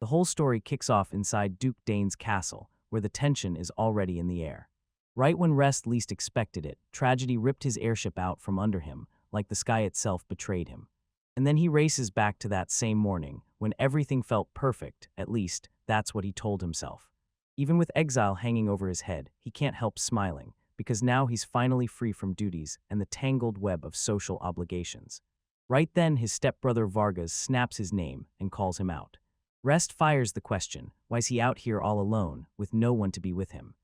The whole story kicks off inside Duke Dane's castle, where the tension is already in the air. Right when Rest least expected it, tragedy ripped his airship out from under him, like the sky itself betrayed him. And then he races back to that same morning, when everything felt perfect, at least, that's what he told himself. Even with exile hanging over his head, he can't help smiling, because now he's finally free from duties and the tangled web of social obligations. Right then, his stepbrother Vargas snaps his name and calls him out. Rest fires the question, why's he out here all alone, with no one to be with him?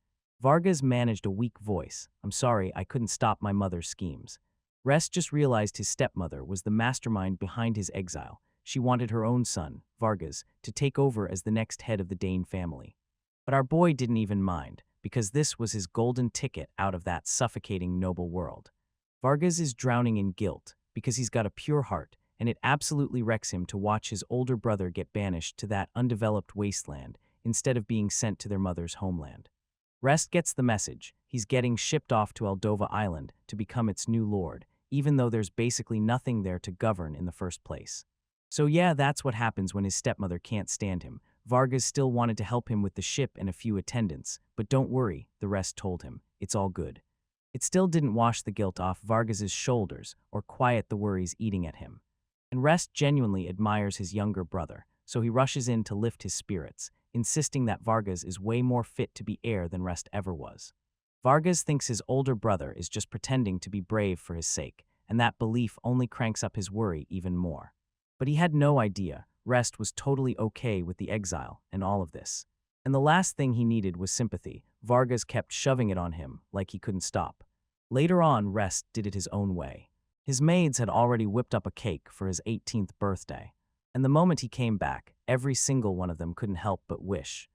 Vargas managed a weak voice. I'm sorry, I couldn't stop my mother's schemes. Rest just realized his stepmother was the mastermind behind his exile. She wanted her own son, Vargas, to take over as the next head of the Dane family. But our boy didn't even mind, because this was his golden ticket out of that suffocating noble world. Vargas is drowning in guilt, because he's got a pure heart, and it absolutely wrecks him to watch his older brother get banished to that undeveloped wasteland instead of being sent to their mother's homeland. Rest gets the message. He's getting shipped off to Eldova Island to become its new lord, even though there's basically nothing there to govern in the first place. So yeah, that's what happens when his stepmother can't stand him. Vargas still wanted to help him with the ship and a few attendants, but don't worry, the rest told him. It's all good. It still didn't wash the guilt off Vargas's shoulders or quiet the worries eating at him. And Rest genuinely admires his younger brother, so he rushes in to lift his spirits, insisting that Vargas is way more fit to be heir than Rest ever was. Vargas thinks his older brother is just pretending to be brave for his sake, and that belief only cranks up his worry even more. But he had no idea Rest was totally okay with the exile and all of this. And the last thing he needed was sympathy. Vargas kept shoving it on him like he couldn't stop. Later on, Rest did it his own way. His maids had already whipped up a cake for his 18th birthday. And the moment he came back, every single one of them couldn't help but wish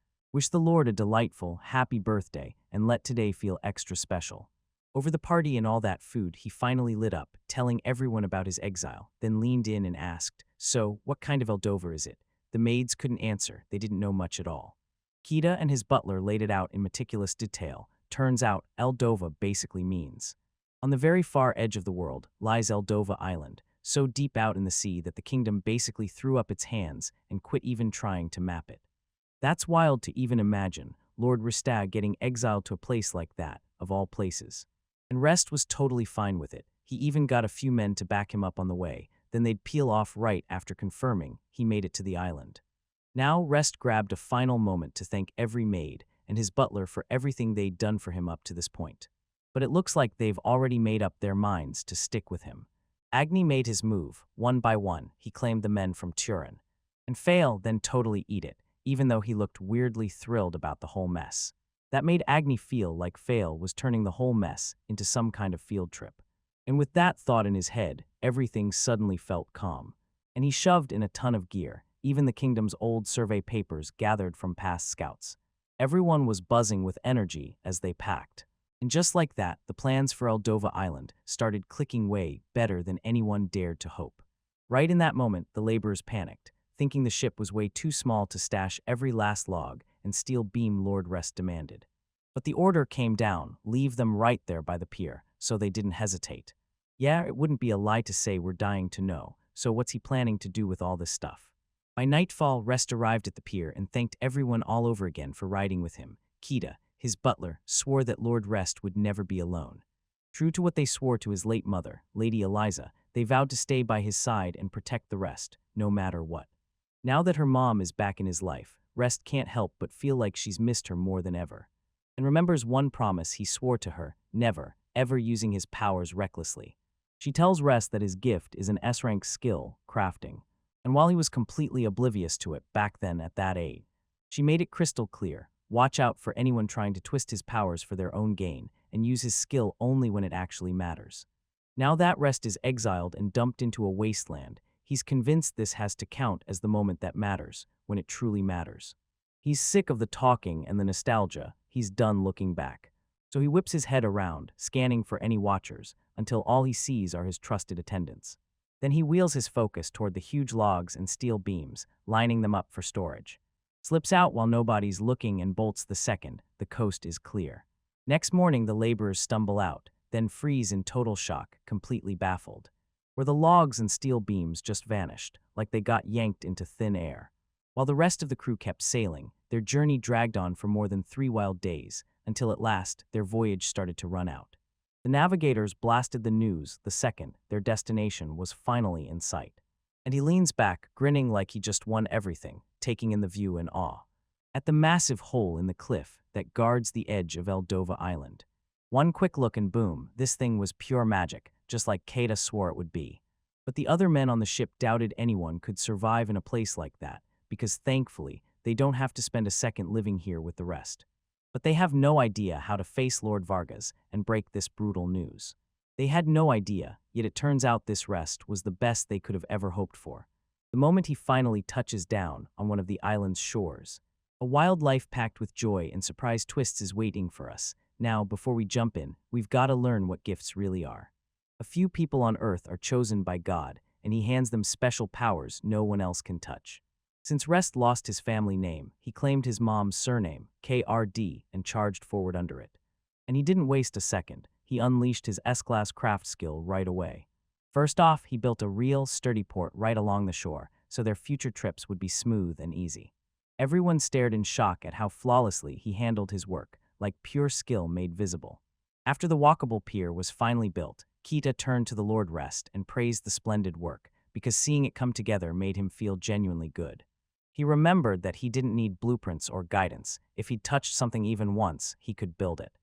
the Lord a delightful, happy birthday and let today feel extra special. Over the party and all that food, he finally lit up, telling everyone about his exile, then leaned in and asked, "So, what kind of Eldova is it?" The maids couldn't answer, they didn't know much at all. Kita and his butler laid it out in meticulous detail. Turns out, Eldova basically means. On the very far edge of the world lies Eldova Island, so deep out in the sea that the kingdom basically threw up its hands and quit even trying to map it. That's wild to even imagine, Lord Ristag getting exiled to a place like that, of all places. And Rest was totally fine with it. He even got a few men to back him up on the way, then they'd peel off right after confirming he made it to the island. Now Rest grabbed a final moment to thank every maid and his butler for everything they'd done for him up to this point. But it looks like they've already made up their minds to stick with him. Agni made his move. One by one, he claimed the men from Turin. And Fail then totally eat it, even though he looked weirdly thrilled about the whole mess. That made Agni feel like Fail was turning the whole mess into some kind of field trip. And with that thought in his head, everything suddenly felt calm. And he shoved in a ton of gear, even the kingdom's old survey papers gathered from past scouts. Everyone was buzzing with energy as they packed. And just like that, the plans for Eldova Island started clicking way better than anyone dared to hope. Right in that moment, the laborers panicked, thinking the ship was way too small to stash every last log and steel beam Lord Rest demanded. But the order came down, leave them right there by the pier, so they didn't hesitate. Yeah, it wouldn't be a lie to say we're dying to know, so what's he planning to do with all this stuff? By nightfall, Rest arrived at the pier and thanked everyone all over again for riding with him. Kita, his butler, swore that Lord Rest would never be alone. True to what they swore to his late mother, Lady Eliza, they vowed to stay by his side and protect the rest, no matter what. Now that her mom is back in his life, Rest can't help but feel like she's missed her more than ever. And remembers one promise he swore to her, never, ever using his powers recklessly. She tells Rest that his gift is an S-rank skill, crafting. And while he was completely oblivious to it back then at that age, she made it crystal clear. Watch out for anyone trying to twist his powers for their own gain and use his skill only when it actually matters. Now that Rest is exiled and dumped into a wasteland, he's convinced this has to count as the moment that matters, when it truly matters. He's sick of the talking and the nostalgia, he's done looking back. So he whips his head around, scanning for any watchers, until all he sees are his trusted attendants. Then he wheels his focus toward the huge logs and steel beams, lining them up for storage. Slips out while nobody's looking and bolts the second the coast is clear. Next morning, the laborers stumble out, then freeze in total shock, completely baffled. Where the logs and steel beams just vanished, like they got yanked into thin air. While the rest of the crew kept sailing, their journey dragged on for more than 3 wild days, until at last their voyage started to run out. The navigators blasted the news the second their destination was finally in sight. And he leans back, grinning like he just won everything, taking in the view in awe. At the massive hole in the cliff that guards the edge of Eldova Island. One quick look and boom, this thing was pure magic, just like Keita swore it would be. But the other men on the ship doubted anyone could survive in a place like that, because thankfully, they don't have to spend a second living here with the rest. But they have no idea how to face Lord Vargas and break this brutal news. They had no idea, yet it turns out this rest was the best they could have ever hoped for. The moment he finally touches down on one of the island's shores, a wild life packed with joy and surprise twists is waiting for us. Now, before we jump in, we've got to learn what gifts really are. A few people on Earth are chosen by God, and he hands them special powers no one else can touch. Since Rest lost his family name, he claimed his mom's surname, KRD, and charged forward under it. And he didn't waste a second. He unleashed his S-class craft skill right away. First off, he built a real, sturdy port right along the shore, so their future trips would be smooth and easy. Everyone stared in shock at how flawlessly he handled his work, like pure skill made visible. After the walkable pier was finally built, Keita turned to the Lord Rest and praised the splendid work, because seeing it come together made him feel genuinely good. He remembered that he didn't need blueprints or guidance. If he'd touched something even once, he could build it.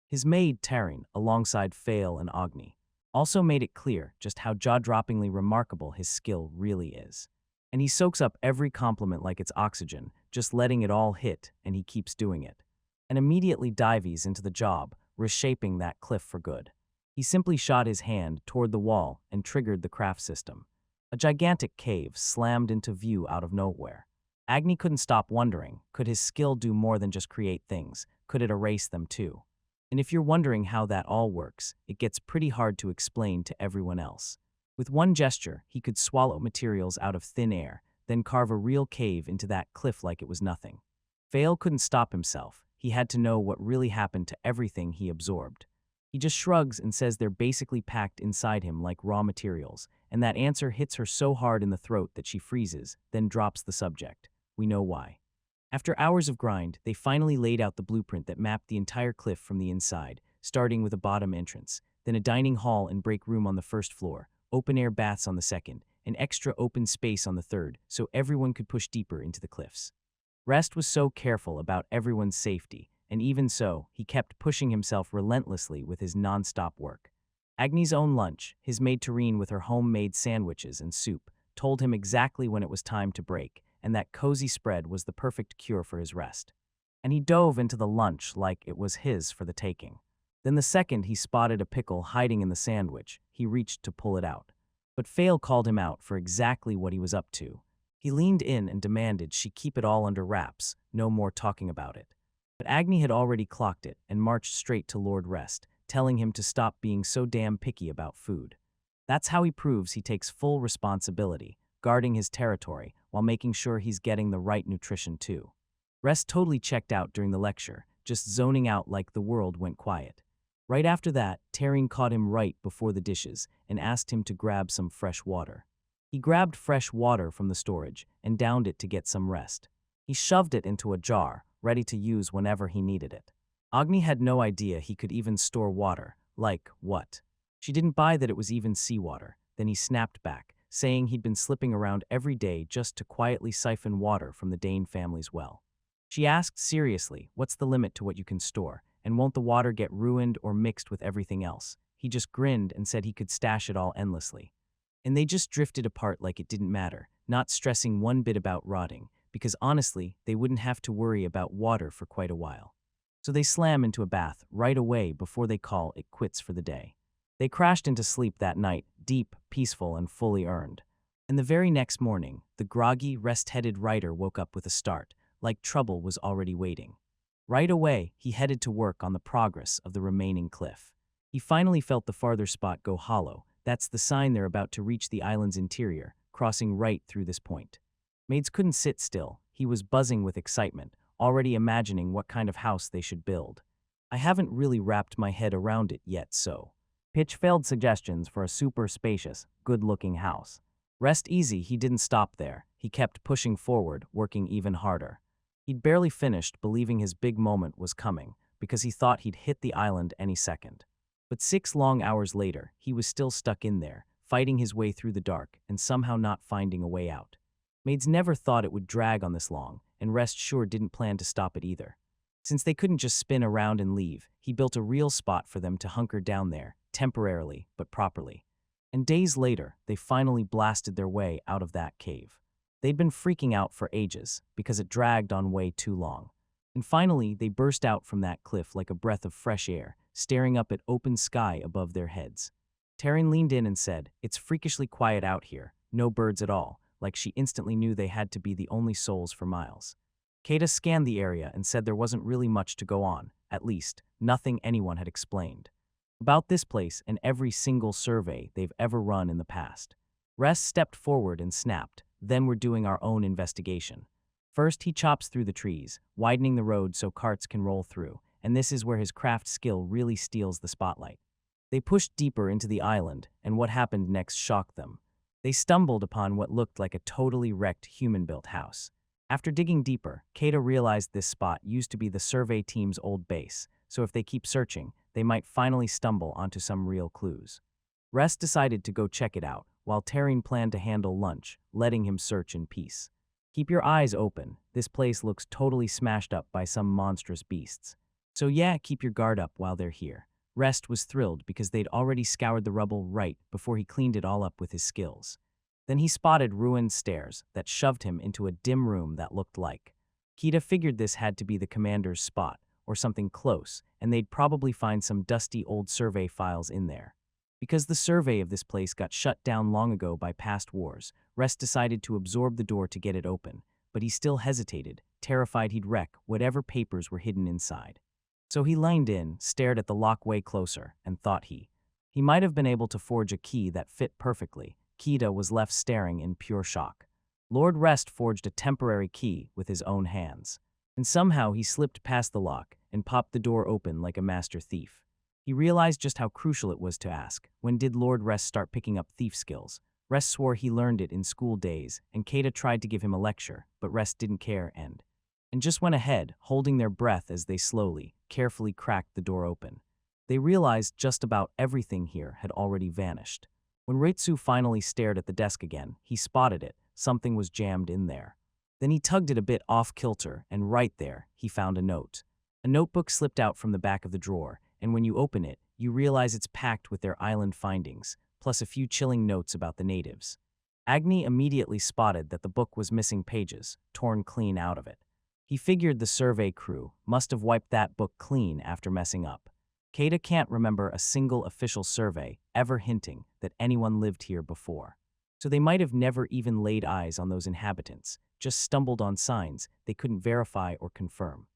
His maid, Taryn, alongside Fail and Agni, also made it clear just how jaw-droppingly remarkable his skill really is. And he soaks up every compliment like it's oxygen, just letting it all hit, and he keeps doing it. And immediately dives into the job, reshaping that cliff for good. He simply shot his hand toward the wall and triggered the craft system. A gigantic cave slammed into view out of nowhere. Agni couldn't stop wondering, could his skill do more than just create things? Could it erase them too? And if you're wondering how that all works, it gets pretty hard to explain to everyone else. With one gesture, he could swallow materials out of thin air, then carve a real cave into that cliff like it was nothing. Fail couldn't stop himself. He had to know what really happened to everything he absorbed. He just shrugs and says they're basically packed inside him like raw materials, and that answer hits her so hard in the throat that she freezes, then drops the subject. We know why. After hours of grind, they finally laid out the blueprint that mapped the entire cliff from the inside, starting with a bottom entrance, then a dining hall and break room on the first floor, open-air baths on the second, and extra open space on the third, so everyone could push deeper into the cliffs. Rest was so careful about everyone's safety, and even so, he kept pushing himself relentlessly with his non-stop work. Agni's own lunch, his maid Tareen with her homemade sandwiches and soup, told him exactly when it was time to break, and that cozy spread was the perfect cure for his rest. And he dove into the lunch like it was his for the taking. Then the second he spotted a pickle hiding in the sandwich, he reached to pull it out. But Fail called him out for exactly what he was up to. He leaned in and demanded she keep it all under wraps, no more talking about it. But Agni had already clocked it and marched straight to Lord Rest, telling him to stop being so damn picky about food. That's how he proves he takes full responsibility, guarding his territory while making sure he's getting the right nutrition too. Rest totally checked out during the lecture, just zoning out like the world went quiet. Right after that, Taryn caught him right before the dishes and asked him to grab some fresh water. He grabbed fresh water from the storage and downed it to get some rest. He shoved it into a jar, ready to use whenever he needed it. Agni had no idea he could even store water. Like, what? She didn't buy that it was even seawater. Then he snapped back, saying he'd been slipping around every day just to quietly siphon water from the Dane family's well. She asked seriously, what's the limit to what you can store, and won't the water get ruined or mixed with everything else? He just grinned and said he could stash it all endlessly. And they just drifted apart like it didn't matter, not stressing one bit about rotting, because honestly, they wouldn't have to worry about water for quite a while. So they slam into a bath right away before they call it quits for the day. They crashed into sleep that night, deep, peaceful, and fully earned. And the very next morning, the groggy, rest-headed writer woke up with a start, like trouble was already waiting. Right away, he headed to work on the progress of the remaining cliff. He finally felt the farther spot go hollow. That's the sign they're about to reach the island's interior, crossing right through this point. Maids couldn't sit still. He was buzzing with excitement, already imagining what kind of house they should build. I haven't really wrapped my head around it yet, so pitch failed suggestions for a super spacious, good-looking house. Rest easy, he didn't stop there. He kept pushing forward, working even harder. He'd barely finished, believing his big moment was coming, because he thought he'd hit the island any second. But 6 long hours later, he was still stuck in there, fighting his way through the dark and somehow not finding a way out. Maids never thought it would drag on this long, and Rest sure didn't plan to stop it either. Since they couldn't just spin around and leave, he built a real spot for them to hunker down there, temporarily but properly. And days later, they finally blasted their way out of that cave. They'd been freaking out for ages, because it dragged on way too long. And finally, they burst out from that cliff like a breath of fresh air, staring up at open sky above their heads. Taryn leaned in and said, "It's freakishly quiet out here, no birds at all," like she instantly knew they had to be the only souls for miles. Kata scanned the area and said there wasn't really much to go on, at least, nothing anyone had explained about this place and every single survey they've ever run in the past. Rest stepped forward and snapped, "Then we're doing our own investigation." First, he chops through the trees, widening the road so carts can roll through, and this is where his craft skill really steals the spotlight. They pushed deeper into the island, and what happened next shocked them. They stumbled upon what looked like a totally wrecked human-built house. After digging deeper, Kata realized this spot used to be the survey team's old base, so if they keep searching, they might finally stumble onto some real clues. Rest decided to go check it out, while Taryn planned to handle lunch, letting him search in peace. "Keep your eyes open, this place looks totally smashed up by some monstrous beasts. So yeah, keep your guard up while they're here." Rest was thrilled because they'd already scoured the rubble right before he cleaned it all up with his skills. Then he spotted ruined stairs that shoved him into a dim room that looked like. Kita figured this had to be the commander's spot, or something close, and they'd probably find some dusty old survey files in there. Because the survey of this place got shut down long ago by past wars, Rest decided to absorb the door to get it open, but he still hesitated, terrified he'd wreck whatever papers were hidden inside. So he leaned in, stared at the lock way closer, and thought he might have been able to forge a key that fit perfectly. Kita was left staring in pure shock. Lord Rest forged a temporary key with his own hands. And somehow he slipped past the lock and popped the door open like a master thief. He realized just how crucial it was to ask, when did Lord Rest start picking up thief skills? Rest swore he learned it in school days, and Kata tried to give him a lecture, but Rest didn't care and just went ahead, holding their breath as they slowly, carefully cracked the door open. They realized just about everything here had already vanished. When Reitsu finally stared at the desk again, he spotted it. Something was jammed in there. Then he tugged it a bit off kilter, and right there, he found a note. A notebook slipped out from the back of the drawer, and when you open it, you realize it's packed with their island findings, plus a few chilling notes about the natives. Agni immediately spotted that the book was missing pages, torn clean out of it. He figured the survey crew must have wiped that book clean after messing up. Kata can't remember a single official survey ever hinting that anyone lived here before. So they might have never even laid eyes on those inhabitants, just stumbled on signs they couldn't verify or confirm.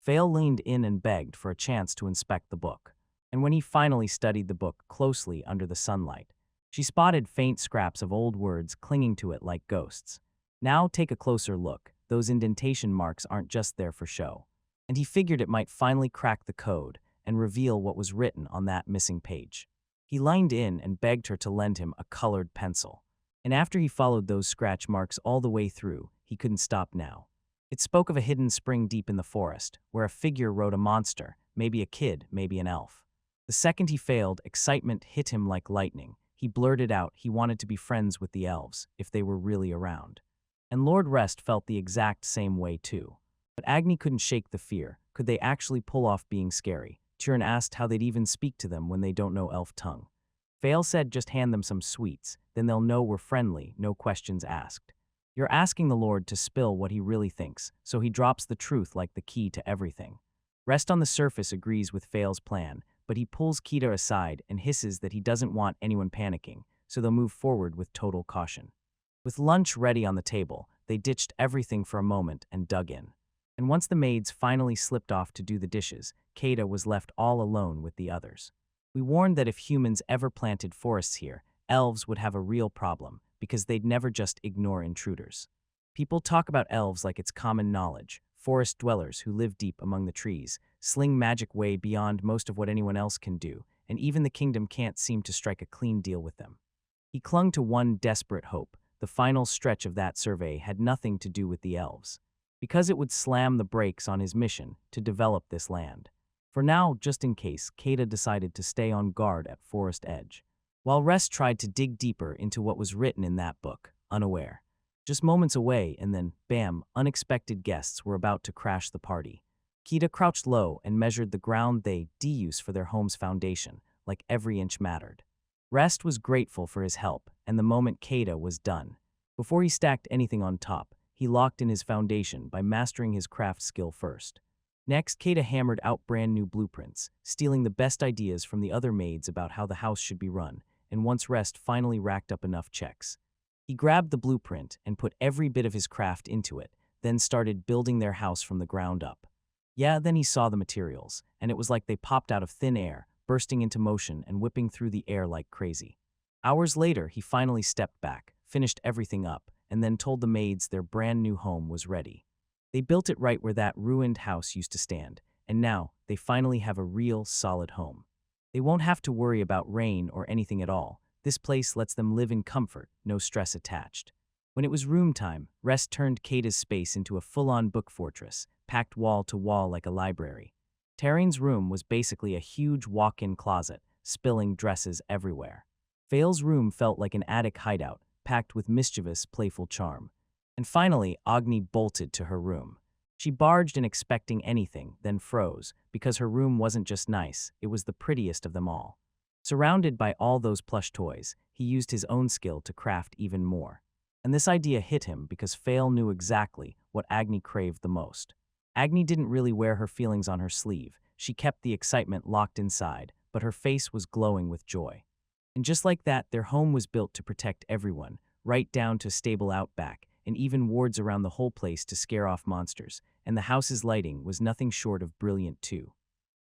Vale leaned in and begged for a chance to inspect the book. And when he finally studied the book closely under the sunlight, she spotted faint scraps of old words clinging to it like ghosts. Now take a closer look. Those indentation marks aren't just there for show. And he figured it might finally crack the code and reveal what was written on that missing page. He leaned in and begged her to lend him a colored pencil. And after he followed those scratch marks all the way through, he couldn't stop now. It spoke of a hidden spring deep in the forest, where a figure rode a monster, maybe a kid, maybe an elf. The second he failed, excitement hit him like lightning. He blurted out he wanted to be friends with the elves, if they were really around. And Lord Rest felt the exact same way too. But Agni couldn't shake the fear. Could they actually pull off being scary? Tyrion asked how they'd even speak to them when they don't know elf tongue. Vale said just hand them some sweets, then they'll know we're friendly, no questions asked. You're asking the Lord to spill what he really thinks, so he drops the truth like the key to everything. Rest on the surface agrees with Vale's plan, but he pulls Kita aside and hisses that he doesn't want anyone panicking, so they'll move forward with total caution. With lunch ready on the table, they ditched everything for a moment and dug in. And once the maids finally slipped off to do the dishes, Kata was left all alone with the others. We warned that if humans ever planted forests here, elves would have a real problem, because they'd never just ignore intruders. People talk about elves like it's common knowledge, forest dwellers who live deep among the trees, sling magic way beyond most of what anyone else can do, and even the kingdom can't seem to strike a clean deal with them. He clung to one desperate hope. the final stretch of that survey had nothing to do with the elves, because it would slam the brakes on his mission to develop this land. For now, just in case, Kata decided to stay on guard at Forest Edge, while Rest tried to dig deeper into what was written in that book, unaware. Just moments away, and then, bam, unexpected guests were about to crash the party. Kita crouched low and measured the ground they use for their home's foundation, like every inch mattered. Rest was grateful for his help, and the moment Kata was done. Before he stacked anything on top, he locked in his foundation by mastering his craft skill first. Next, Kata hammered out brand new blueprints, stealing the best ideas from the other maids about how the house should be run, and once Rest finally racked up enough checks, he grabbed the blueprint and put every bit of his craft into it, then started building their house from the ground up. Yeah, then he saw the materials, and it was like they popped out of thin air, bursting into motion and whipping through the air like crazy. Hours later, he finally stepped back, finished everything up, and then told the maids their brand new home was ready. They built it right where that ruined house used to stand, and now they finally have a real, solid home. They won't have to worry about rain or anything at all. This place lets them live in comfort, no stress attached. When it was room time, Rest turned Kata's space into a full-on book fortress, packed wall to wall like a library. Taryn's room was basically a huge walk-in closet, spilling dresses everywhere. Vale's room felt like an attic hideout, packed with mischievous, playful charm. And finally, Agni bolted to her room. She barged in expecting anything, then froze, because her room wasn't just nice, it was the prettiest of them all. Surrounded by all those plush toys, he used his own skill to craft even more. And this idea hit him because Fail knew exactly what Agni craved the most. Agni didn't really wear her feelings on her sleeve. She kept the excitement locked inside, but her face was glowing with joy. And just like that, their home was built to protect everyone, right down to stable out back, and even wards around the whole place to scare off monsters, and the house's lighting was nothing short of brilliant too.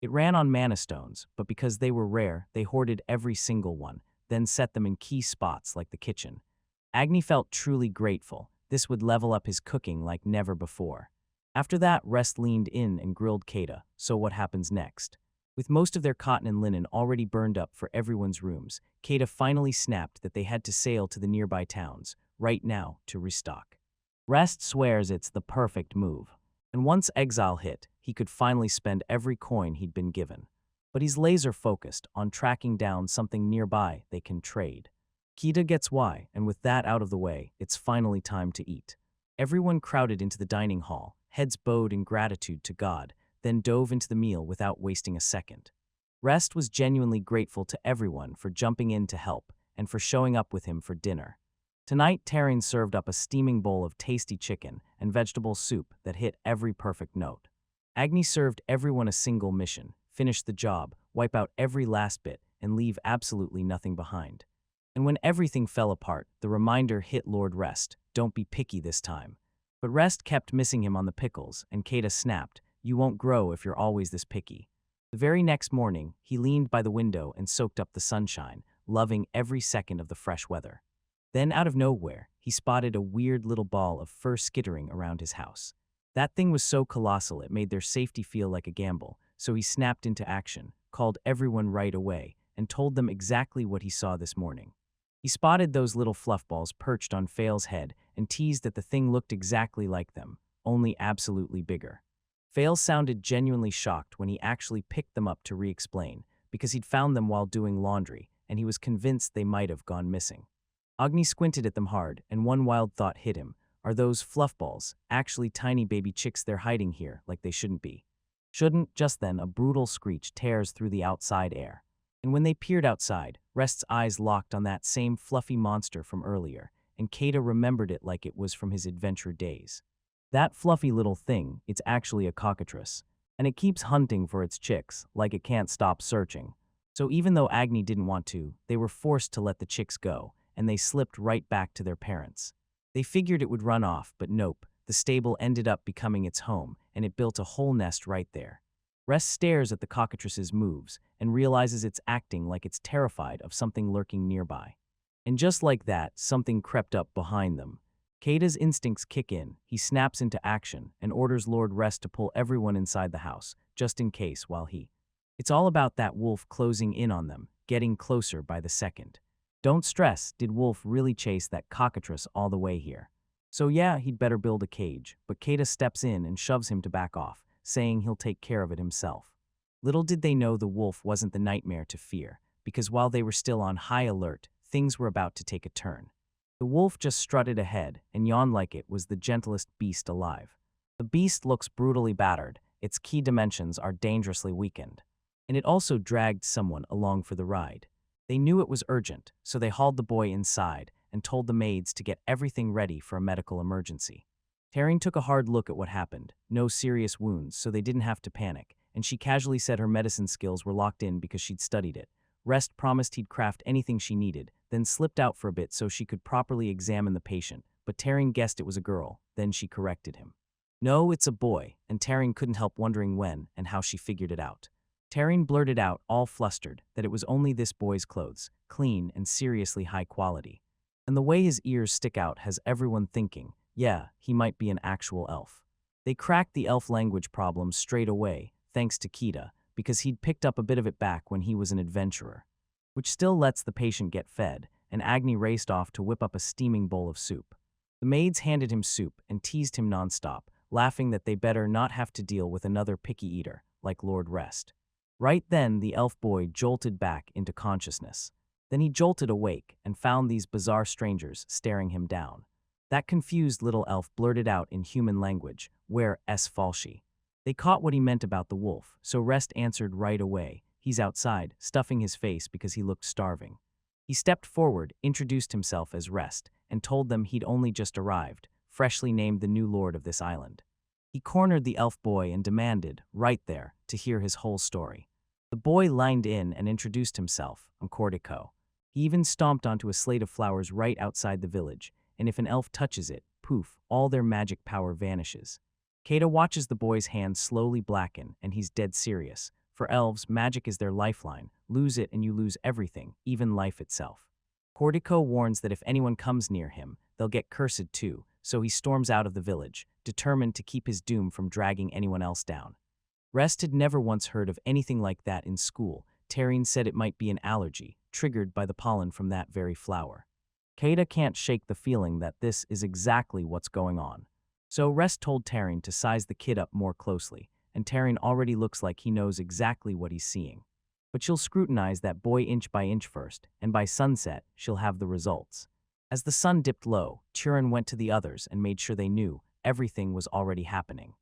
It ran on mana stones, but because they were rare, they hoarded every single one, then set them in key spots like the kitchen. Agni felt truly grateful. This would level up his cooking like never before. After that, Rest leaned in and grilled Kata, so what happens next? With most of their cotton and linen already burned up for everyone's rooms, Kata finally snapped that they had to sail to the nearby towns, right now, to restock. Rest swears it's the perfect move. And once exile hit, he could finally spend every coin he'd been given. But he's laser-focused on tracking down something nearby they can trade. Kita gets why, and with that out of the way, it's finally time to eat. Everyone crowded into the dining hall, heads bowed in gratitude to God, then dove into the meal without wasting a second. Rest was genuinely grateful to everyone for jumping in to help and for showing up with him for dinner. Tonight, Taryn served up a steaming bowl of tasty chicken and vegetable soup that hit every perfect note. Agni served everyone a single mission: finish the job, wipe out every last bit, and leave absolutely nothing behind. And when everything fell apart, the reminder hit Lord Rest: don't be picky this time. But Rest kept missing him on the pickles, and Kata snapped, "You won't grow if you're always this picky." The very next morning, he leaned by the window and soaked up the sunshine, loving every second of the fresh weather. Then, out of nowhere, he spotted a weird little ball of fur skittering around his house. That thing was so colossal it made their safety feel like a gamble, so he snapped into action, called everyone right away, and told them exactly what he saw this morning. He spotted those little fluff balls perched on Fail's head and teased that the thing looked exactly like them, only absolutely bigger. Fail sounded genuinely shocked when he actually picked them up to re-explain, because he'd found them while doing laundry, and he was convinced they might have gone missing. Agni squinted at them hard, and one wild thought hit him. Are those fluff balls actually tiny baby chicks they're hiding here like they shouldn't be? Shouldn't? Just then, a brutal screech tears through the outside air. And when they peered outside, Rest's eyes locked on that same fluffy monster from earlier, and Kata remembered it like it was from his adventure days. That fluffy little thing, it's actually a cockatrice, and it keeps hunting for its chicks, like it can't stop searching. So even though Agni didn't want to, they were forced to let the chicks go, and they slipped right back to their parents. They figured it would run off, but nope, the stable ended up becoming its home, and it built a whole nest right there. Rest stares at the cockatrice's moves and realizes it's acting like it's terrified of something lurking nearby. And just like that, something crept up behind them. Kata's instincts kick in, he snaps into action and orders Lord Rest to pull everyone inside the house, just in case, while he... It's all about that wolf closing in on them, getting closer by the second. Don't stress, did Wolf really chase that cockatrice all the way here? So yeah, he'd better build a cage, but Kata steps in and shoves him to back off, saying he'll take care of it himself. Little did they know the wolf wasn't the nightmare to fear, because while they were still on high alert, things were about to take a turn. The wolf just strutted ahead and yawned like it was the gentlest beast alive. The beast looks brutally battered, its key dimensions are dangerously weakened. And it also dragged someone along for the ride. They knew it was urgent, so they hauled the boy inside and told the maids to get everything ready for a medical emergency. Taryn took a hard look at what happened, no serious wounds, so they didn't have to panic, and she casually said her medicine skills were locked in because she'd studied it. Rest promised he'd craft anything she needed, then slipped out for a bit so she could properly examine the patient, but Taryn guessed it was a girl, then she corrected him. No, it's a boy, and Taryn couldn't help wondering when and how she figured it out. Taryn blurted out, all flustered, that it was only this boy's clothes, clean and seriously high quality. And the way his ears stick out has everyone thinking, yeah, he might be an actual elf. They cracked the elf language problem straight away, thanks to Kita, because he'd picked up a bit of it back when he was an adventurer. Which still lets the patient get fed, and Agni raced off to whip up a steaming bowl of soup. The maids handed him soup and teased him nonstop, laughing that they better not have to deal with another picky eater, like Lord Rest. Right then, the elf boy jolted back into consciousness. Then he jolted awake and found these bizarre strangers staring him down. That confused little elf blurted out in human language, "Where es falshi?" They caught what he meant about the wolf, so Rest answered right away. He's outside, stuffing his face because he looked starving. He stepped forward, introduced himself as Rest, and told them he'd only just arrived, freshly named the new lord of this island. He cornered the elf boy and demanded, right there, to hear his whole story. The boy lined in and introduced himself, I'm Cordico. He even stomped onto a slate of flowers right outside the village, and if an elf touches it, poof, all their magic power vanishes. Kata watches the boy's hand slowly blacken, and he's dead serious. For elves, magic is their lifeline. Lose it and you lose everything, even life itself. Cordico warns that if anyone comes near him, they'll get cursed too, so he storms out of the village, determined to keep his doom from dragging anyone else down. Rest had never once heard of anything like that in school. Taryn said it might be an allergy, triggered by the pollen from that very flower. Kata can't shake the feeling that this is exactly what's going on. So Rest told Taryn to size the kid up more closely, and Taryn already looks like he knows exactly what he's seeing. But she'll scrutinize that boy inch by inch first, and by sunset, she'll have the results. As the sun dipped low, Turin went to the others and made sure they knew everything was already happening.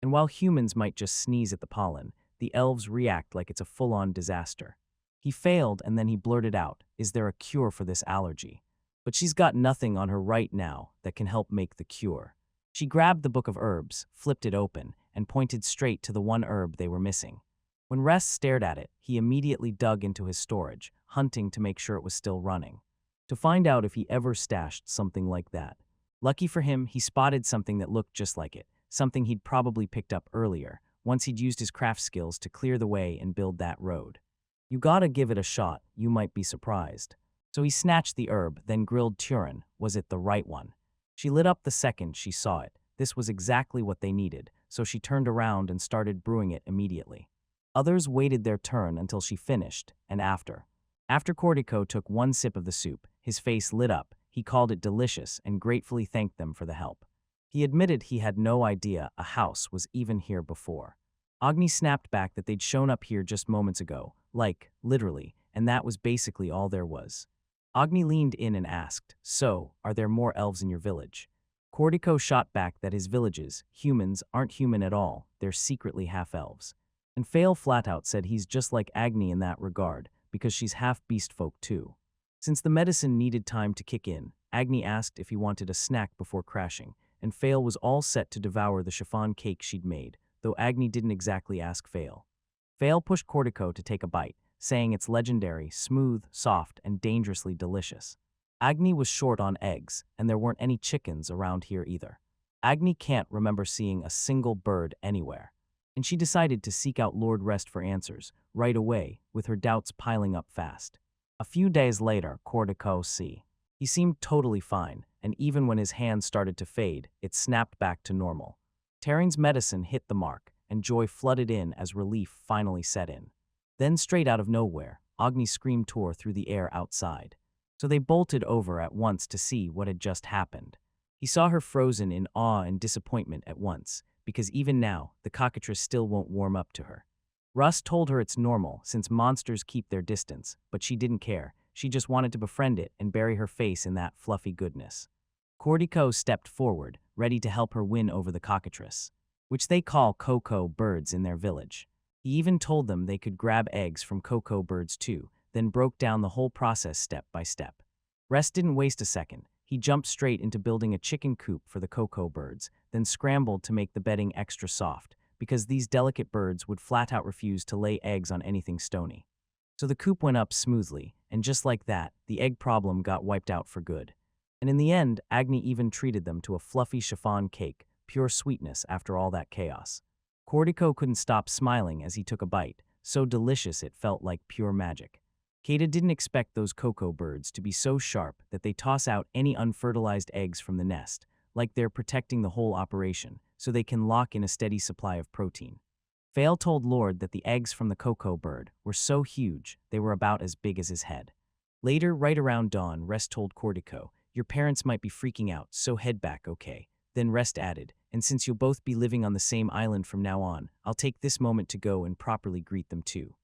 And while humans might just sneeze at the pollen, the elves react like it's a full-on disaster. He failed and then he blurted out, is there a cure for this allergy? But she's got nothing on her right now that can help make the cure. She grabbed the book of herbs, flipped it open, and pointed straight to the one herb they were missing. When Rest stared at it, he immediately dug into his storage, hunting to make sure it was still running, to find out if he ever stashed something like that. Lucky for him, he spotted something that looked just like it, something he'd probably picked up earlier, once he'd used his craft skills to clear the way and build that road. You gotta give it a shot, you might be surprised. So he snatched the herb, then grilled Turin. Was it the right one? She lit up the second she saw it. This was exactly what they needed, so she turned around and started brewing it immediately. Others waited their turn until she finished, and after Cordico took one sip of the soup, his face lit up. He called it delicious and gratefully thanked them for the help. He admitted he had no idea a house was even here before. Agni snapped back that they'd shown up here just moments ago, like, literally, and that was basically all there was. Agni leaned in and asked, so, are there more elves in your village? Cordico shot back that his villages, humans, aren't human at all, they're secretly half-elves. And Fail flat out said he's just like Agni in that regard, because she's half-beast folk too. Since the medicine needed time to kick in, Agni asked if he wanted a snack before crashing, and Fail was all set to devour the chiffon cake she'd made, though Agni didn't exactly ask Fail. Fail pushed Cordico to take a bite, saying it's legendary, smooth, soft, and dangerously delicious. Agni was short on eggs, and there weren't any chickens around here either. Agni can't remember seeing a single bird anywhere, and she decided to seek out Lord Rest for answers, right away, with her doubts piling up fast. A few days later, Cordico see. He seemed totally fine, and even when his hand started to fade, it snapped back to normal. Taryn's medicine hit the mark, and joy flooded in as relief finally set in. Then straight out of nowhere, Agni's scream tore through the air outside. So they bolted over at once to see what had just happened. He saw her frozen in awe and disappointment at once, because even now, the cockatrice still won't warm up to her. Russ told her it's normal, since monsters keep their distance, but she didn't care. She just wanted to befriend it and bury her face in that fluffy goodness. Cordico stepped forward, ready to help her win over the cockatrice, which they call cocoa birds in their village. He even told them they could grab eggs from cocoa birds too, then broke down the whole process step by step. Rest didn't waste a second. He jumped straight into building a chicken coop for the cocoa birds, then scrambled to make the bedding extra soft, because these delicate birds would flat out refuse to lay eggs on anything stony. So the coop went up smoothly, and just like that, the egg problem got wiped out for good. And in the end, Agni even treated them to a fluffy chiffon cake, pure sweetness after all that chaos. Cordico couldn't stop smiling as he took a bite, so delicious it felt like pure magic. Kata didn't expect those cocoa birds to be so sharp that they toss out any unfertilized eggs from the nest, like they're protecting the whole operation, so they can lock in a steady supply of protein. Vale told Lord that the eggs from the cocoa bird were so huge they were about as big as his head. Later, right around dawn, Rest told Cordico, "Your parents might be freaking out, so head back, okay?" Then Rest added, "And since you'll both be living on the same island from now on, I'll take this moment to go and properly greet them too."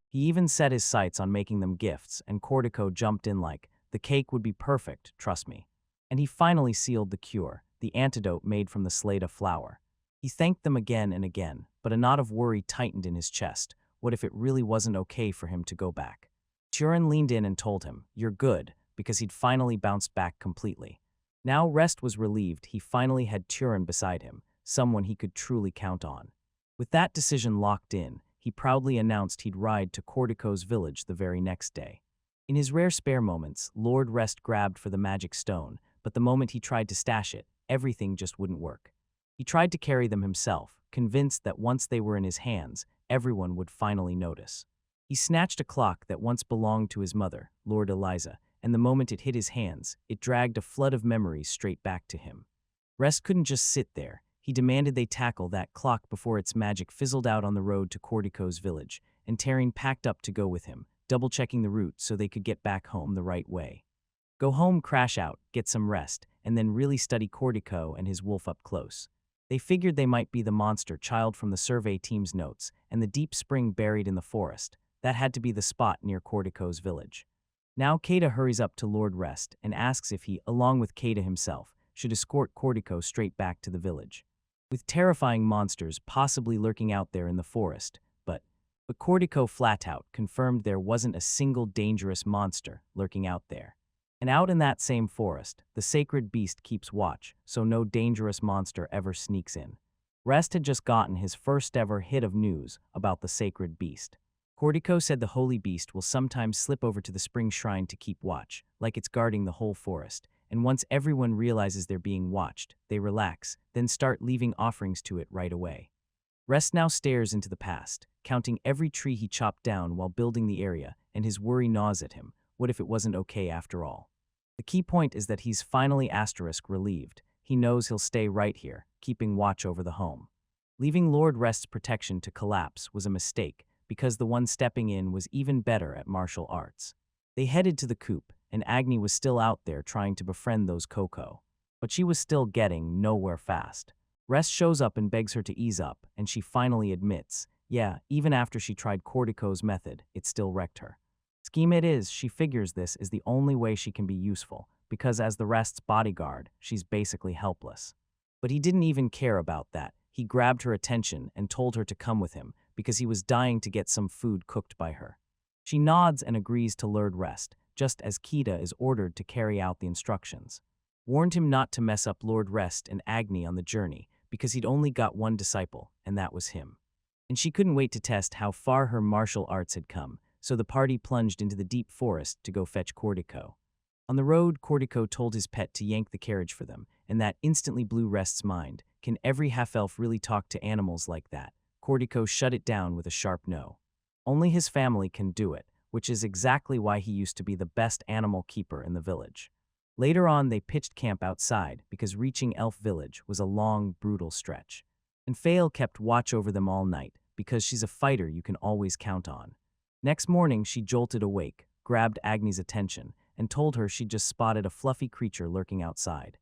He even set his sights on making them gifts, and Cordico jumped in like, "The cake would be perfect, trust me." And he finally sealed the cure, the antidote made from the Slada flower. He thanked them again and again, but a knot of worry tightened in his chest. What if it really wasn't okay for him to go back? Turin leaned in and told him, "You're good," because he'd finally bounced back completely. Now Rest was relieved he finally had Turin beside him, someone he could truly count on. With that decision locked in, he proudly announced he'd ride to Cordico's village the very next day. In his rare spare moments, Lord Rest grabbed for the magic stone, but the moment he tried to stash it, everything just wouldn't work. He tried to carry them himself, convinced that once they were in his hands, everyone would finally notice. He snatched a clock that once belonged to his mother, Lord Eliza, and the moment it hit his hands, it dragged a flood of memories straight back to him. Rest couldn't just sit there. He demanded they tackle that clock before its magic fizzled out on the road to Cordico's village, and Taryn packed up to go with him, double-checking the route so they could get back home the right way. Go home, crash out, get some rest, and then really study Cordico and his wolf up close. They figured they might be the monster child from the survey team's notes, and the deep spring buried in the forest. That had to be the spot near Cordico's village. Now Kata hurries up to Lord Rest and asks if he, along with Kata himself, should escort Cordico straight back to the village. With terrifying monsters possibly lurking out there in the forest, but Cordico flat out confirmed there wasn't a single dangerous monster lurking out there. And out in that same forest, the sacred beast keeps watch, so no dangerous monster ever sneaks in. Rest had just gotten his first ever hit of news about the sacred beast. Cordico said the holy beast will sometimes slip over to the spring shrine to keep watch, like it's guarding the whole forest, and once everyone realizes they're being watched, they relax, then start leaving offerings to it right away. Rest now stares into the past, counting every tree he chopped down while building the area, and his worry gnaws at him. What if it wasn't okay after all? The key point is that he's finally relieved. He knows he'll stay right here, keeping watch over the home. Leaving Lord Rest's protection to collapse was a mistake, because the one stepping in was even better at martial arts. They headed to the coop, and Agni was still out there trying to befriend those Coco. But she was still getting nowhere fast. Rest shows up and begs her to ease up, and she finally admits, yeah, even after she tried Cordico's method, it still wrecked her. Scheme it is, she figures this is the only way she can be useful, because as the Rest's bodyguard, she's basically helpless. But he didn't even care about that. He grabbed her attention and told her to come with him, because he was dying to get some food cooked by her. She nods and agrees to Lord Rest, just as Kita is ordered to carry out the instructions. Warned him not to mess up Lord Rest and Agni on the journey, because he'd only got one disciple, and that was him. And she couldn't wait to test how far her martial arts had come, so the party plunged into the deep forest to go fetch Cordico. On the road, Cordico told his pet to yank the carriage for them, and that instantly blew Rest's mind. Can every half-elf really talk to animals like that? Cordico shut it down with a sharp no. Only his family can do it, which is exactly why he used to be the best animal keeper in the village. Later on, they pitched camp outside because reaching Elf Village was a long, brutal stretch. And Fail kept watch over them all night because she's a fighter you can always count on. Next morning, she jolted awake, grabbed Agni's attention, and told her she'd just spotted a fluffy creature lurking outside.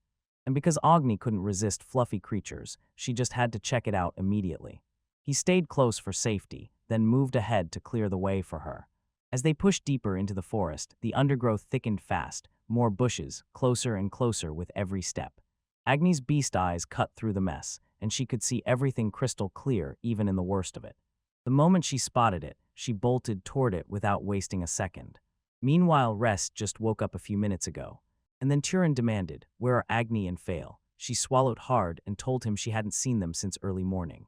And because Agni couldn't resist fluffy creatures, she just had to check it out immediately. He stayed close for safety, then moved ahead to clear the way for her. As they pushed deeper into the forest, the undergrowth thickened fast, more bushes, closer and closer with every step. Agni's beast eyes cut through the mess, and she could see everything crystal clear even in the worst of it. The moment she spotted it, she bolted toward it without wasting a second. Meanwhile, Rest just woke up a few minutes ago. And then Turin demanded, "Where are Agni and Fail?" She swallowed hard and told him she hadn't seen them since early morning.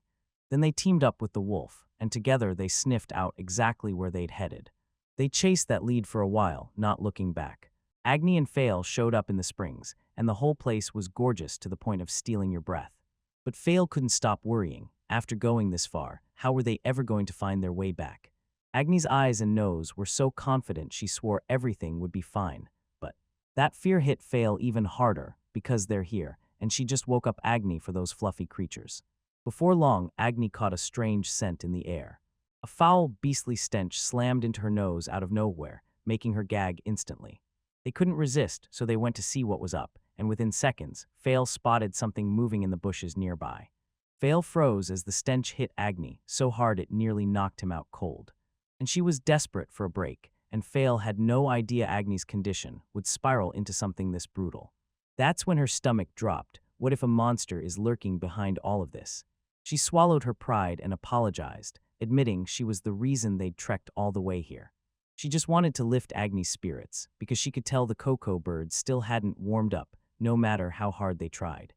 Then they teamed up with the wolf, and together they sniffed out exactly where they'd headed. They chased that lead for a while, not looking back. Agni and Fail showed up in the springs, and the whole place was gorgeous to the point of stealing your breath. But Fail couldn't stop worrying. After going this far, how were they ever going to find their way back? Agni's eyes and nose were so confident she swore everything would be fine. But that fear hit Fail even harder, because they're here, and she just woke up Agni for those fluffy creatures. Before long, Agni caught a strange scent in the air. A foul, beastly stench slammed into her nose out of nowhere, making her gag instantly. They couldn't resist, so they went to see what was up, and within seconds, Fail spotted something moving in the bushes nearby. Fail froze as the stench hit Agni so hard it nearly knocked him out cold. And she was desperate for a break, and Fail had no idea Agni's condition would spiral into something this brutal. That's when her stomach dropped. What if a monster is lurking behind all of this? She swallowed her pride and apologized, admitting she was the reason they'd trekked all the way here. She just wanted to lift Agni's spirits, because she could tell the cocoa birds still hadn't warmed up, no matter how hard they tried.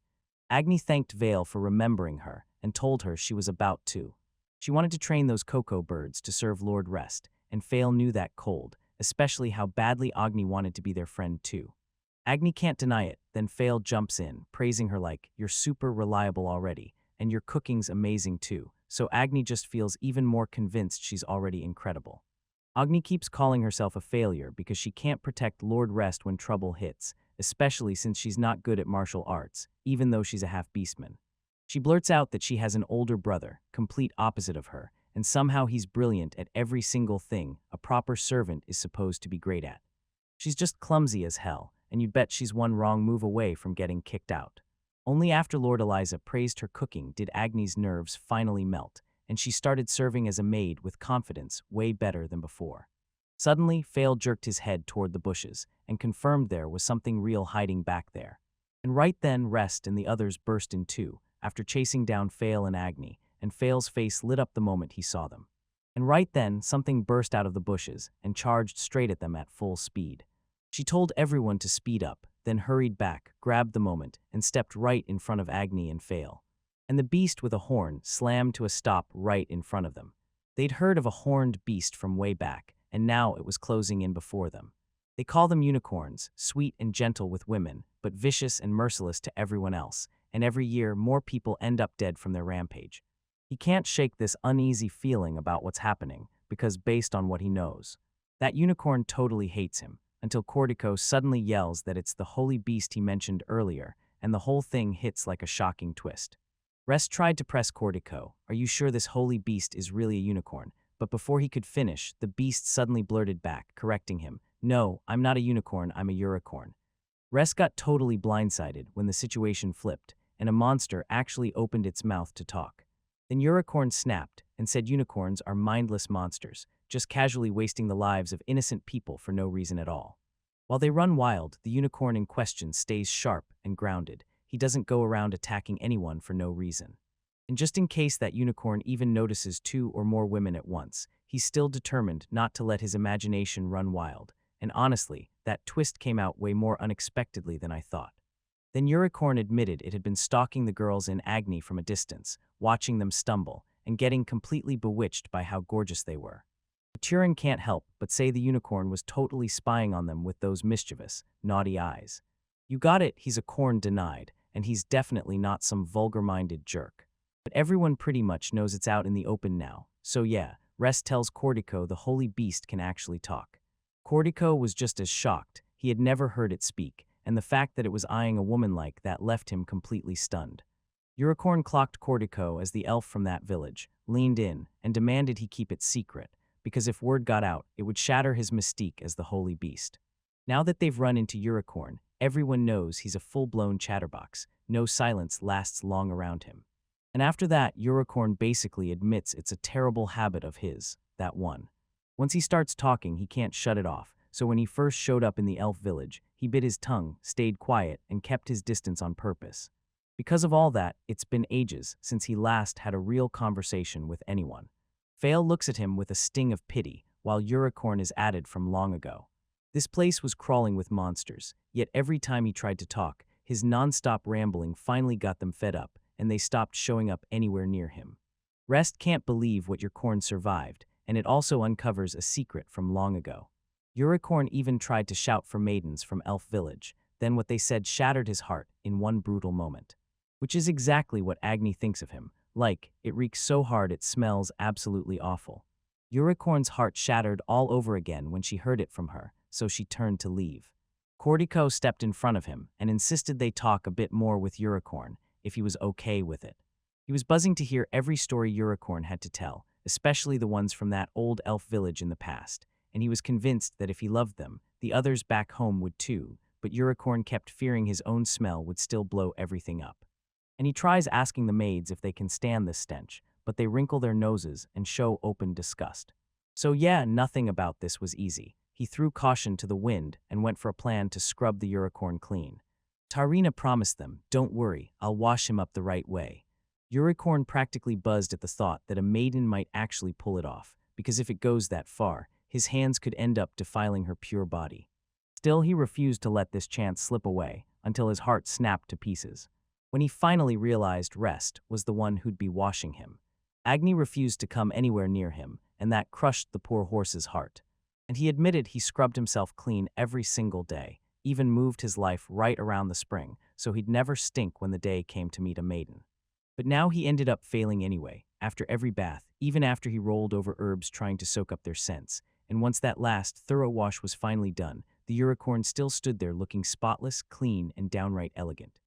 Agni thanked Vale for remembering her and told her she was about to. She wanted to train those cocoa birds to serve Lord Rest, and Fail knew that cold, especially how badly Agni wanted to be their friend too. Agni can't deny it, then Fail jumps in, praising her like, "You're super reliable already, and your cooking's amazing too," so Agni just feels even more convinced she's already incredible. Agni keeps calling herself a failure because she can't protect Lord Rest when trouble hits, especially since she's not good at martial arts, even though she's a half-beastman. She blurts out that she has an older brother, complete opposite of her, and somehow he's brilliant at every single thing a proper servant is supposed to be great at. She's just clumsy as hell, and you'd bet she's one wrong move away from getting kicked out. Only after Lord Eliza praised her cooking did Agni's nerves finally melt, and she started serving as a maid with confidence way better than before. Suddenly, Fail jerked his head toward the bushes and confirmed there was something real hiding back there. And right then, Rest and the others burst in too, after chasing down Fail and Agni, and Fail's face lit up the moment he saw them. And right then, something burst out of the bushes and charged straight at them at full speed. She told everyone to speed up, then hurried back, grabbed the moment, and stepped right in front of Agni and Fail. And the beast with a horn slammed to a stop right in front of them. They'd heard of a horned beast from way back, and now it was closing in before them. They call them unicorns, sweet and gentle with women, but vicious and merciless to everyone else, and every year more people end up dead from their rampage. He can't shake this uneasy feeling about what's happening, because based on what he knows, that unicorn totally hates him, until Cortico suddenly yells that it's the holy beast he mentioned earlier, and the whole thing hits like a shocking twist. Rest tried to press Cortico, "Are you sure this holy beast is really a unicorn?" But before he could finish, the beast suddenly blurted back, correcting him, "No, I'm not a unicorn, I'm a unicorn." Rest got totally blindsided when the situation flipped, and a monster actually opened its mouth to talk. Then Unicorn snapped and said unicorns are mindless monsters, just casually wasting the lives of innocent people for no reason at all. While they run wild, the unicorn in question stays sharp and grounded. He doesn't go around attacking anyone for no reason. And just in case that unicorn even notices 2 or more women at once, he's still determined not to let his imagination run wild. And honestly, that twist came out way more unexpectedly than I thought. Then Unicorn admitted it had been stalking the girls in Agni from a distance, watching them stumble, and getting completely bewitched by how gorgeous they were. But Turin can't help but say the unicorn was totally spying on them with those mischievous, naughty eyes. "You got it," he's a corn denied, and he's definitely not some vulgar-minded jerk. But everyone pretty much knows it's out in the open now, so yeah, Rest tells Cortico the holy beast can actually talk. Cortico was just as shocked. He had never heard it speak, and the fact that it was eyeing a woman like that left him completely stunned. Unicorn clocked Cortico as the elf from that village, leaned in, and demanded he keep it secret, because if word got out, it would shatter his mystique as the holy beast. Now that they've run into Unicorn, everyone knows he's a full-blown chatterbox. No silence lasts long around him. And after that, Unicorn basically admits it's a terrible habit of his, that one. Once he starts talking, he can't shut it off, so when he first showed up in the elf village, he bit his tongue, stayed quiet, and kept his distance on purpose. Because of all that, it's been ages since he last had a real conversation with anyone. Fail looks at him with a sting of pity, while Unicorn is added from long ago. This place was crawling with monsters, yet every time he tried to talk, his non-stop rambling finally got them fed up, and they stopped showing up anywhere near him. Rest can't believe what Unicorn survived, and it also uncovers a secret from long ago. Unicorn even tried to shout for maidens from Elf Village, then what they said shattered his heart in one brutal moment. Which is exactly what Agni thinks of him, like, it reeks so hard it smells absolutely awful. Unicorn's heart shattered all over again when she heard it from her, so she turned to leave. Cortico stepped in front of him and insisted they talk a bit more with Unicorn, if he was okay with it. He was buzzing to hear every story Unicorn had to tell, especially the ones from that old elf village in the past, and he was convinced that if he loved them, the others back home would too, but Unicorn kept fearing his own smell would still blow everything up. And he tries asking the maids if they can stand this stench, but they wrinkle their noses and show open disgust. So yeah, nothing about this was easy. He threw caution to the wind and went for a plan to scrub the Unicorn clean. Tarina promised them, "Don't worry, I'll wash him up the right way." Unicorn practically buzzed at the thought that a maiden might actually pull it off, because if it goes that far, his hands could end up defiling her pure body. Still, he refused to let this chance slip away, until his heart snapped to pieces. When he finally realized Rest was the one who'd be washing him, Agni refused to come anywhere near him, and that crushed the poor horse's heart. And he admitted he scrubbed himself clean every single day, even moved his life right around the spring, so he'd never stink when the day came to meet a maiden. But now he ended up failing anyway, after every bath, even after he rolled over herbs trying to soak up their scents, and once that last thorough wash was finally done, the Unicorn still stood there looking spotless, clean, and downright elegant.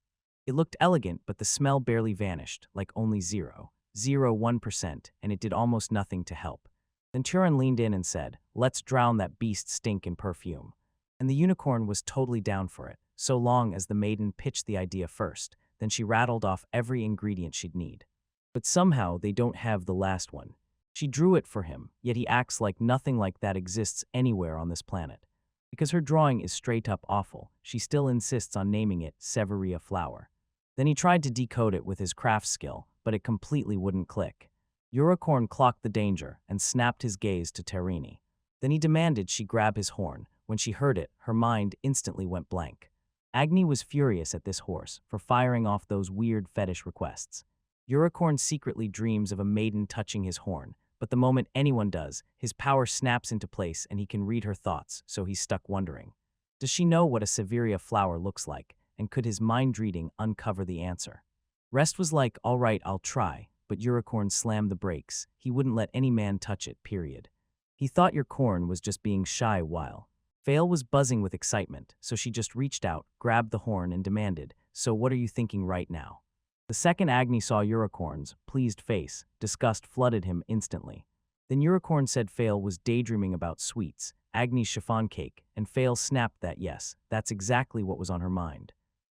It looked elegant, but the smell barely vanished, like only 0.01%, and it did almost nothing to help. Then Turin leaned in and said, "Let's drown that beast's stink in perfume." And the Unicorn was totally down for it, so long as the maiden pitched the idea first, then she rattled off every ingredient she'd need. But somehow they don't have the last one. She drew it for him, yet he acts like nothing like that exists anywhere on this planet. Because her drawing is straight up awful, she still insists on naming it Severia flower. Then he tried to decode it with his craft skill, but it completely wouldn't click. Unicorn clocked the danger and snapped his gaze to Tarini. Then he demanded she grab his horn. When she heard it, her mind instantly went blank. Agni was furious at this horse for firing off those weird fetish requests. Unicorn secretly dreams of a maiden touching his horn, but the moment anyone does, his power snaps into place and he can read her thoughts, so he's stuck wondering. Does she know what a Severia flower looks like, and could his mind reading uncover the answer? Rest was like, "All right, I'll try," but Unicorn slammed the brakes. He wouldn't let any man touch it, period. He thought Unicorn was just being shy while Fail was buzzing with excitement, so she just reached out, grabbed the horn, and demanded, "So what are you thinking right now?" The second Agni saw Unicorn's pleased face, disgust flooded him instantly. Then Unicorn said Fail was daydreaming about sweets, Agni's chiffon cake, and Fail snapped that yes, that's exactly what was on her mind.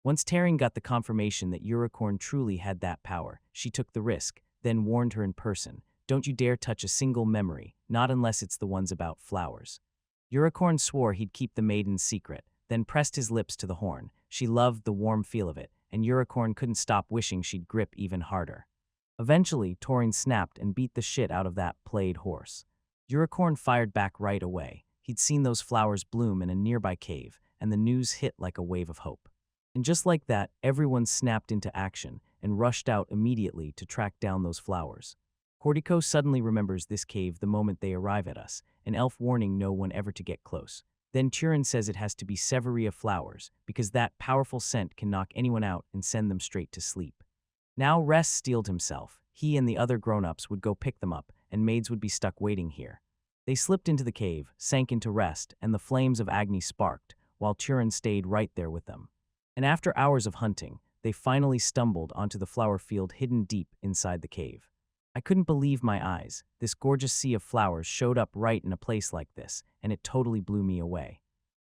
Once Taring got the confirmation that Unicorn truly had that power, she took the risk, then warned her in person, "Don't you dare touch a single memory, not unless it's the ones about flowers." Unicorn swore he'd keep the maiden's secret, then pressed his lips to the horn. She loved the warm feel of it, and Unicorn couldn't stop wishing she'd grip even harder. Eventually, Torin snapped and beat the shit out of that played horse. Unicorn fired back right away. He'd seen those flowers bloom in a nearby cave, and the news hit like a wave of hope. And just like that, everyone snapped into action and rushed out immediately to track down those flowers. Cortico suddenly remembers this cave the moment they arrive at us, an elf warning no one ever to get close. Then Turin says it has to be Severia flowers, because that powerful scent can knock anyone out and send them straight to sleep. Now Rest steeled himself. He and the other grown-ups would go pick them up, and maids would be stuck waiting here. They slipped into the cave, sank into rest, and the flames of Agni sparked, while Turin stayed right there with them. And after hours of hunting, they finally stumbled onto the flower field hidden deep inside the cave. I couldn't believe my eyes. This gorgeous sea of flowers showed up right in a place like this, and it totally blew me away.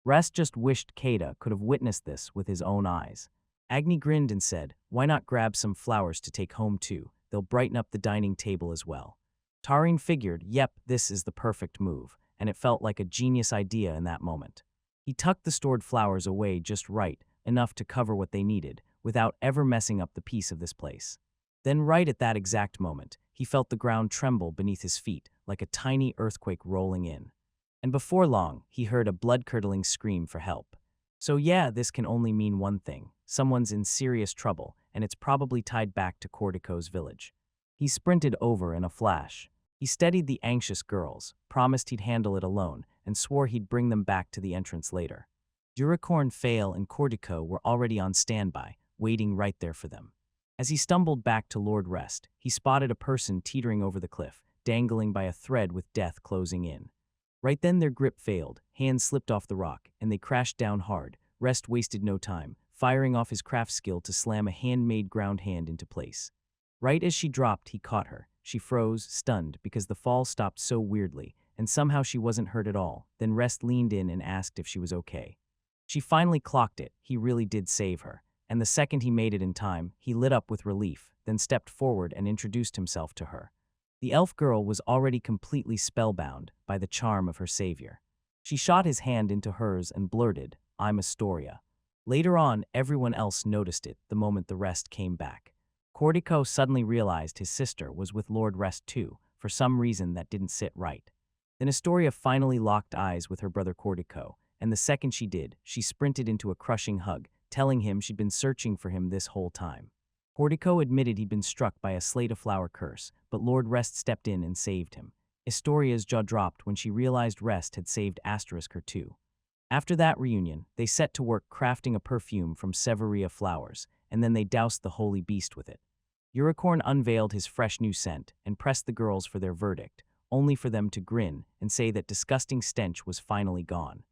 Rest just wished Kada could have witnessed this with his own eyes. Agni grinned and said, "Why not grab some flowers to take home too? They'll brighten up the dining table as well." Tareen figured, yep, this is the perfect move, and it felt like a genius idea in that moment. He tucked the stored flowers away just right, enough to cover what they needed, without ever messing up the peace of this place. Then right at that exact moment, he felt the ground tremble beneath his feet, like a tiny earthquake rolling in. And before long, he heard a blood-curdling scream for help. So yeah, this can only mean one thing. Someone's in serious trouble, and it's probably tied back to Cortico's village. He sprinted over in a flash. He steadied the anxious girls, promised he'd handle it alone, and swore he'd bring them back to the entrance later. Unicorn, Fail, and Cortico were already on standby, waiting right there for them. As he stumbled back to Lord Rest, he spotted a person teetering over the cliff, dangling by a thread with death closing in. Right then their grip failed, hands slipped off the rock, and they crashed down hard. Rest wasted no time, firing off his craft skill to slam a handmade ground hand into place. Right as she dropped, he caught her. She froze, stunned, because the fall stopped so weirdly, and somehow she wasn't hurt at all. Then Rest leaned in and asked if she was okay. She finally clocked it. He really did save her. And the second he made it in time, he lit up with relief, then stepped forward and introduced himself to her. The elf girl was already completely spellbound by the charm of her savior. She shot his hand into hers and blurted, "I'm Astoria." Later on, everyone else noticed it the moment the Rest came back. Cortico suddenly realized his sister was with Lord Rest too, for some reason that didn't sit right. Then Astoria finally locked eyes with her brother Cortico, and the second she did, she sprinted into a crushing hug, telling him she'd been searching for him this whole time. Cortico admitted he'd been struck by a slate of flower curse, but Lord Rest stepped in and saved him. Astoria's jaw dropped when she realized Rest had saved her too. After that reunion, they set to work crafting a perfume from Severia flowers, and then they doused the holy beast with it. Unicorn unveiled his fresh new scent and pressed the girls for their verdict, only for them to grin and say that disgusting stench was finally gone.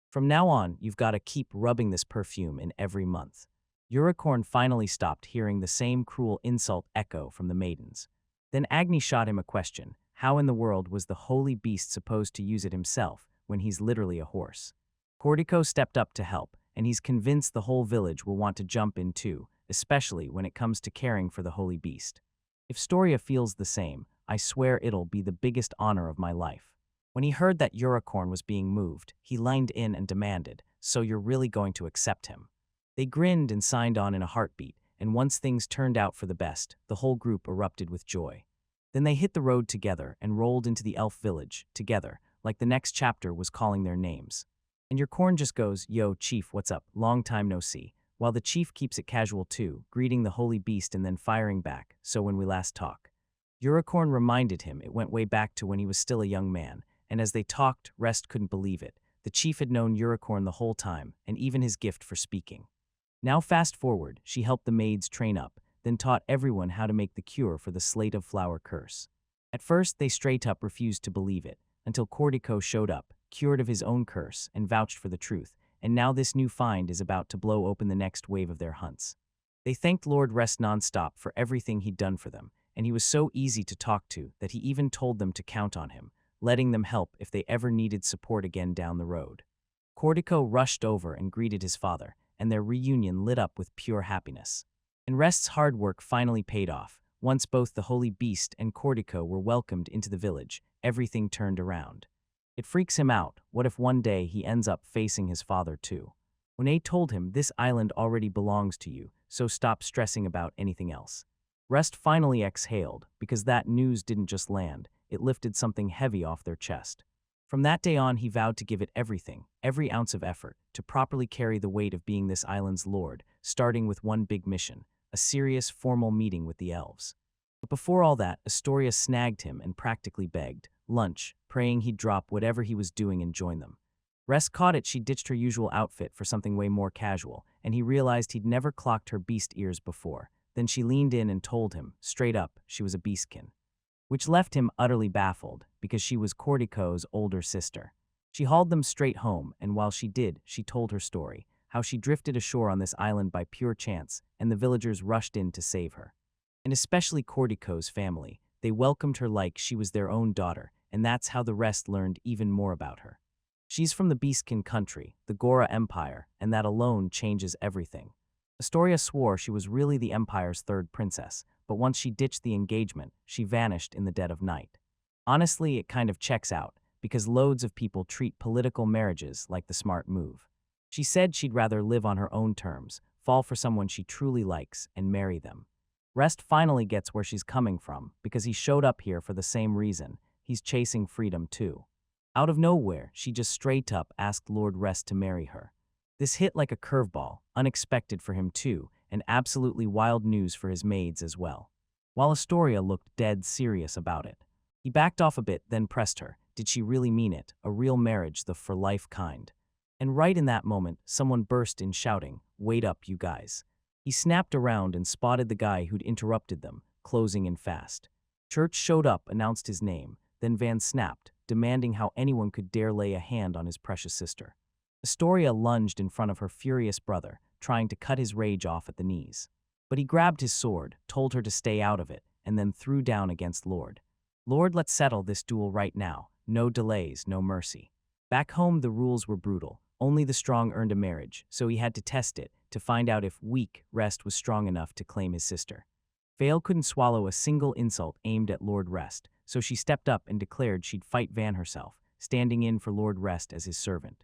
"From now on, you've got to keep rubbing this perfume in every month." Unicorn finally stopped hearing the same cruel insult echo from the maidens. Then Agni shot him a question. How in the world was the holy beast supposed to use it himself when he's literally a horse? Cortico stepped up to help, and he's convinced the whole village will want to jump in too, especially when it comes to caring for the holy beast. If Storia feels the same, I swear it'll be the biggest honor of my life. When he heard that Unicorn was being moved, he leaned in and demanded, "So you're really going to accept him?" They grinned and signed on in a heartbeat, and once things turned out for the best, the whole group erupted with joy. Then they hit the road together and rolled into the elf village, together, like the next chapter was calling their names. And Unicorn just goes, "Yo, Chief, what's up? Long time no see," while the Chief keeps it casual too, greeting the holy beast and then firing back, "So when we last talk." Unicorn reminded him it went way back to when he was still a young man, and as they talked, Rest couldn't believe it. The Chief had known Unicorn the whole time, and even his gift for speaking. Now fast forward, she helped the maids train up, then taught everyone how to make the cure for the slate of flower curse. At first, they straight up refused to believe it, until Cortico showed up, cured of his own curse, and vouched for the truth, and now this new find is about to blow open the next wave of their hunts. They thanked Lord Rest nonstop for everything he'd done for them, and he was so easy to talk to that he even told them to count on him, letting them help if they ever needed support again down the road. Cortico rushed over and greeted his father, and their reunion lit up with pure happiness. And Rest's hard work finally paid off. Once both the holy beast and Cortico were welcomed into the village, everything turned around. It freaks him out. What if one day he ends up facing his father too? Monet told him, "This island already belongs to you, so stop stressing about anything else." Rest finally exhaled, because that news didn't just land, it lifted something heavy off their chest. From that day on, he vowed to give it everything, every ounce of effort, to properly carry the weight of being this island's lord, starting with one big mission, a serious, formal meeting with the elves. But before all that, Astoria snagged him and practically begged, lunch, praying he'd drop whatever he was doing and join them. Rest caught it she ditched her usual outfit for something way more casual, and he realized he'd never clocked her beast ears before. Then she leaned in and told him, straight up, she was a beastkin. Which left him utterly baffled, because she was Cortico's older sister. She hauled them straight home, and while she did, she told her story, how she drifted ashore on this island by pure chance, and the villagers rushed in to save her. And especially Cortico's family, they welcomed her like she was their own daughter, and that's how the rest learned even more about her. She's from the Beastkin country, the Gora Empire, and that alone changes everything. Astoria swore she was really the Empire's third princess, but once she ditched the engagement, she vanished in the dead of night. Honestly, it kind of checks out, because loads of people treat political marriages like the smart move. She said she'd rather live on her own terms, fall for someone she truly likes, and marry them. Rest finally gets where she's coming from, because he showed up here for the same reason. He's chasing freedom too. Out of nowhere, she just straight up asked Lord Rest to marry her. This hit like a curveball, unexpected for him too, and absolutely wild news for his maids as well. While Astoria looked dead serious about it. He backed off a bit, then pressed her. Did she really mean it? A real marriage, the for-life kind? And right in that moment, someone burst in shouting, "Wait up, you guys." He snapped around and spotted the guy who'd interrupted them, closing in fast. Church showed up, announced his name, then Van snapped, demanding how anyone could dare lay a hand on his precious sister. Astoria lunged in front of her furious brother, trying to cut his rage off at the knees. But he grabbed his sword, told her to stay out of it, and then threw down against Lord. "Lord, let's settle this duel right now. No delays, no mercy." Back home, the rules were brutal. Only the strong earned a marriage, so he had to test it to find out if weak Rest was strong enough to claim his sister. Vale couldn't swallow a single insult aimed at Lord Rest, so she stepped up and declared she'd fight Van herself, standing in for Lord Rest as his servant.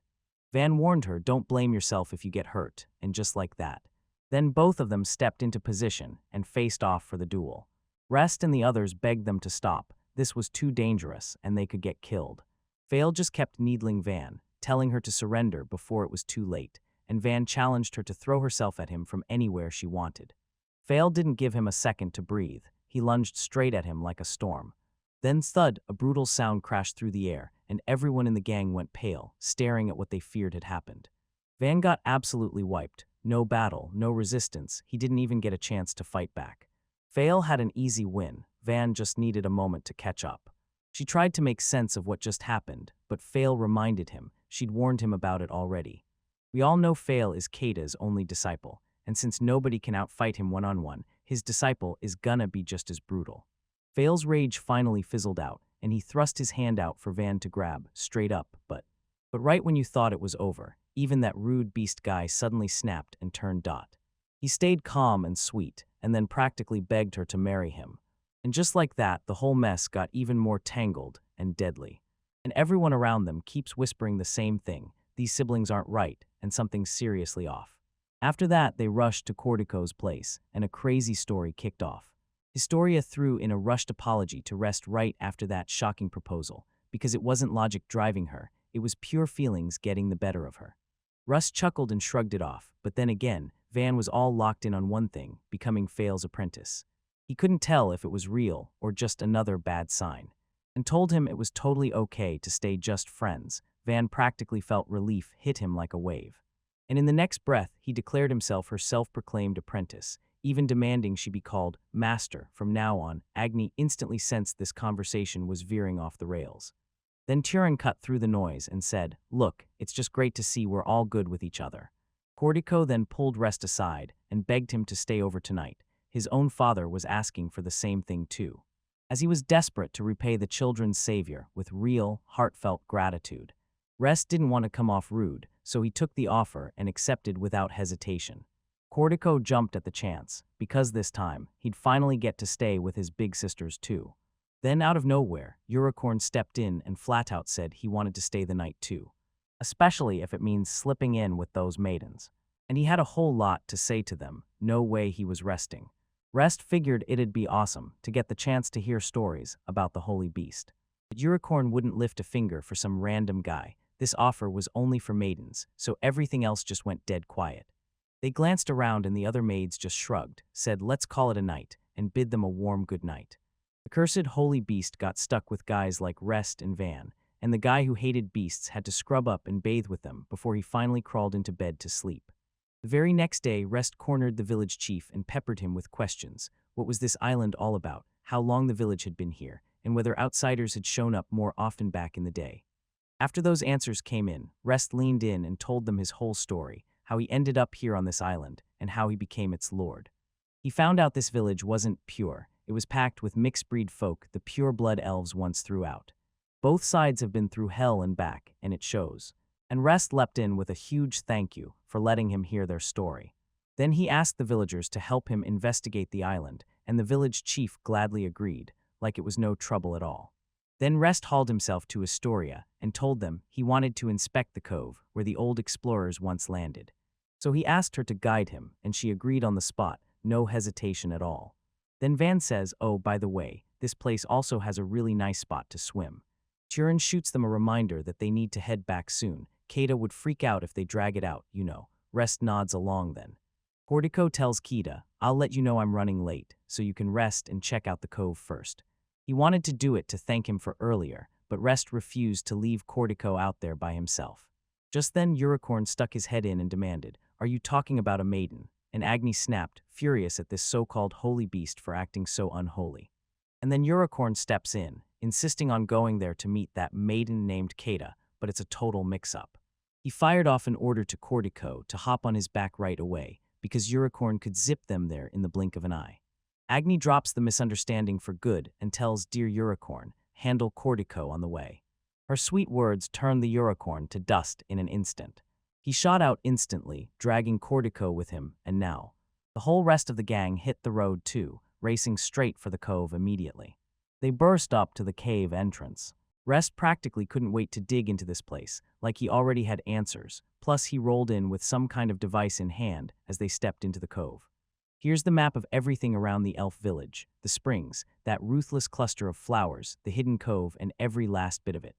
Van warned her, "Don't blame yourself if you get hurt," and just like that. Then both of them stepped into position and faced off for the duel. Rest and the others begged them to stop. This was too dangerous, and they could get killed. Vale just kept needling Van, telling her to surrender before it was too late, and Van challenged her to throw herself at him from anywhere she wanted. Vale didn't give him a second to breathe. He lunged straight at him like a storm. Then thud, a brutal sound crashed through the air, and everyone in the gang went pale, staring at what they feared had happened. Van got absolutely wiped. No battle, no resistance. He didn't even get a chance to fight back. Vale had an easy win. Van just needed a moment to catch up. She tried to make sense of what just happened, but Vale reminded him she'd warned him about it already. We all know Vale is Kata's only disciple, and since nobody can outfight him one-on-one, his disciple is gonna be just as brutal. Vale's rage finally fizzled out, and he thrust his hand out for Van to grab, straight up, but right when you thought it was over, even that rude beast guy suddenly snapped and turned dot. He stayed calm and sweet, and then practically begged her to marry him. And just like that, the whole mess got even more tangled and deadly. And everyone around them keeps whispering the same thing: these siblings aren't right, and something's seriously off. After that, they rushed to Cortico's place, and a crazy story kicked off. Historia threw in a rushed apology to Rest right after that shocking proposal, because it wasn't logic driving her, it was pure feelings getting the better of her. Russ chuckled and shrugged it off, but then again, Van was all locked in on one thing: becoming Vale's apprentice. He couldn't tell if it was real or just another bad sign, and told him it was totally okay to stay just friends. Van practically felt relief hit him like a wave. And in the next breath, he declared himself her self-proclaimed apprentice, even demanding she be called Master from now on. Agni instantly sensed this conversation was veering off the rails. Then Turin cut through the noise and said, "Look, it's just great to see we're all good with each other." Cortico then pulled Rest aside and begged him to stay over tonight. His own father was asking for the same thing too, as he was desperate to repay the children's savior with real, heartfelt gratitude. Rest didn't want to come off rude, so he took the offer and accepted without hesitation. Cortico jumped at the chance, because this time, he'd finally get to stay with his big sisters too. Then out of nowhere, Unicorn stepped in and flat out said he wanted to stay the night too, especially if it means slipping in with those maidens. And he had a whole lot to say to them. No way he was resting. Rest figured it'd be awesome to get the chance to hear stories about the holy beast. But Unicorn wouldn't lift a finger for some random guy. This offer was only for maidens, so everything else just went dead quiet. They glanced around and the other maids just shrugged, said let's call it a night, and bid them a warm good night. The cursed holy beast got stuck with guys like Rest and Van, and the guy who hated beasts had to scrub up and bathe with them before he finally crawled into bed to sleep. The very next day, Rest cornered the village chief and peppered him with questions. What was this island all about, how long the village had been here, and whether outsiders had shown up more often back in the day. After those answers came in, Rest leaned in and told them his whole story, how he ended up here on this island, and how he became its lord. He found out this village wasn't pure. It was packed with mixed-breed folk the pure-blood elves once threw out. Both sides have been through hell and back, and it shows. And Rest leapt in with a huge thank you for letting him hear their story. Then he asked the villagers to help him investigate the island, and the village chief gladly agreed, like it was no trouble at all. Then Rest hauled himself to Astoria and told them he wanted to inspect the cove where the old explorers once landed. So he asked her to guide him, and she agreed on the spot, no hesitation at all. Then Van says, "Oh, by the way, this place also has a really nice spot to swim." Turin shoots them a reminder that they need to head back soon. Keita would freak out if they drag it out, you know. Rest nods along then. Cortico tells Keita, "I'll let you know I'm running late, so you can rest and check out the cove first." He wanted to do it to thank him for earlier, but Rest refused to leave Cortico out there by himself. Just then Unicorn stuck his head in and demanded, "Are you talking about a maiden?" And Agni snapped, furious at this so-called holy beast for acting so unholy. And then Unicorn steps in, insisting on going there to meet that maiden named Keita, but it's a total mix-up. He fired off an order to Cortico to hop on his back right away, because Unicorn could zip them there in the blink of an eye. Agni drops the misunderstanding for good and tells dear Unicorn, handle Cortico on the way. Her sweet words turned the Unicorn to dust in an instant. He shot out instantly, dragging Cortico with him, and now the whole rest of the gang hit the road too, racing straight for the cove immediately. They burst up to the cave entrance. Rest practically couldn't wait to dig into this place, like he already had answers, plus he rolled in with some kind of device in hand as they stepped into the cove. Here's the map of everything around the elf village, the springs, that ruthless cluster of flowers, the hidden cove, and every last bit of it.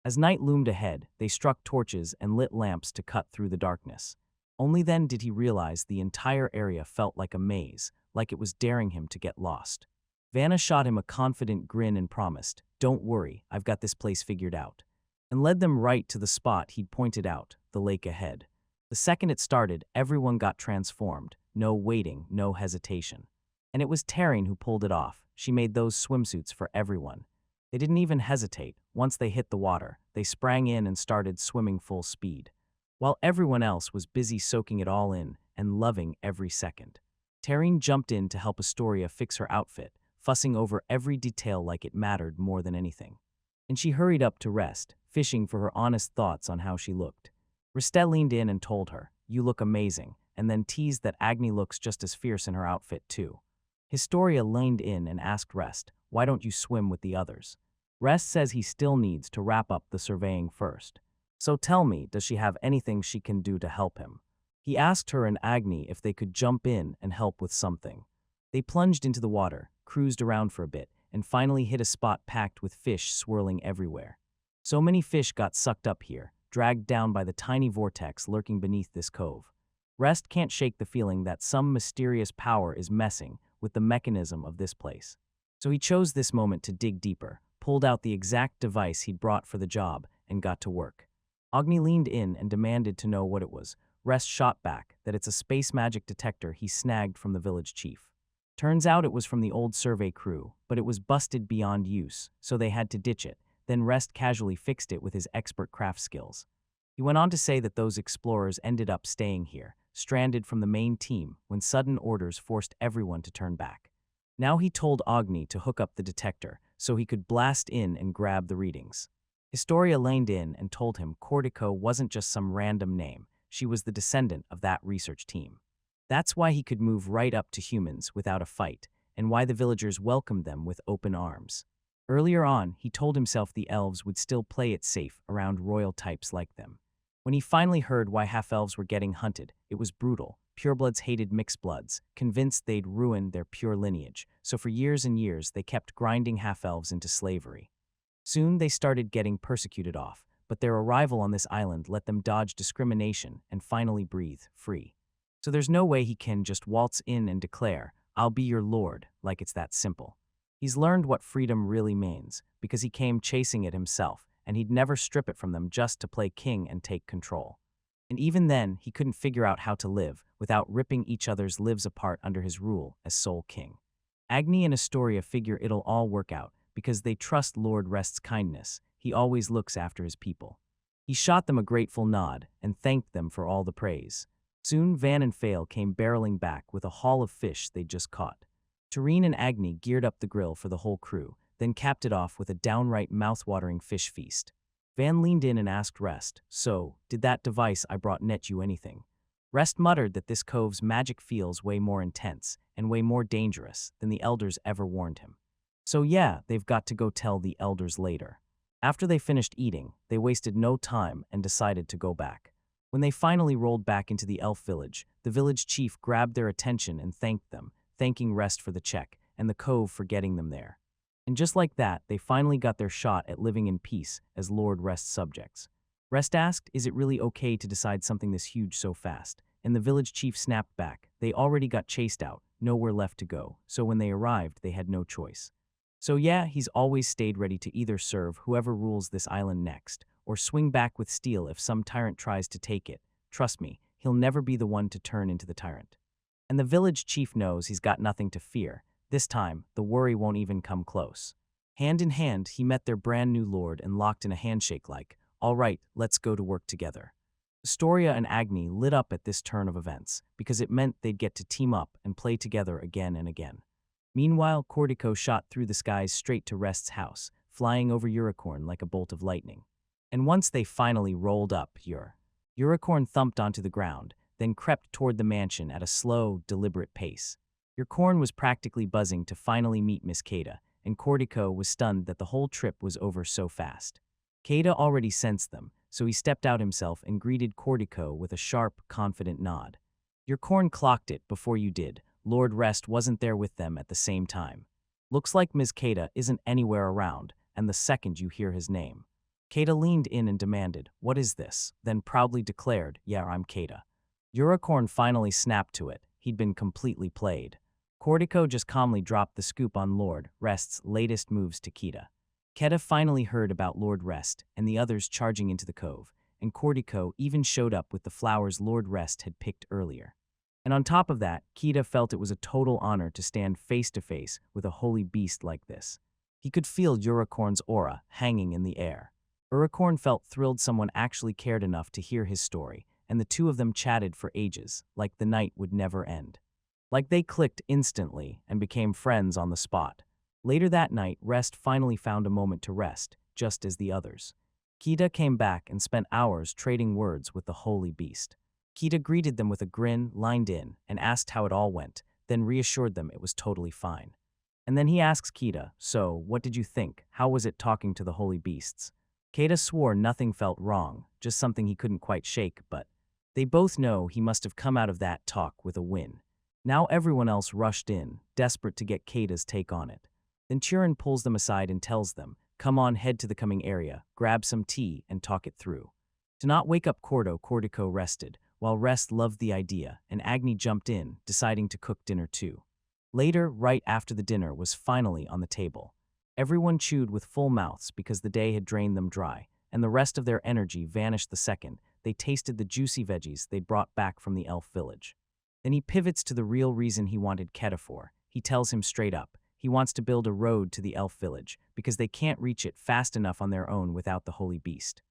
As night loomed ahead, they struck torches and lit lamps to cut through the darkness. Only then did he realize the entire area felt like a maze, like it was daring him to get lost. Vanna shot him a confident grin and promised, "Don't worry, I've got this place figured out," and led them right to the spot he'd pointed out, the lake ahead. The second it started, everyone got transformed. No waiting, no hesitation. And it was Taryn who pulled it off. She made those swimsuits for everyone. They didn't even hesitate. Once they hit the water, they sprang in and started swimming full speed, while everyone else was busy soaking it all in and loving every second. Taryn jumped in to help Astoria fix her outfit, fussing over every detail like it mattered more than anything. And she hurried up to Rest, fishing for her honest thoughts on how she looked. Restet leaned in and told her, "You look amazing," and then teased that Agni looks just as fierce in her outfit too. Historia leaned in and asked Rest, "Why don't you swim with the others?" Rest says he still needs to wrap up the surveying first. So tell me, does she have anything she can do to help him? He asked her and Agni if they could jump in and help with something. They plunged into the water, cruised around for a bit, and finally hit a spot packed with fish swirling everywhere. So many fish got sucked up here, dragged down by the tiny vortex lurking beneath this cove. Rest can't shake the feeling that some mysterious power is messing with the mechanism of this place. So he chose this moment to dig deeper, pulled out the exact device he'd brought for the job, and got to work. Agni leaned in and demanded to know what it was. Rest shot back that it's a space magic detector he snagged from the village chief. Turns out it was from the old survey crew, but it was busted beyond use, so they had to ditch it. Then Rest casually fixed it with his expert craft skills. He went on to say that those explorers ended up staying here, stranded from the main team, when sudden orders forced everyone to turn back. Now he told Agni to hook up the detector so he could blast in and grab the readings. Historia leaned in and told him Cortico wasn't just some random name, she was the descendant of that research team. That's why he could move right up to humans without a fight, and why the villagers welcomed them with open arms. Earlier on, he told himself the elves would still play it safe around royal types like them. When he finally heard why half-elves were getting hunted, it was brutal. Purebloods hated mixed bloods, convinced they'd ruin their pure lineage, so for years and years they kept grinding half-elves into slavery. Soon they started getting persecuted off, but their arrival on this island let them dodge discrimination and finally breathe free. So there's no way he can just waltz in and declare, "I'll be your lord," like it's that simple. He's learned what freedom really means, because he came chasing it himself, and he'd never strip it from them just to play king and take control. And even then, he couldn't figure out how to live without ripping each other's lives apart under his rule as sole king. Agni and Astoria figure it'll all work out because they trust Lord Rest's kindness. He always looks after his people. He shot them a grateful nod and thanked them for all the praise. Soon Van and Fail came barreling back with a haul of fish they'd just caught. Tareen and Agni geared up the grill for the whole crew. then capped it off with a downright mouth-watering fish feast. Van leaned in and asked Rest, "So, did that device I brought net you anything?" Rest muttered that this cove's magic feels way more intense and way more dangerous than the elders ever warned him. So yeah, they've got to go tell the elders later. After they finished eating, they wasted no time and decided to go back. When they finally rolled back into the elf village, the village chief grabbed their attention and thanked them, thanking Rest for the check and the cove for getting them there. And just like that, they finally got their shot at living in peace as Lord Rest's subjects. Rest asked, "Is it really okay to decide something this huge so fast?" And the village chief snapped back. They already got chased out, nowhere left to go, so when they arrived, they had no choice. So yeah, he's always stayed ready to either serve whoever rules this island next, or swing back with steel if some tyrant tries to take it. Trust me, he'll never be the one to turn into the tyrant. And the village chief knows he's got nothing to fear. This time, the worry won't even come close. Hand in hand, he met their brand new lord and locked in a handshake like, "All right, let's go to work together." Astoria and Agni lit up at this turn of events, because it meant they'd get to team up and play together again and again. Meanwhile, Cortico shot through the skies straight to Rest's house, flying over Unicorn like a bolt of lightning. And once they finally rolled up, Unicorn thumped onto the ground, then crept toward the mansion at a slow, deliberate pace. Unicorn was practically buzzing to finally meet Miss Kada, and Cortico was stunned that the whole trip was over so fast. Kada already sensed them, so he stepped out himself and greeted Cortico with a sharp, confident nod. Unicorn clocked it before you did. Lord Rest wasn't there with them at the same time. Looks like Ms. Kada isn't anywhere around, and the second you hear his name. Kada leaned in and demanded, "What is this?" Then proudly declared, "Yeah, I'm Kada." Unicorn finally snapped to it. He'd been completely played. Cortico just calmly dropped the scoop on Lord Rest's latest moves to Kada. Kada finally heard about Lord Rest and the others charging into the cove, and Cortico even showed up with the flowers Lord Rest had picked earlier. And on top of that, Kita felt it was a total honor to stand face-to-face with a holy beast like this. He could feel Unicorn's aura hanging in the air. Unicorn felt thrilled someone actually cared enough to hear his story, and the two of them chatted for ages, like the night would never end. Like they clicked instantly and became friends on the spot. Later that night, Rest finally found a moment to rest, just as the others. Kita came back and spent hours trading words with the holy beast. Kita greeted them with a grin, lined in, and asked how it all went, then reassured them it was totally fine. And then he asks Kita, "So, what did you think? How was it talking to the holy beasts?" Kita swore nothing felt wrong, just something he couldn't quite shake, but they both know he must have come out of that talk with a win. Now everyone else rushed in, desperate to get Kata's take on it. Then Turin pulls them aside and tells them, "Come on, head to the coming area, grab some tea, and talk it through." To not wake up Cortico rested, while Rest loved the idea, and Agni jumped in, deciding to cook dinner too. Later, right after the dinner was finally on the table, everyone chewed with full mouths because the day had drained them dry, and the rest of their energy vanished the second they tasted the juicy veggies they'd brought back from the elf village. Then he pivots to the real reason he wanted Keta for. He tells him straight up, he wants to build a road to the elf village because they can't reach it fast enough on their own without the holy beast.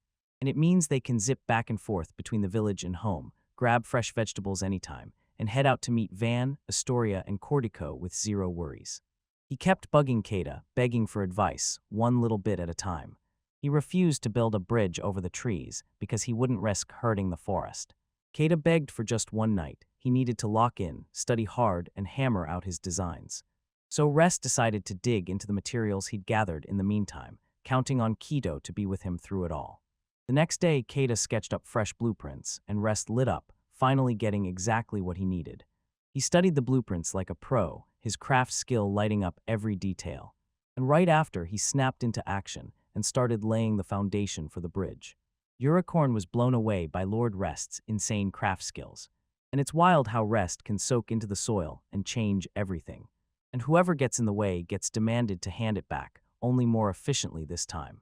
And it means they can zip back and forth between the village and home, grab fresh vegetables anytime, and head out to meet Van, Astoria, and Cortico with zero worries. He kept bugging Kata, begging for advice, one little bit at a time. He refused to build a bridge over the trees because he wouldn't risk hurting the forest. Kata begged for just one night. He needed to lock in, study hard, and hammer out his designs. So Rest decided to dig into the materials he'd gathered in the meantime, counting on Kido to be with him through it all. The next day, Kata sketched up fresh blueprints, and Rest lit up, finally getting exactly what he needed. He studied the blueprints like a pro, his craft skill lighting up every detail. And right after, he snapped into action and started laying the foundation for the bridge. Unicorn was blown away by Lord Rest's insane craft skills. And it's wild how Rest can soak into the soil and change everything. And whoever gets in the way gets demanded to hand it back, only more efficiently this time.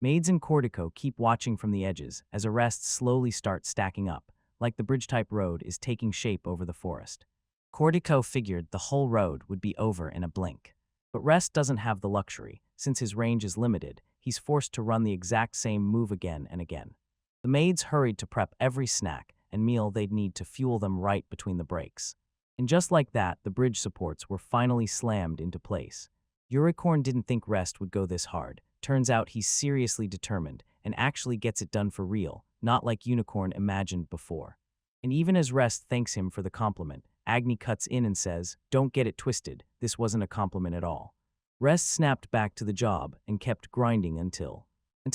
Maids and Cortico keep watching from the edges as arrests slowly start stacking up, like the bridge-type road is taking shape over the forest. Cortico figured the whole road would be over in a blink. But Rest doesn't have the luxury. Since his range is limited, he's forced to run the exact same move again and again. The maids hurried to prep every snack and meal they'd need to fuel them right between the breaks. And just like that, the bridge supports were finally slammed into place. Unicorn didn't think Rest would go this hard. Turns out he's seriously determined and actually gets it done for real, not like Unicorn imagined before. And even as Rest thanks him for the compliment, Agni cuts in and says, "Don't get it twisted, this wasn't a compliment at all." Rest snapped back to the job and kept grinding until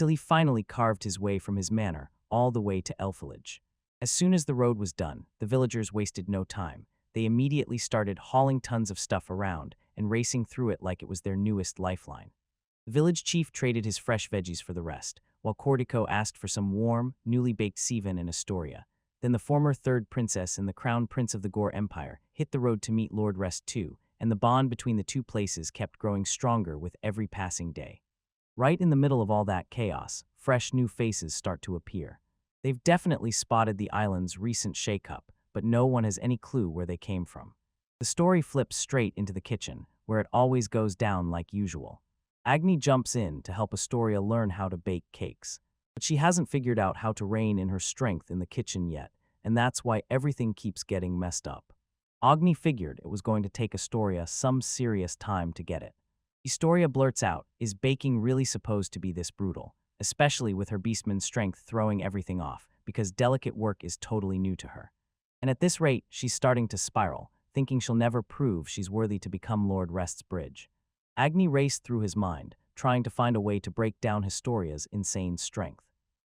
he finally carved his way from his manor all the way to Elf Village. As soon as the road was done, the villagers wasted no time. They immediately started hauling tons of stuff around and racing through it like it was their newest lifeline. The village chief traded his fresh veggies for the rest, while Cordico asked for some warm, newly baked Sivan and Astoria. Then the former third princess and the crown prince of the Gore Empire hit the road to meet Lord Rest too, and the bond between the two places kept growing stronger with every passing day. Right in the middle of all that chaos, fresh new faces start to appear. They've definitely spotted the island's recent shake-up, but no one has any clue where they came from. The story flips straight into the kitchen, where it always goes down like usual. Agni jumps in to help Astoria learn how to bake cakes, but she hasn't figured out how to rein in her strength in the kitchen yet, and that's why everything keeps getting messed up. Agni figured it was going to take Astoria some serious time to get it. Astoria blurts out, "Is baking really supposed to be this brutal?" Especially with her beastman's strength throwing everything off, because delicate work is totally new to her. And at this rate, she's starting to spiral, thinking she'll never prove she's worthy to become Lord Rest's bridge. Agni raced through his mind, trying to find a way to break down Historia's insane strength.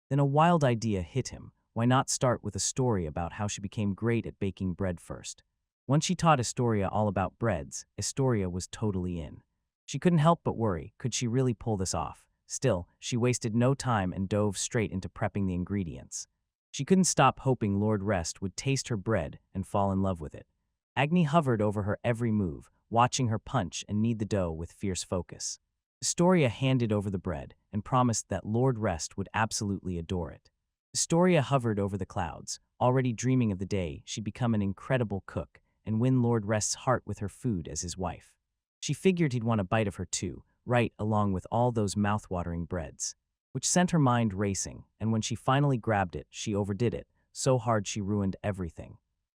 Then a wild idea hit him. Why not start with a story about how she became great at baking bread first? Once she taught Astoria all about breads, Astoria was totally in. She couldn't help but worry, could she really pull this off? Still, she wasted no time and dove straight into prepping the ingredients. She couldn't stop hoping Lord Rest would taste her bread and fall in love with it. Agni hovered over her every move, watching her punch and knead the dough with fierce focus. Astoria handed over the bread and promised that Lord Rest would absolutely adore it. Astoria hovered over the clouds, already dreaming of the day she'd become an incredible cook and win Lord Rest's heart with her food as his wife. She figured he'd want a bite of her too, right along with all those mouth-watering breads, which sent her mind racing, and when she finally grabbed it, she overdid it, so hard she ruined everything.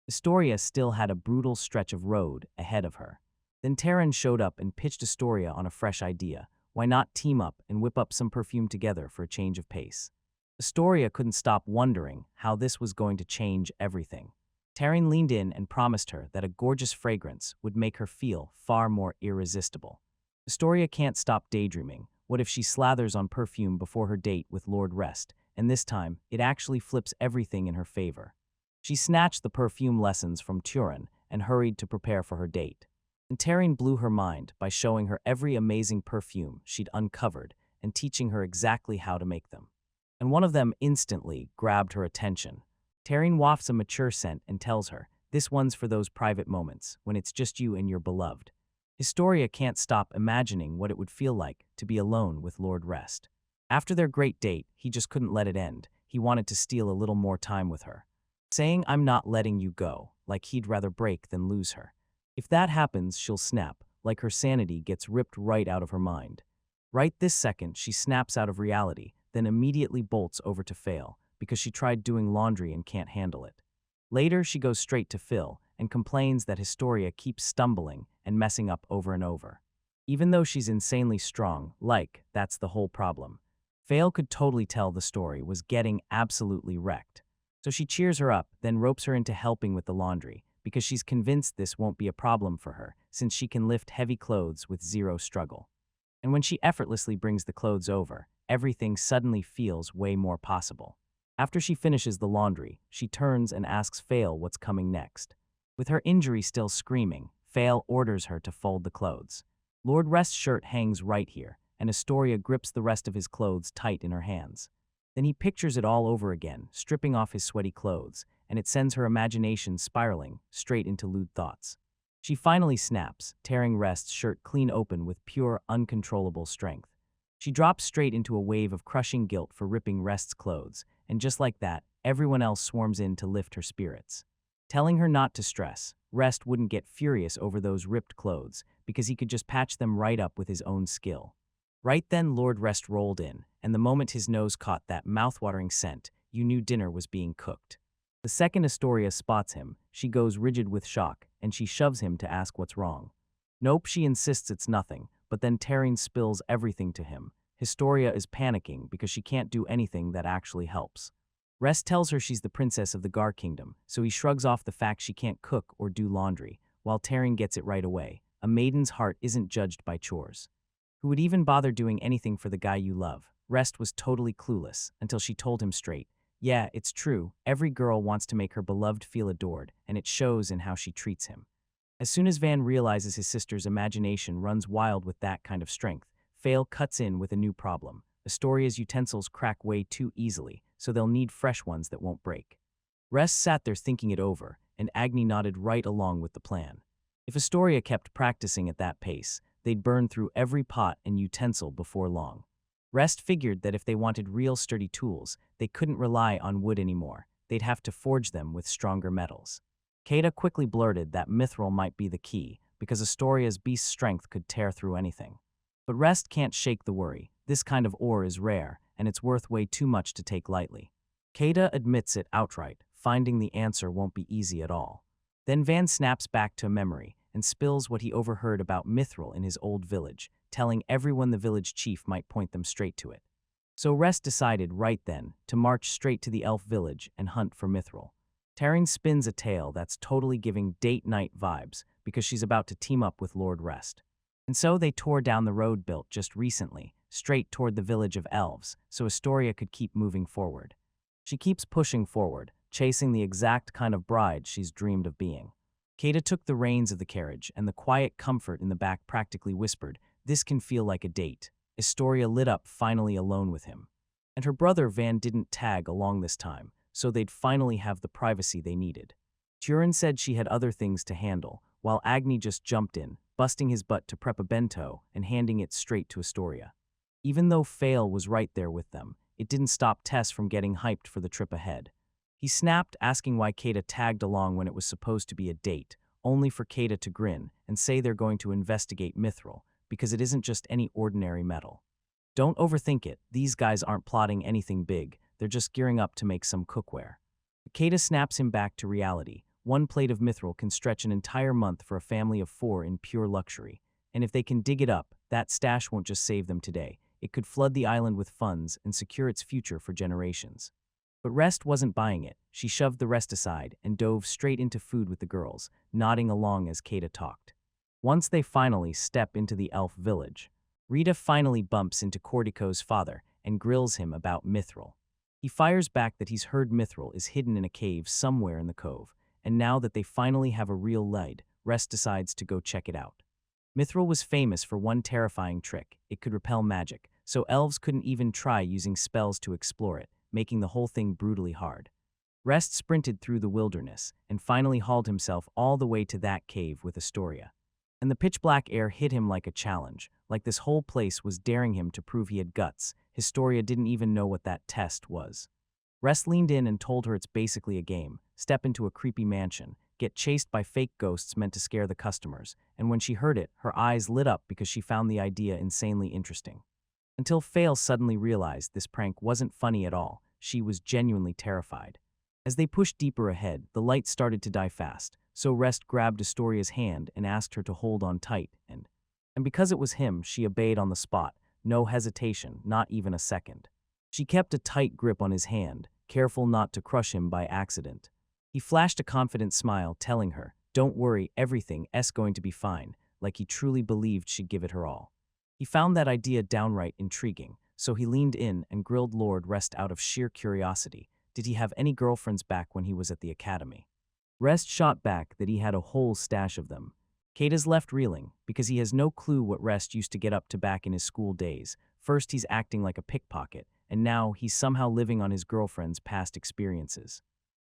Astoria still had a brutal stretch of road ahead of her. Then Terran showed up and pitched Astoria on a fresh idea. Why not team up and whip up some perfume together for a change of pace? Astoria couldn't stop wondering how this was going to change everything. Terran leaned in and promised her that a gorgeous fragrance would make her feel far more irresistible. Astoria can't stop daydreaming. What if she slathers on perfume before her date with Lord Rest, and this time, it actually flips everything in her favor? She snatched the perfume lessons from Turin and hurried to prepare for her date. And Terran blew her mind by showing her every amazing perfume she'd uncovered and teaching her exactly how to make them. And one of them instantly grabbed her attention. Terran wafts a mature scent and tells her, "This one's for those private moments when it's just you and your beloved." Astoria can't stop imagining what it would feel like to be alone with Lord Rest. After their great date, he just couldn't let it end. He wanted to steal a little more time with her, saying, "I'm not letting you go," like he'd rather break than lose her. If that happens, she'll snap, like her sanity gets ripped right out of her mind. Right this second, she snaps out of reality, then immediately bolts over to Fail, because she tried doing laundry and can't handle it. Later, she goes straight to Phil and complains that Historia keeps stumbling and messing up over and over. Even though she's insanely strong, that's the whole problem. Fail could totally tell the story was getting absolutely wrecked. So she cheers her up, then ropes her into helping with the laundry, because she's convinced this won't be a problem for her, since she can lift heavy clothes with zero struggle. And when she effortlessly brings the clothes over, everything suddenly feels way more possible. After she finishes the laundry, she turns and asks Fail what's coming next. With her injury still screaming, Fail orders her to fold the clothes. Lord Rest's shirt hangs right here, and Astoria grips the rest of his clothes tight in her hands. Then he pictures it all over again, stripping off his sweaty clothes, and it sends her imagination spiraling straight into lewd thoughts. She finally snaps, tearing Rest's shirt clean open with pure, uncontrollable strength. She drops straight into a wave of crushing guilt for ripping Rest's clothes, and just like that, everyone else swarms in to lift her spirits. Telling her not to stress, Rest wouldn't get furious over those ripped clothes, because he could just patch them right up with his own skill. Right then, Lord Rest rolled in, and the moment his nose caught that mouth-watering scent, you knew dinner was being cooked. The second Astoria spots him, she goes rigid with shock, and she shoves him to ask what's wrong. Nope, she insists it's nothing, but then Taryn spills everything to him. Historia is panicking because she can't do anything that actually helps. Rest tells her she's the princess of the Gar Kingdom, so he shrugs off the fact she can't cook or do laundry, while Taryn gets it right away. A maiden's heart isn't judged by chores. Who would even bother doing anything for the guy you love? Rest was totally clueless until she told him straight. Yeah, it's true. Every girl wants to make her beloved feel adored, and it shows in how she treats him. As soon as Van realizes his sister's imagination runs wild with that kind of strength, Fail cuts in with a new problem. Astoria's utensils crack way too easily, so they'll need fresh ones that won't break. Rest sat there thinking it over, and Agni nodded right along with the plan. If Astoria kept practicing at that pace, they'd burn through every pot and utensil before long. Rest figured that if they wanted real sturdy tools, they couldn't rely on wood anymore. They'd have to forge them with stronger metals. Kata quickly blurted that mithril might be the key, because Astoria's beast strength could tear through anything. But Rest can't shake the worry. This kind of ore is rare, and it's worth way too much to take lightly. Kata admits it outright. Finding the answer won't be easy at all. Then Van snaps back to a memory and spills what he overheard about mithril in his old village, telling everyone the village chief might point them straight to it. So Rest decided right then to march straight to the elf village and hunt for mithril. Taryn spins a tale that's totally giving date night vibes because she's about to team up with Lord Rest. And so they tore down the road built just recently, straight toward the village of elves, so Astoria could keep moving forward. She keeps pushing forward, chasing the exact kind of bride she's dreamed of being. Kata took the reins of the carriage, and the quiet comfort in the back practically whispered, "This can feel like a date." Astoria lit up, finally alone with him. And her brother Van didn't tag along this time, so they'd finally have the privacy they needed. Turin said she had other things to handle, while Agni just jumped in, busting his butt to prep a bento and handing it straight to Astoria. Even though Fail was right there with them, it didn't stop Tess from getting hyped for the trip ahead. He snapped, asking why Kata tagged along when it was supposed to be a date, only for Kata to grin and say they're going to investigate mithril, because it isn't just any ordinary metal. Don't overthink it, these guys aren't plotting anything big, they're just gearing up to make some cookware. Kata snaps him back to reality. One plate of mithril can stretch an entire month for a family of 4 in pure luxury, and if they can dig it up, that stash won't just save them today, it could flood the island with funds and secure its future for generations. But Rest wasn't buying it. She shoved the rest aside and dove straight into food with the girls, nodding along as Kata talked. Once they finally step into the elf village, Rita finally bumps into Cortico's father and grills him about mithril. He fires back that he's heard mithril is hidden in a cave somewhere in the cove, and now that they finally have a real lead, Rest decides to go check it out. Mithril was famous for one terrifying trick: it could repel magic, so elves couldn't even try using spells to explore it, making the whole thing brutally hard. Rest sprinted through the wilderness and finally hauled himself all the way to that cave with Astoria. And the pitch-black air hit him like a challenge, like this whole place was daring him to prove he had guts. Astoria didn't even know what that test was. Rest leaned in and told her it's basically a game. Step into a creepy mansion, get chased by fake ghosts meant to scare the customers, and when she heard it, her eyes lit up because she found the idea insanely interesting. Until Fail suddenly realized this prank wasn't funny at all, she was genuinely terrified. As they pushed deeper ahead, the light started to die fast, so Rest grabbed Astoria's hand and asked her to hold on tight, and because it was him, she obeyed on the spot, no hesitation, not even a second. She kept a tight grip on his hand, careful not to crush him by accident. He flashed a confident smile, telling her, "Don't worry, everything's going to be fine," like he truly believed she'd give it her all. He found that idea downright intriguing, so he leaned in and grilled Lord Rest out of sheer curiosity. Did he have any girlfriends back when he was at the academy? Rest shot back that he had a whole stash of them. Kata's left reeling, because he has no clue what Rest used to get up to back in his school days. First he's acting like a pickpocket, and now he's somehow living on his girlfriend's past experiences.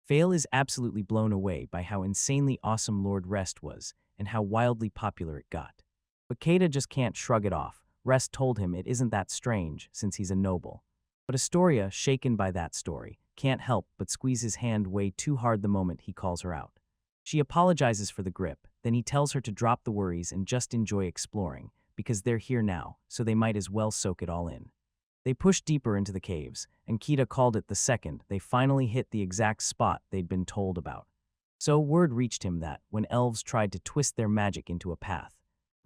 Fail is absolutely blown away by how insanely awesome Lord Rest was, and how wildly popular it got. But Kata just can't shrug it off. Rest told him it isn't that strange, since he's a noble. But Astoria, shaken by that story, can't help but squeeze his hand way too hard the moment he calls her out. She apologizes for the grip, then he tells her to drop the worries and just enjoy exploring, because they're here now, so they might as well soak it all in. They pushed deeper into the caves, and Kita called it the second they finally hit the exact spot they'd been told about. So word reached him that, when elves tried to twist their magic into a path,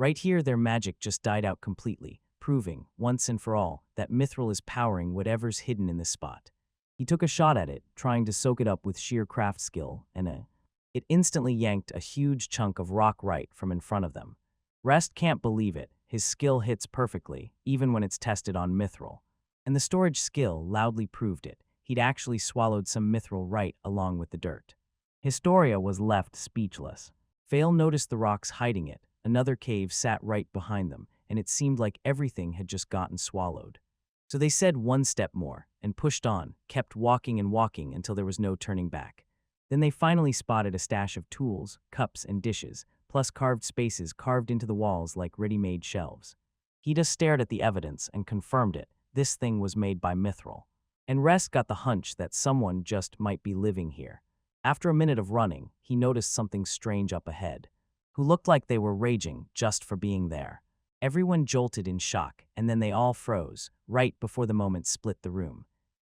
Right here, their magic just died out completely, proving, once and for all, that mithril is powering whatever's hidden in this spot. He took a shot at it, trying to soak it up with sheer craft skill, and it instantly yanked a huge chunk of rock right from in front of them. Rest can't believe it. His skill hits perfectly, even when it's tested on mithril. And the storage skill loudly proved it. He'd actually swallowed some mithril right along with the dirt. Historia was left speechless. Fail noticed the rocks hiding it. Another cave sat right behind them, and it seemed like everything had just gotten swallowed. So they said one step more, and pushed on, kept walking and walking until there was no turning back. Then they finally spotted a stash of tools, cups, and dishes, plus carved spaces carved into the walls like ready-made shelves. He just stared at the evidence and confirmed it. This thing was made by mithril. And Rest got the hunch that someone just might be living here. After a minute of running, he noticed something strange up ahead, who looked like they were raging just for being there. Everyone jolted in shock, and then they all froze, right before the moment split the room.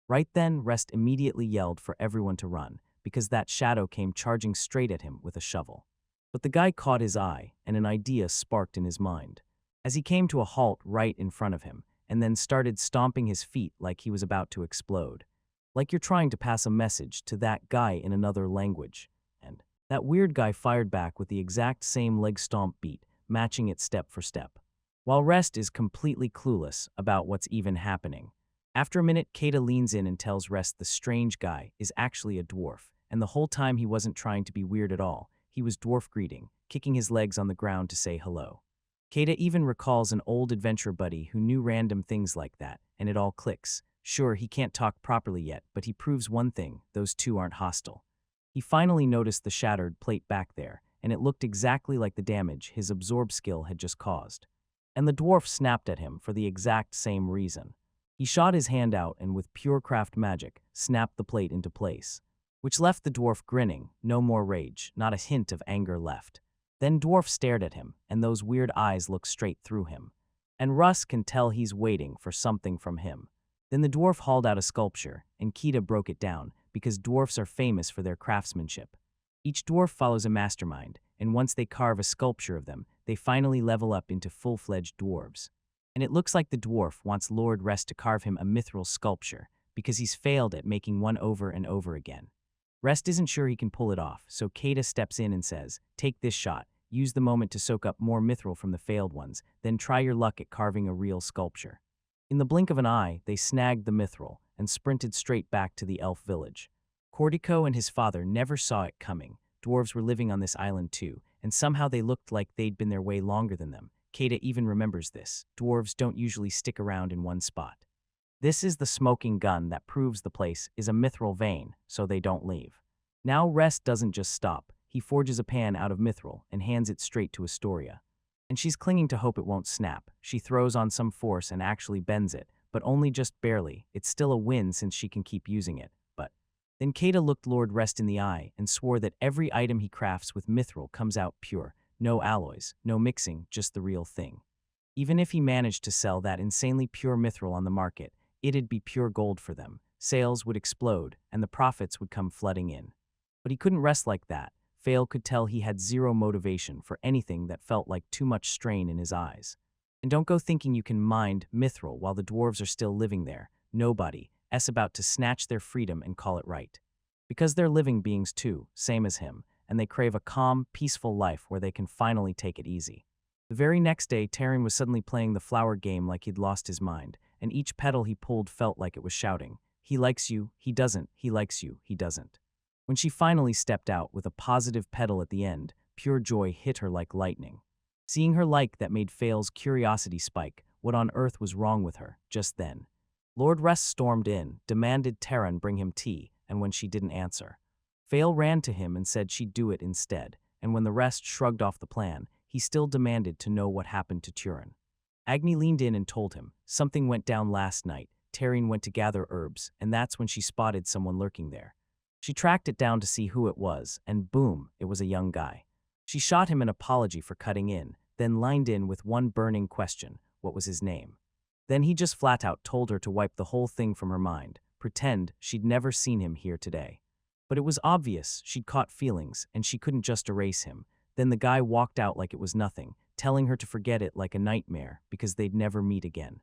Right then, Rest immediately yelled for everyone to run, because that shadow came charging straight at him with a shovel. But the guy caught his eye, and an idea sparked in his mind. As he came to a halt right in front of him, and then started stomping his feet like he was about to explode. Like you're trying to pass a message to that guy in another language. And that weird guy fired back with the exact same leg stomp beat, matching it step for step. While Rest is completely clueless about what's even happening. After a minute, Kata leans in and tells Rest the strange guy is actually a dwarf, and the whole time he wasn't trying to be weird at all. He was dwarf greeting, kicking his legs on the ground to say hello. Kata even recalls an old adventure buddy who knew random things like that, and it all clicks. Sure, he can't talk properly yet, but he proves one thing: those two aren't hostile. He finally noticed the shattered plate back there, and it looked exactly like the damage his absorb skill had just caused. And the dwarf snapped at him for the exact same reason. He shot his hand out and with pure craft magic, snapped the plate into place, which left the dwarf grinning, no more rage, not a hint of anger left. Then Dwarf stared at him, and those weird eyes looked straight through him. And Russ can tell he's waiting for something from him. Then the dwarf hauled out a sculpture, and Kita broke it down, because dwarfs are famous for their craftsmanship. Each dwarf follows a mastermind, and once they carve a sculpture of them, they finally level up into full-fledged dwarves. And it looks like the dwarf wants Lord Rest to carve him a mithril sculpture, because he's failed at making one over and over again. Rest isn't sure he can pull it off, so Kata steps in and says, "Take this shot, use the moment to soak up more mithril from the failed ones, then try your luck at carving a real sculpture." In the blink of an eye, they snagged the mithril and sprinted straight back to the elf village. Cordico and his father never saw it coming. Dwarves were living on this island too, and somehow they looked like they'd been there way longer than them. Kata even remembers this. Dwarves don't usually stick around in one spot. This is the smoking gun that proves the place is a mithril vein, so they don't leave. Now Rest doesn't just stop. He forges a pan out of mithril and hands it straight to Astoria. And she's clinging to hope it won't snap. She throws on some force and actually bends it, but only just barely. It's still a win since she can keep using it, but... Then Kata looked Lord Rest in the eye and swore that every item he crafts with mithril comes out pure. No alloys, no mixing, just the real thing. Even if he managed to sell that insanely pure mithril on the market, it'd be pure gold for them. Sales would explode, and the profits would come flooding in. But he couldn't rest like that. Fail could tell he had zero motivation for anything that felt like too much strain in his eyes. And don't go thinking you can mind mithril while the dwarves are still living there. Nobody is about to snatch their freedom and call it right. Because they're living beings too, same as him, and they crave a calm, peaceful life where they can finally take it easy. The very next day, Taryn was suddenly playing the flower game like he'd lost his mind, and each petal he pulled felt like it was shouting, "He likes you, he doesn't, he likes you, he doesn't." When she finally stepped out with a positive petal at the end, pure joy hit her like lightning. Seeing her like that made Fail's curiosity spike. What on earth was wrong with her, just then? Lord Rest stormed in, demanded Taryn bring him tea, and when she didn't answer, Fail ran to him and said she'd do it instead, and when the rest shrugged off the plan, he still demanded to know what happened to Turin. Agni leaned in and told him, something went down last night. Taryn went to gather herbs, and that's when she spotted someone lurking there. She tracked it down to see who it was, and boom, it was a young guy. She shot him an apology for cutting in, then lined in with one burning question: what was his name? Then he just flat out told her to wipe the whole thing from her mind, pretend she'd never seen him here today. But it was obvious she'd caught feelings, and she couldn't just erase him. Then the guy walked out like it was nothing, telling her to forget it like a nightmare because they'd never meet again.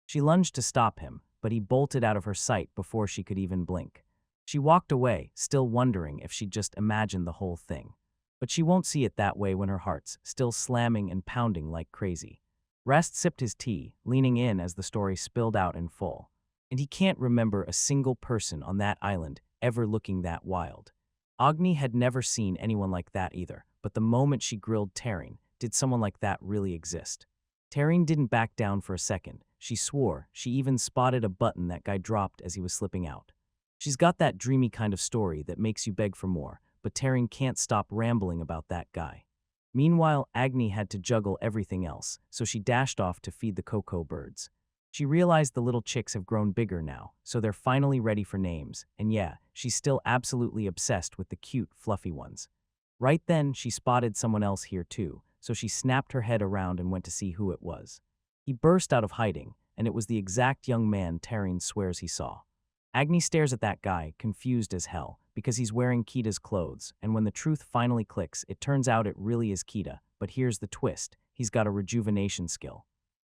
She lunged to stop him, but he bolted out of her sight before she could even blink. She walked away, still wondering if she'd just imagined the whole thing. But she won't see it that way when her heart's still slamming and pounding like crazy. Rest sipped his tea, leaning in as the story spilled out in full. And he can't remember a single person on that island ever looking that wild. Agni had never seen anyone like that either, but the moment she grilled Taryn, did someone like that really exist? Taryn didn't back down for a second. She swore she even spotted a button that guy dropped as he was slipping out. She's got that dreamy kind of story that makes you beg for more, but Taryn can't stop rambling about that guy. Meanwhile, Agni had to juggle everything else, so she dashed off to feed the cocoa birds. She realized the little chicks have grown bigger now, so they're finally ready for names, and yeah, she's still absolutely obsessed with the cute, fluffy ones. Right then, she spotted someone else here too, so she snapped her head around and went to see who it was. He burst out of hiding, and it was the exact young man Taryn swears he saw. Agni stares at that guy, confused as hell, because he's wearing Kita's clothes, and when the truth finally clicks, it turns out it really is Kita, but here's the twist, he's got a rejuvenation skill.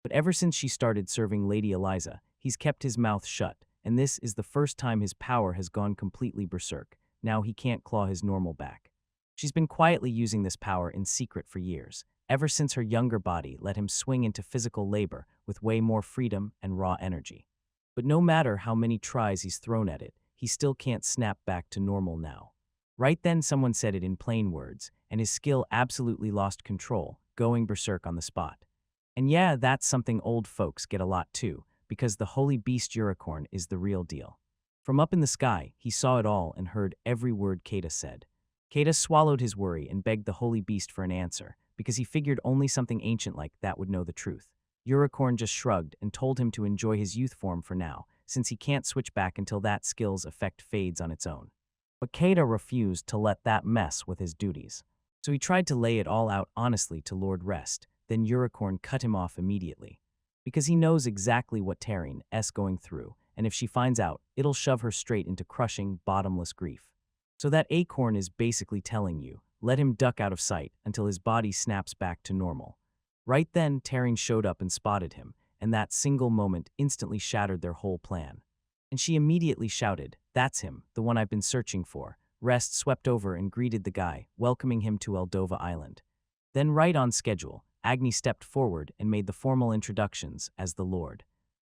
But ever since she started serving Lady Eliza, he's kept his mouth shut, and this is the first time his power has gone completely berserk. Now he can't claw his normal back. She's been quietly using this power in secret for years, ever since her younger body let him swing into physical labor with way more freedom and raw energy. But no matter how many tries he's thrown at it, he still can't snap back to normal now. Right then someone said it in plain words, and his skill absolutely lost control, going berserk on the spot. And yeah, that's something old folks get a lot too, because the holy beast unicorn is the real deal. From up in the sky, he saw it all and heard every word Kata said. Kata swallowed his worry and begged the holy beast for an answer, because he figured only something ancient like that would know the truth. Unicorn just shrugged and told him to enjoy his youth form for now, since he can't switch back until that skill's effect fades on its own. But Kata refused to let that mess with his duties. So he tried to lay it all out honestly to Lord Rest, then Unicorn cut him off immediately. Because he knows exactly what Taryn's going through, and if she finds out, it'll shove her straight into crushing, bottomless grief. So that acorn is basically telling you, let him duck out of sight until his body snaps back to normal. Right then, Taryn showed up and spotted him, and that single moment instantly shattered their whole plan. And she immediately shouted, "That's him, the one I've been searching for." Rest swept over and greeted the guy, welcoming him to Eldova Island. Then right on schedule, Agni stepped forward and made the formal introductions as the Lord.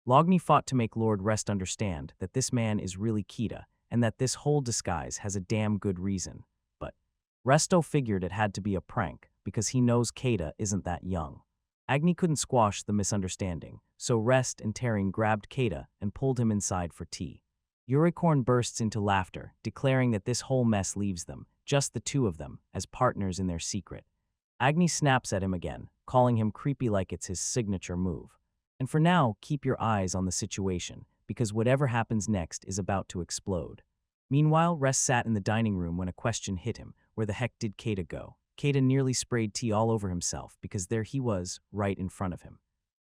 Logni fought to make Lord Rest understand that this man is really Kita, and that this whole disguise has a damn good reason. But Resto figured it had to be a prank, because he knows Kata isn't that young. Agni couldn't squash the misunderstanding, so Rest and Taryn grabbed Kata and pulled him inside for tea. Unicorn bursts into laughter, declaring that this whole mess leaves them, just the two of them, as partners in their secret. Agni snaps at him again, calling him creepy like it's his signature move. And for now, keep your eyes on the situation, because whatever happens next is about to explode. Meanwhile, Rest sat in the dining room when a question hit him, where the heck did Kata go? Kata nearly sprayed tea all over himself because there he was, right in front of him.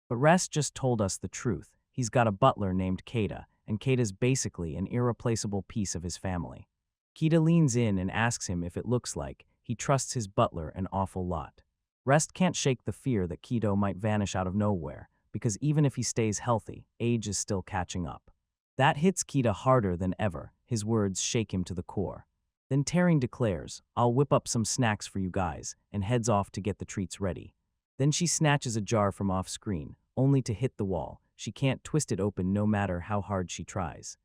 But Rest just told us the truth. He's got a butler named Kata, and Kata's basically an irreplaceable piece of his family. Kata leans in and asks him if it looks like he trusts his butler an awful lot. Rest can't shake the fear that Kito might vanish out of nowhere, because even if he stays healthy, age is still catching up. That hits Kita harder than ever. His words shake him to the core. Then Taryn declares, "I'll whip up some snacks for you guys," and heads off to get the treats ready. Then she snatches a jar from off-screen, only to hit the wall. She can't twist it open no matter how hard she tries.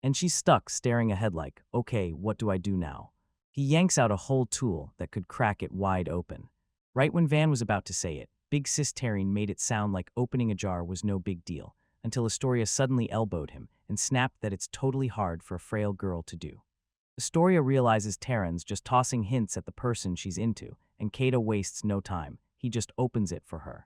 And she's stuck, staring ahead like, okay, what do I do now? He yanks out a whole tool that could crack it wide open. Right when Van was about to say it, Big Sis Taryn made it sound like opening a jar was no big deal, until Astoria suddenly elbowed him and snapped that it's totally hard for a frail girl to do. Astoria realizes Taryn's just tossing hints at the person she's into, and Kata wastes no time. He just opens it for her.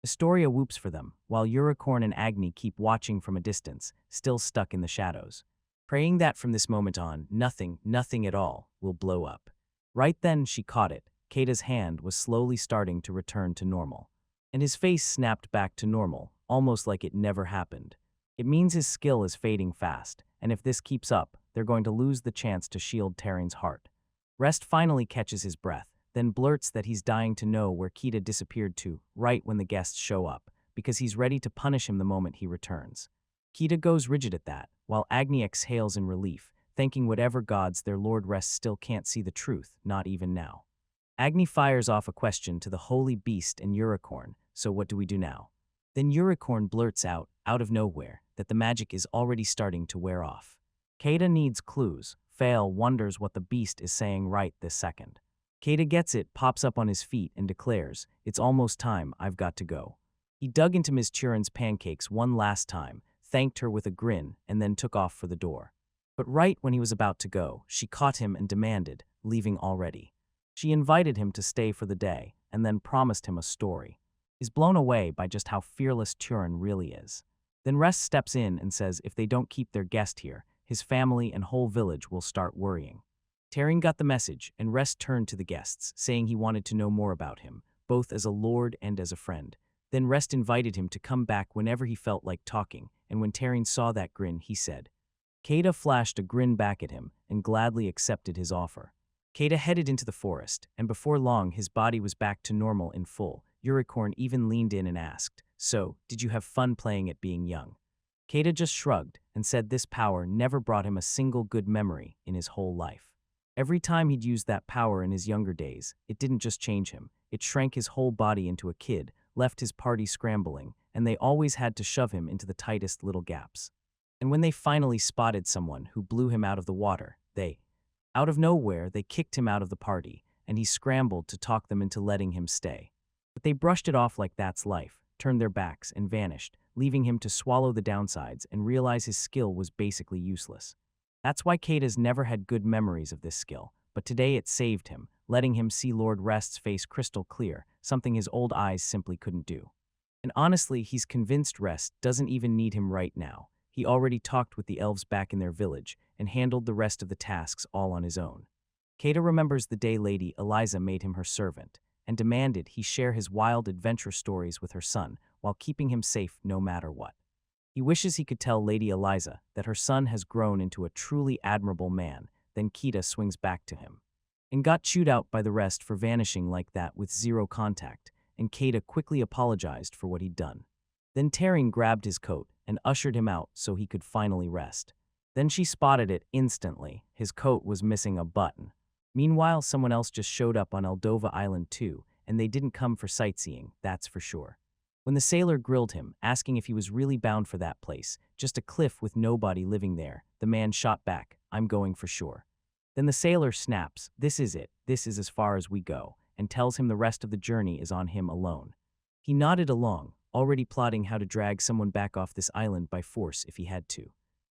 Astoria whoops for them, while Unicorn and Agni keep watching from a distance, still stuck in the shadows, praying that from this moment on, nothing at all, will blow up. Right then she caught it. Kata's hand was slowly starting to return to normal. And his face snapped back to normal, almost like it never happened. It means his skill is fading fast, and if this keeps up, they're going to lose the chance to shield Taryn's heart. Rest finally catches his breath, then blurts that he's dying to know where Kita disappeared to right when the guests show up, because he's ready to punish him the moment he returns. Kita goes rigid at that, while Agni exhales in relief, thanking whatever gods their Lord Rest still can't see the truth, not even now. Agni fires off a question to the holy beast and Unicorn, so what do we do now? Then Unicorn blurts out of nowhere, that the magic is already starting to wear off. Keita needs clues. Fail wonders what the beast is saying right this second. Keita gets it, pops up on his feet, and declares, "It's almost time, I've got to go." He dug into Ms. Turin's pancakes one last time, thanked her with a grin, and then took off for the door. But right when he was about to go, she caught him and demanded, "Leaving already?" She invited him to stay for the day, and then promised him a story. He's blown away by just how fearless Turin really is. Then Rest steps in and says if they don't keep their guest here, his family and whole village will start worrying. Taring got the message, and Rest turned to the guests, saying he wanted to know more about him, both as a lord and as a friend. Then Rest invited him to come back whenever he felt like talking, and when Taring saw that grin, he said. Keita flashed a grin back at him and gladly accepted his offer. Keita headed into the forest, and before long his body was back to normal in full. Unicorn even leaned in and asked, "So, did you have fun playing at being young?" Keita just shrugged and said this power never brought him a single good memory in his whole life. Every time he'd used that power in his younger days, it didn't just change him, it shrank his whole body into a kid, left his party scrambling, and they always had to shove him into the tightest little gaps. And when they finally spotted someone who blew him out of the water, out of nowhere, they kicked him out of the party, and he scrambled to talk them into letting him stay. But they brushed it off like that's life, turned their backs, and vanished, leaving him to swallow the downsides and realize his skill was basically useless. That's why Keita's never had good memories of this skill, but today it saved him, letting him see Lord Rest's face crystal clear, something his old eyes simply couldn't do. And honestly, he's convinced Rest doesn't even need him right now. He already talked with the elves back in their village and handled the rest of the tasks all on his own. Keita remembers the day Lady Eliza made him her servant and demanded he share his wild adventure stories with her son while keeping him safe no matter what. He wishes he could tell Lady Eliza that her son has grown into a truly admirable man, then Keita swings back to him. And got chewed out by the rest for vanishing like that with zero contact, and Keita quickly apologized for what he'd done. Then Taring grabbed his coat and ushered him out so he could finally rest. Then she spotted it instantly. His coat was missing a button. Meanwhile, someone else just showed up on Eldova Island too, and they didn't come for sightseeing, that's for sure. When the sailor grilled him, asking if he was really bound for that place, just a cliff with nobody living there, the man shot back, "I'm going for sure." Then the sailor snaps, "This is it, this is as far as we go," and tells him the rest of the journey is on him alone. He nodded along, already plotting how to drag someone back off this island by force if he had to.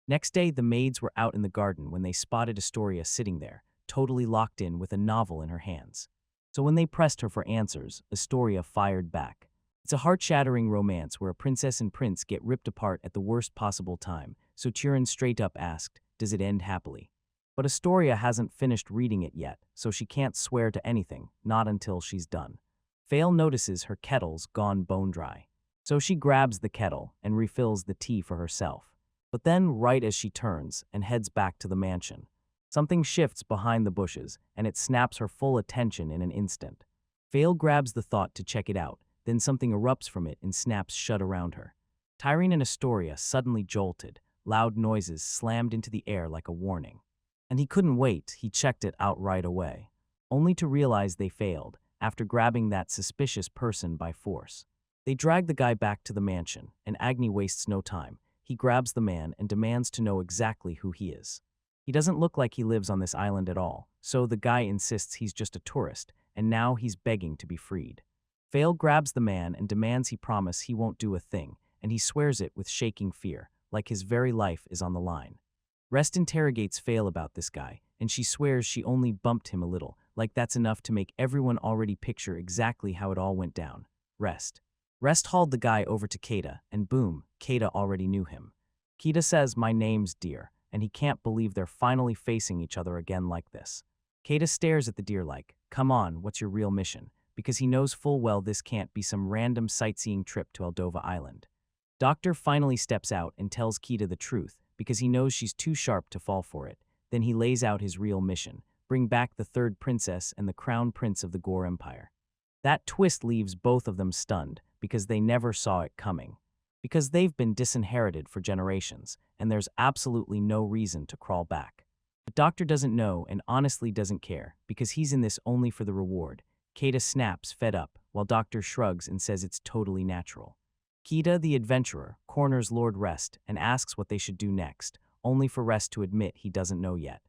Next day, the maids were out in the garden when they spotted Astoria sitting there, totally locked in with a novel in her hands. So when they pressed her for answers, Astoria fired back. It's a heart-shattering romance where a princess and prince get ripped apart at the worst possible time, so Turin straight up asked, "Does it end happily?" But Astoria hasn't finished reading it yet, so she can't swear to anything, not until she's done. Fail notices her kettle's gone bone dry. So she grabs the kettle and refills the tea for herself. But then, right as she turns and heads back to the mansion, something shifts behind the bushes, and it snaps her full attention in an instant. Fail grabs the thought to check it out, then something erupts from it and snaps shut around her. Tyrene and Astoria suddenly jolted, loud noises slammed into the air like a warning. And he couldn't wait, he checked it out right away, only to realize they failed after grabbing that suspicious person by force. They drag the guy back to the mansion, and Agni wastes no time. He grabs the man and demands to know exactly who he is. He doesn't look like he lives on this island at all, so the guy insists he's just a tourist, and now he's begging to be freed. Fail grabs the man and demands he promise he won't do a thing, and he swears it with shaking fear, like his very life is on the line. Rest interrogates Fail about this guy, and she swears she only bumped him a little, like that's enough to make everyone already picture exactly how it all went down. Rest hauled the guy over to Keita, and boom, Keita already knew him. Keita says, "My name's Deer," and he can't believe they're finally facing each other again like this. Keita stares at the deer like, "Come on, what's your real mission?" Because he knows full well this can't be some random sightseeing trip to Eldova Island. Doctor finally steps out and tells Keita the truth, because he knows she's too sharp to fall for it. Then he lays out his real mission, bring back the third princess and the crown prince of the Gore Empire. That twist leaves both of them stunned because they never saw it coming. Because they've been disinherited for generations, and there's absolutely no reason to crawl back. But Doctor doesn't know and honestly doesn't care because he's in this only for the reward. Kata snaps, fed up, while Doctor shrugs and says it's totally natural. Kita, the adventurer, corners Lord Rest and asks what they should do next, only for Rest to admit he doesn't know yet.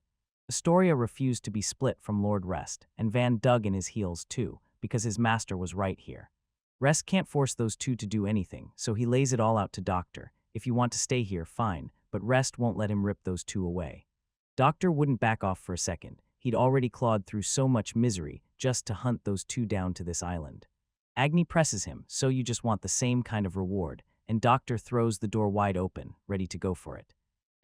Astoria refused to be split from Lord Rest, and Van dug in his heels too, because his master was right here. Rest can't force those two to do anything, so he lays it all out to Doctor. If you want to stay here, fine, but Rest won't let him rip those two away. Doctor wouldn't back off for a second. He'd already clawed through so much misery just to hunt those two down to this island. Agni presses him, so you just want the same kind of reward, and Doctor throws the door wide open, ready to go for it.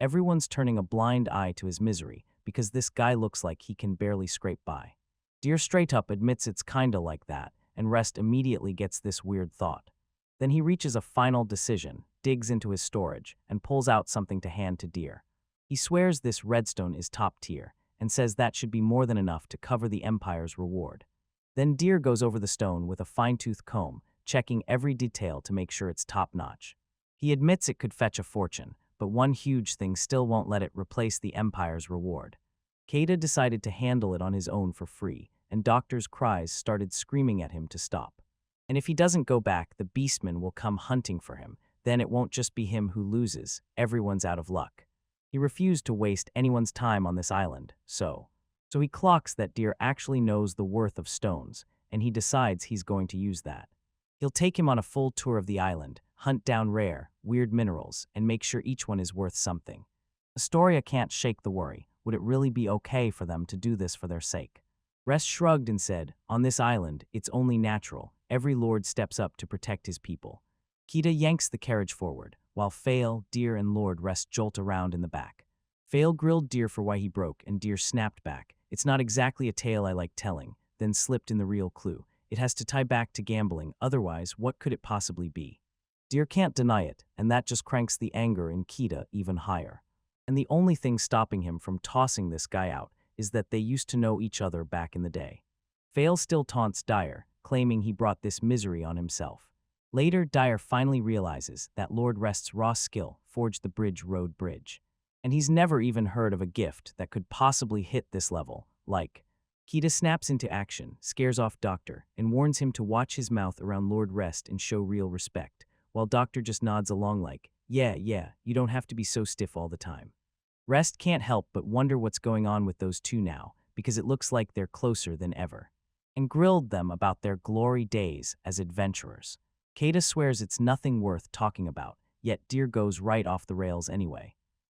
Everyone's turning a blind eye to his misery, because this guy looks like he can barely scrape by. Deer straight up admits it's kinda like that, and Rest immediately gets this weird thought. Then he reaches a final decision, digs into his storage, and pulls out something to hand to Deer. He swears this redstone is top tier, and says that should be more than enough to cover the Empire's reward. Then Deer goes over the stone with a fine-tooth comb, checking every detail to make sure it's top-notch. He admits it could fetch a fortune, but one huge thing still won't let it replace the Empire's reward. Kata decided to handle it on his own for free, and Doctor's cries started screaming at him to stop. And if he doesn't go back, the beastmen will come hunting for him. Then it won't just be him who loses, everyone's out of luck. He refused to waste anyone's time on this island, so he clocks that Deer actually knows the worth of stones, and he decides he's going to use that. He'll take him on a full tour of the island, hunt down rare, weird minerals, and make sure each one is worth something. Astoria can't shake the worry. Would it really be okay for them to do this for their sake? Rest shrugged and said, on this island, it's only natural. Every lord steps up to protect his people. Kita yanks the carriage forward, while Fail, Deer, and Lord Rest jolt around in the back. Fail grilled Deer for why he broke, and Deer snapped back. It's not exactly a tale I like telling, then slipped in the real clue. It has to tie back to gambling, otherwise what could it possibly be? Deer can't deny it, and that just cranks the anger in Kita even higher. And the only thing stopping him from tossing this guy out is that they used to know each other back in the day. Fail still taunts Dyer, claiming he brought this misery on himself. Later, Dyer finally realizes that Lord Rest's raw skill forged the Bridge Road Bridge. And he's never even heard of a gift that could possibly hit this level, like. Kita snaps into action, scares off Doctor, and warns him to watch his mouth around Lord Rest and show real respect, while Doctor just nods along like, yeah, you don't have to be so stiff all the time. Rest can't help but wonder what's going on with those two now, because it looks like they're closer than ever. And grilled them about their glory days as adventurers. Kata swears it's nothing worth talking about, yet Deer goes right off the rails anyway.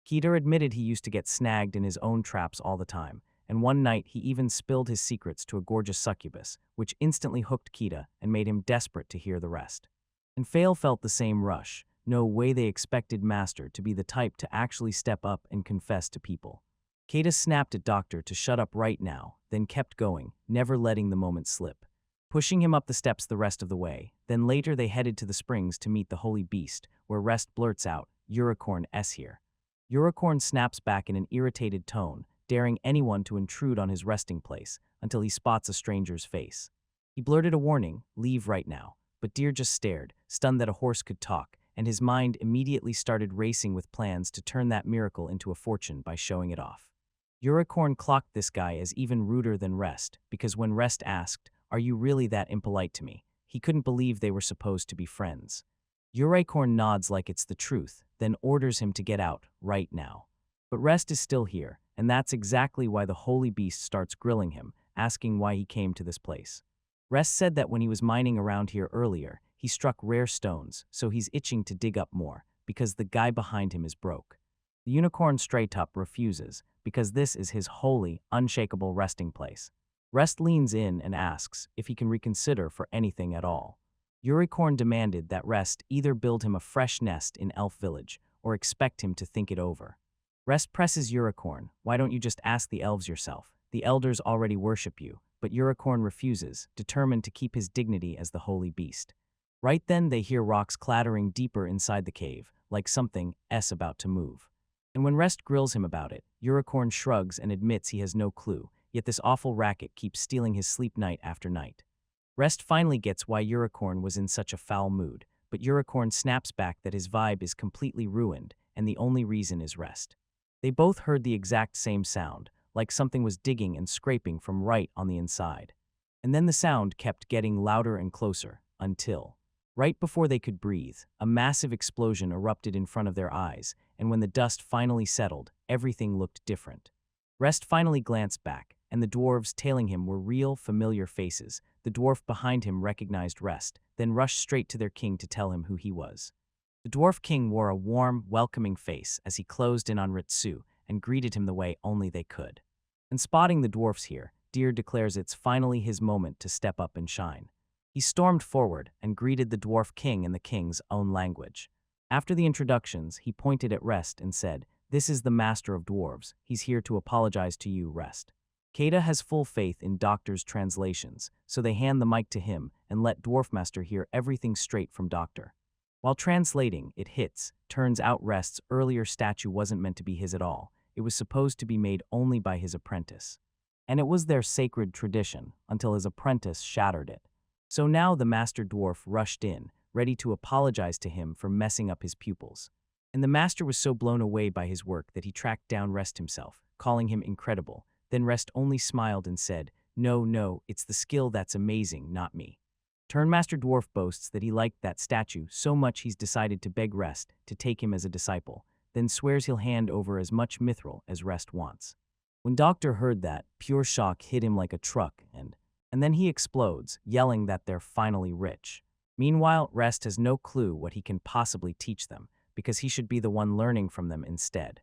Kita admitted he used to get snagged in his own traps all the time, and one night he even spilled his secrets to a gorgeous succubus, which instantly hooked Kita and made him desperate to hear the rest. And Fail felt the same rush. No way they expected Master to be the type to actually step up and confess to people. Kata snapped at Doctor to shut up right now, then kept going, never letting the moment slip. Pushing him up the steps the rest of the way, then later they headed to the springs to meet the Holy Beast, where Rest blurts out, Unicorn S here. Unicorn snaps back in an irritated tone, daring anyone to intrude on his resting place, until he spots a stranger's face. He blurted a warning, leave right now, but Deer just stared, stunned that a horse could talk, and his mind immediately started racing with plans to turn that miracle into a fortune by showing it off. Unicorn clocked this guy as even ruder than Rest, because when Rest asked, are you really that impolite to me? He couldn't believe they were supposed to be friends. Unicorn nods like it's the truth, then orders him to get out, right now. But Rest is still here, and that's exactly why the Holy Beast starts grilling him, asking why he came to this place. Rest said that when he was mining around here earlier, he struck rare stones, so he's itching to dig up more, because the guy behind him is broke. The Unicorn straight up refuses, because this is his holy, unshakable resting place. Rest leans in and asks if he can reconsider for anything at all. Unicorn demanded that Rest either build him a fresh nest in Elf Village, or expect him to think it over. Rest presses Unicorn, why don't you just ask the elves yourself? The elders already worship you, but Unicorn refuses, determined to keep his dignity as the Holy Beast. Right then they hear rocks clattering deeper inside the cave, like something about to move. And when Rest grills him about it, Unicorn shrugs and admits he has no clue. yet this awful racket keeps stealing his sleep night after night. Rest finally gets why Unicorn was in such a foul mood, but Unicorn snaps back that his vibe is completely ruined, and the only reason is Rest. They both heard the exact same sound, like something was digging and scraping from right on the inside. And then the sound kept getting louder and closer, until, right before they could breathe, a massive explosion erupted in front of their eyes, and when the dust finally settled, everything looked different. Rest finally glanced back, and the dwarves tailing him were real, familiar faces. The dwarf behind him recognized Rest, then rushed straight to their king to tell him who he was. The dwarf king wore a warm, welcoming face as he closed in on Ritsu and greeted him the way only they could. And spotting the dwarfs here, Deer declares it's finally his moment to step up and shine. He stormed forward and greeted the dwarf king in the king's own language. After the introductions, he pointed at Rest and said, "This is the master of dwarves. He's here to apologize to you, Rest." Kata has full faith in Doctor's translations, so they hand the mic to him and let Dwarfmaster hear everything straight from Doctor. While translating, it hits. Turns out Rest's earlier statue wasn't meant to be his at all. It was supposed to be made only by his apprentice. And it was their sacred tradition, until his apprentice shattered it. So now the Master Dwarf rushed in, ready to apologize to him for messing up his pupils. And the Master was so blown away by his work that he tracked down Rest himself, calling him incredible. Then Rest only smiled and said, No, it's the skill that's amazing, not me." Master Dwarf boasts that he liked that statue so much he's decided to beg Rest to take him as a disciple, then swears he'll hand over as much mithril as Rest wants. When Doctor heard that, pure shock hit him like a truck, and then he explodes, yelling that they're finally rich. Meanwhile, Rest has no clue what he can possibly teach them, because he should be the one learning from them instead.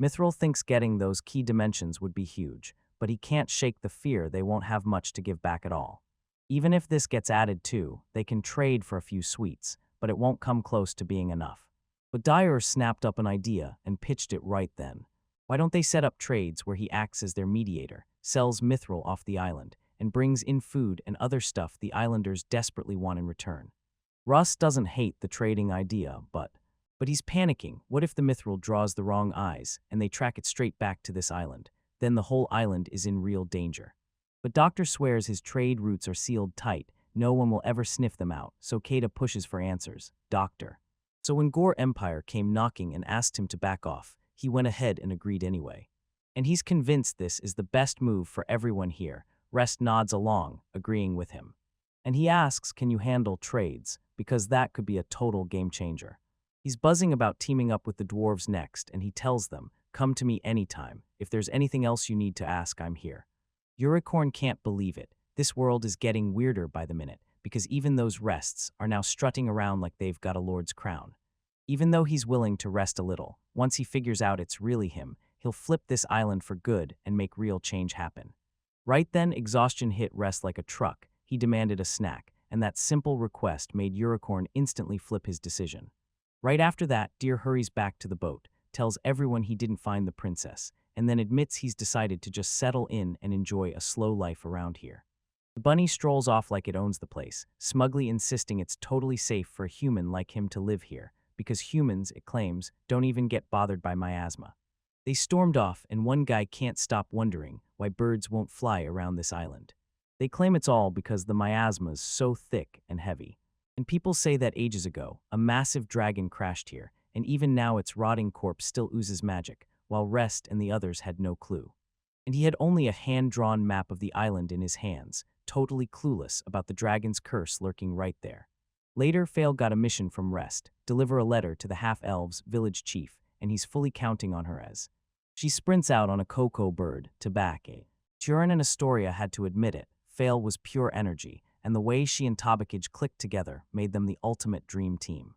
Mithril thinks getting those key dimensions would be huge, but he can't shake the fear they won't have much to give back at all. Even if this gets added too, they can trade for a few sweets, but it won't come close to being enough. But Dyer snapped up an idea and pitched it right then. Why don't they set up trades where he acts as their mediator, sells mithril off the island, and brings in food and other stuff the islanders desperately want in return? Russ doesn't hate the trading idea, but he's panicking. What if the mithril draws the wrong eyes and they track it straight back to this island? Then the whole island is in real danger. But Doctor swears his trade routes are sealed tight. No one will ever sniff them out, so Kata pushes for answers. Doctor. So when Gore Empire came knocking and asked him to back off, he went ahead and agreed anyway. And he's convinced this is the best move for everyone here. Rest nods along, agreeing with him. And he asks, can you handle trades? Because that could be a total game changer. He's buzzing about teaming up with the dwarves next, and he tells them, come to me anytime. If there's anything else you need to ask, I'm here. Unicorn can't believe it. This world is getting weirder by the minute, because even those Rests are now strutting around like they've got a lord's crown. Even though he's willing to rest a little, once he figures out it's really him, he'll flip this island for good and make real change happen. Right then, exhaustion hit Rest like a truck. He demanded a snack, and that simple request made Unicorn instantly flip his decision. Right after that, Deer hurries back to the boat, tells everyone he didn't find the princess, and then admits he's decided to just settle in and enjoy a slow life around here. The bunny strolls off like it owns the place, smugly insisting it's totally safe for a human like him to live here, because humans, it claims, don't even get bothered by miasma. They stormed off, and one guy can't stop wondering why birds won't fly around this island. They claim it's all because the miasma's so thick and heavy. And people say that ages ago, a massive dragon crashed here, and even now its rotting corpse still oozes magic, while Rest and the others had no clue. And he had only a hand-drawn map of the island in his hands, totally clueless about the dragon's curse lurking right there. Later, Fail got a mission from Rest, deliver a letter to the half-elves village chief, and he's fully counting on her as. She sprints out on a cocoa bird to back a. Turin and Astoria had to admit it, Fail was pure energy, and the way she and Tobakage clicked together made them the ultimate dream team.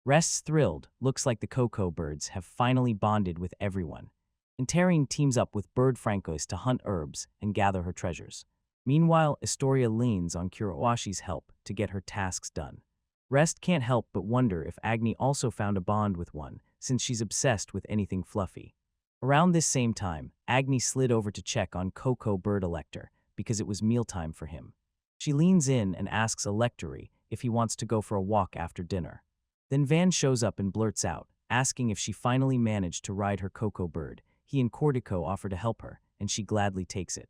Rest's thrilled, looks like the cocoa birds have finally bonded with everyone. And Tarine teams up with Bird Francois to hunt herbs and gather her treasures. Meanwhile, Astoria leans on Kuroashi's help to get her tasks done. Rest can't help but wonder if Agni also found a bond with one, since she's obsessed with anything fluffy. Around this same time, Agni slid over to check on Cocoa Bird Elector, because it was mealtime for him. She leans in and asks Electory if he wants to go for a walk after dinner. Then Van shows up and blurts out, asking if she finally managed to ride her cocoa bird. He and Cordico offer to help her, and she gladly takes it.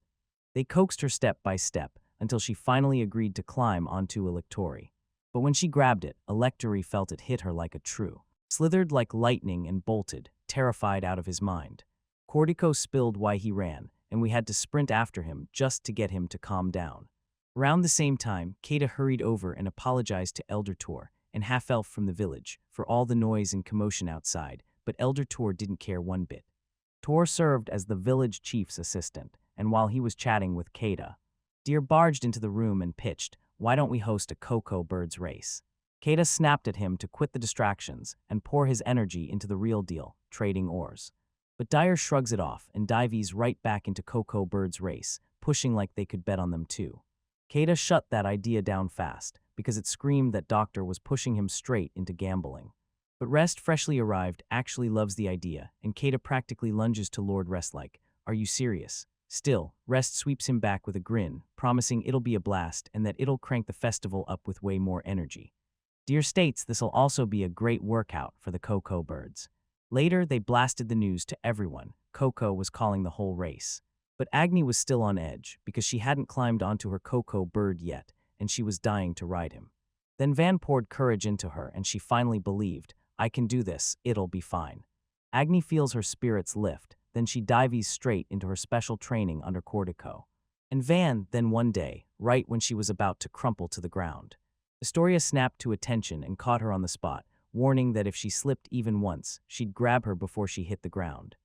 They coaxed her step by step until she finally agreed to climb onto Electori. But when she grabbed it, Electori felt it hit her like a true. Slithered like lightning and bolted, terrified out of his mind. Cortico spilled why he ran, and we had to sprint after him just to get him to calm down. Around the same time, Kata hurried over and apologized to Elder Tor, an half-elf from the village, for all the noise and commotion outside, but Elder Tor didn't care one bit. Tor served as the village chief's assistant, and while he was chatting with Kata, Deer barged into the room and pitched, "Why don't we host a cocoa birds race?" Kata snapped at him to quit the distractions and pour his energy into the real deal, trading ores. But Dyer shrugs it off and dives right back into cocoa birds race, pushing like they could bet on them too. Kata shut that idea down fast, because it screamed that Doctor was pushing him straight into gambling. But Rest, freshly arrived, actually loves the idea, and Kata practically lunges to Lord Rest like, "Are you serious?" Still, Rest sweeps him back with a grin, promising it'll be a blast and that it'll crank the festival up with way more energy. Deer states this'll also be a great workout for the cocoa birds. Later, they blasted the news to everyone. Coco was calling the whole race. But Agni was still on edge because she hadn't climbed onto her cocoa bird yet, and she was dying to ride him. Then Van poured courage into her, and she finally believed, "I can do this, it'll be fine." Agni feels her spirits lift, then she dives straight into her special training under Cortico. And Van, then one day, right when she was about to crumple to the ground, Astoria snapped to attention and caught her on the spot, warning that if she slipped even once, she'd grab her before she hit the ground.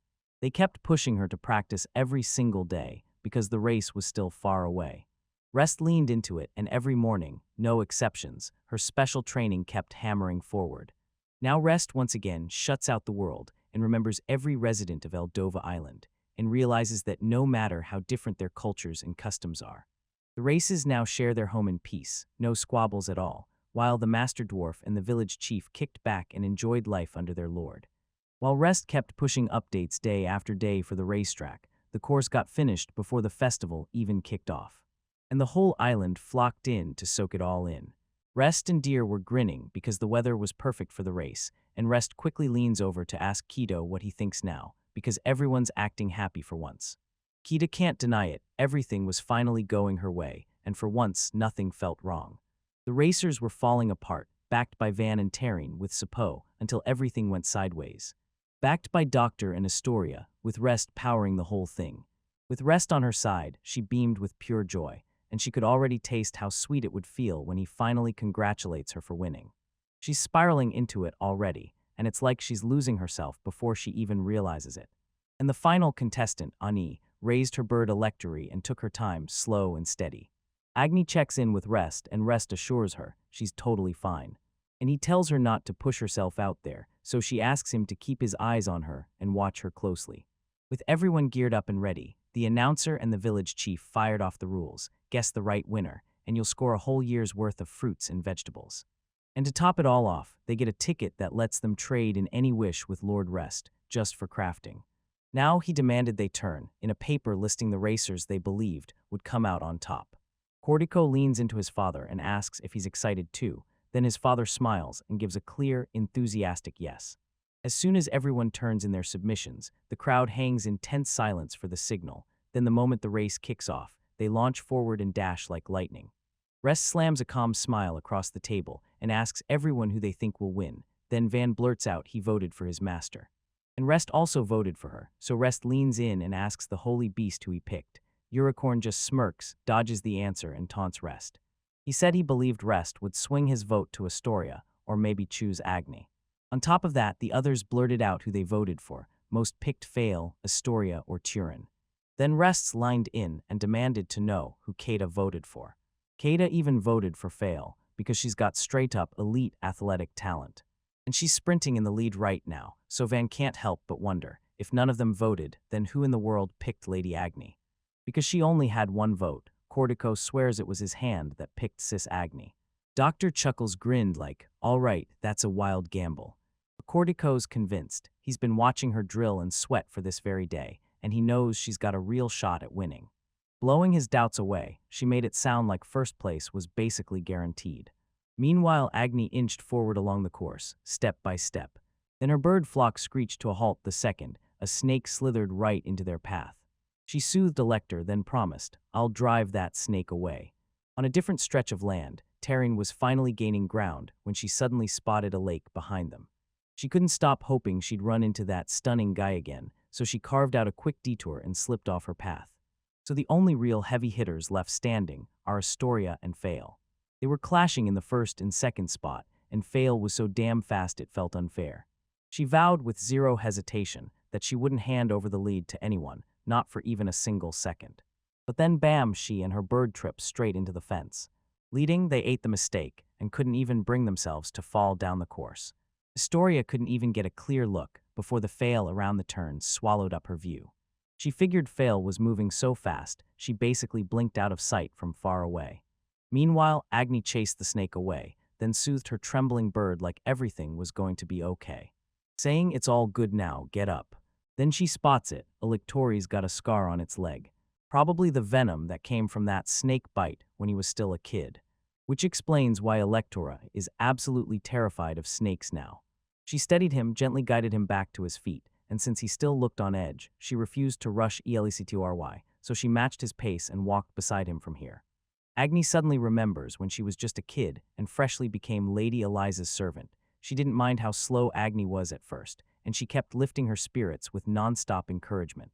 They kept pushing her to practice every single day because the race was still far away. Rest leaned into it, and every morning, no exceptions, her special training kept hammering forward. Now Rest once again shuts out the world and remembers every resident of Eldova Island, and realizes that no matter how different their cultures and customs are, the races now share their home in peace, no squabbles at all, while the Master Dwarf and the village chief kicked back and enjoyed life under their lord. While Rest kept pushing updates day after day for the racetrack, the course got finished before the festival even kicked off. And the whole island flocked in to soak it all in. Rest and Deer were grinning because the weather was perfect for the race, and Rest quickly leans over to ask Keto what he thinks now, because everyone's acting happy for once. Keto can't deny it, everything was finally going her way, and for once nothing felt wrong. The racers were falling apart, backed by Van and Terine with Sapo, until everything went sideways. Backed by Doctor and Astoria, with Rest powering the whole thing. With Rest on her side, she beamed with pure joy, and she could already taste how sweet it would feel when he finally congratulates her for winning. She's spiraling into it already, and it's like she's losing herself before she even realizes it. And the final contestant, Ani, raised her bird Electory and took her time, slow and steady. Agni checks in with Rest, and Rest assures her she's totally fine. And he tells her not to push herself out there, so she asks him to keep his eyes on her and watch her closely. With everyone geared up and ready, the announcer and the village chief fired off the rules, guess the right winner, and you'll score a whole year's worth of fruits and vegetables. And to top it all off, they get a ticket that lets them trade in any wish with Lord Rest, just for crafting. Now he demanded they turn, in a paper listing the racers they believed would come out on top. Cortico leans into his father and asks if he's excited too, then his father smiles and gives a clear, enthusiastic yes. As soon as everyone turns in their submissions, the crowd hangs in tense silence for the signal. Then the moment the race kicks off, they launch forward and dash like lightning. Rest slams a calm smile across the table and asks everyone who they think will win. Then Van blurts out he voted for his master. And Rest also voted for her, so Rest leans in and asks the holy beast who he picked. Unicorn just smirks, dodges the answer, and taunts Rest. He said he believed Rest would swing his vote to Astoria, or maybe choose Agni. On top of that, the others blurted out who they voted for. Most picked Fail, Astoria, or Turin. Then Rests lined in and demanded to know who Kata voted for. Kata even voted for Fail, because she's got straight-up elite athletic talent. And she's sprinting in the lead right now, so Van can't help but wonder, if none of them voted, then who in the world picked Lady Agni? Because she only had one vote, Cortico swears it was his hand that picked Sis Agni. Dr. Chuckles grinned like, all right, that's a wild gamble. But Cortico's convinced. He's been watching her drill and sweat for this very day, and he knows she's got a real shot at winning. Blowing his doubts away, she made it sound like first place was basically guaranteed. Meanwhile, Agni inched forward along the course, step by step. Then her bird flock screeched to a halt the second a snake slithered right into their path. She soothed Elector, then promised, "I'll drive that snake away." On a different stretch of land, Taryn was finally gaining ground when she suddenly spotted a lake behind them. She couldn't stop hoping she'd run into that stunning guy again, so she carved out a quick detour and slipped off her path. So the only real heavy hitters left standing are Astoria and Fail. They were clashing in the first and second spot, and Fail was so damn fast it felt unfair. She vowed with zero hesitation that she wouldn't hand over the lead to anyone, not for even a single second. But then bam, she and her bird tripped straight into the fence. Leading, they ate the mistake and couldn't even bring themselves to fall down the course. Astoria couldn't even get a clear look before the Fail around the turn swallowed up her view. She figured Fail was moving so fast, she basically blinked out of sight from far away. Meanwhile, Agni chased the snake away, then soothed her trembling bird like everything was going to be okay. Saying, "It's all good now, get up." Then she spots it. Electori's got a scar on its leg. Probably the venom that came from that snake bite when he was still a kid. Which explains why Electora is absolutely terrified of snakes now. She steadied him, gently guided him back to his feet, and since he still looked on edge, she refused to rush Electory, so she matched his pace and walked beside him from here. Agni suddenly remembers when she was just a kid and freshly became Lady Eliza's servant. She didn't mind how slow Agni was at first, and she kept lifting her spirits with non-stop encouragement.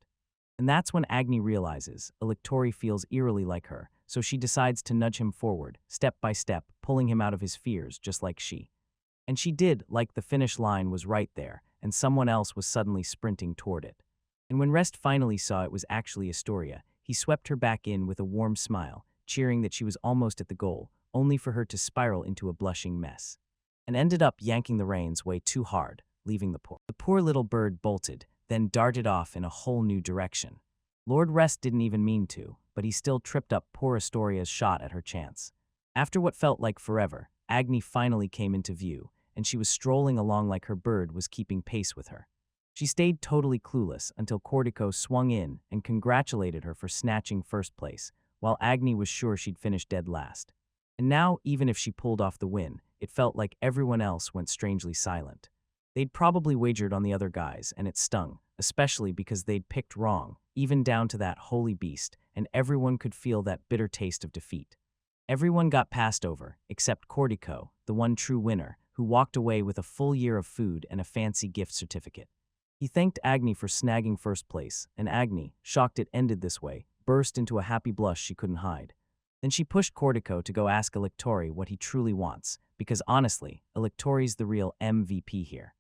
And that's when Agni realizes Electory feels eerily like her, so she decides to nudge him forward, step by step, pulling him out of his fears just like she. And she did, like the finish line was right there, and someone else was suddenly sprinting toward it. And when Rest finally saw it was actually Astoria, he swept her back in with a warm smile, cheering that she was almost at the goal, only for her to spiral into a blushing mess. And ended up yanking the reins way too hard, leaving the poor little bird bolted, then darted off in a whole new direction. Lord Rest didn't even mean to, but he still tripped up poor Astoria's shot at her chance. After what felt like forever, Agni finally came into view, and she was strolling along like her bird was keeping pace with her. She stayed totally clueless until Cortico swung in and congratulated her for snatching first place, while Agni was sure she'd finish dead last. And now, even if she pulled off the win, it felt like everyone else went strangely silent. They'd probably wagered on the other guys, and it stung, especially because they'd picked wrong, even down to that holy beast, and everyone could feel that bitter taste of defeat. Everyone got passed over, except Cortico, the one true winner, who walked away with a full year of food and a fancy gift certificate. He thanked Agni for snagging first place, and Agni, shocked it ended this way, burst into a happy blush she couldn't hide. Then she pushed Cortico to go ask Electory what he truly wants, because honestly, Electory's the real MVP here.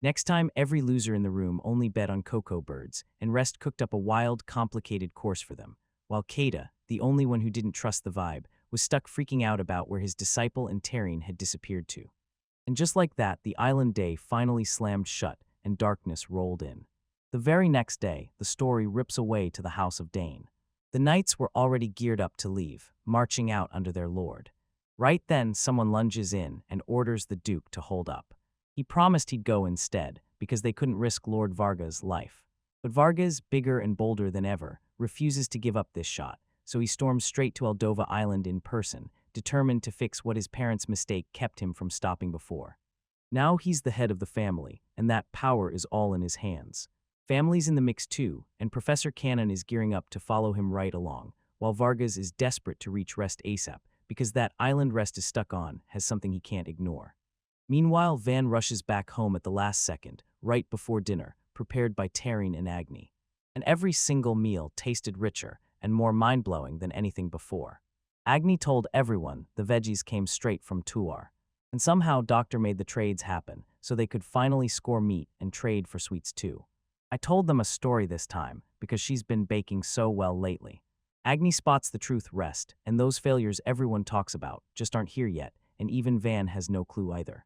Next time, every loser in the room only bet on cocoa birds, and Rest cooked up a wild, complicated course for them, while Kada, the only one who didn't trust the vibe, was stuck freaking out about where his disciple and Taryn had disappeared to. And just like that, the island day finally slammed shut, and darkness rolled in. The very next day, the story rips away to the house of Dane. The knights were already geared up to leave, marching out under their lord. Right then, someone lunges in and orders the Duke to hold up. He promised he'd go instead, because they couldn't risk Lord Varga's life. But Vargas, bigger and bolder than ever, refuses to give up this shot, so he storms straight to Eldova Island in person, determined to fix what his parents' mistake kept him from stopping before. Now he's the head of the family, and that power is all in his hands. Family's in the mix too, and Professor Cannon is gearing up to follow him right along, while Vargas is desperate to reach Rest ASAP, because that island Rest is stuck on has something he can't ignore. Meanwhile, Van rushes back home at the last second, right before dinner, prepared by Taryn and Agni. And every single meal tasted richer and more mind-blowing than anything before. Agni told everyone the veggies came straight from Tuar. And somehow Doctor made the trades happen, so they could finally score meat and trade for sweets too. I told them a story this time, because she's been baking so well lately. Agni spots the truth Rest, and those failures everyone talks about just aren't here yet, and even Van has no clue either.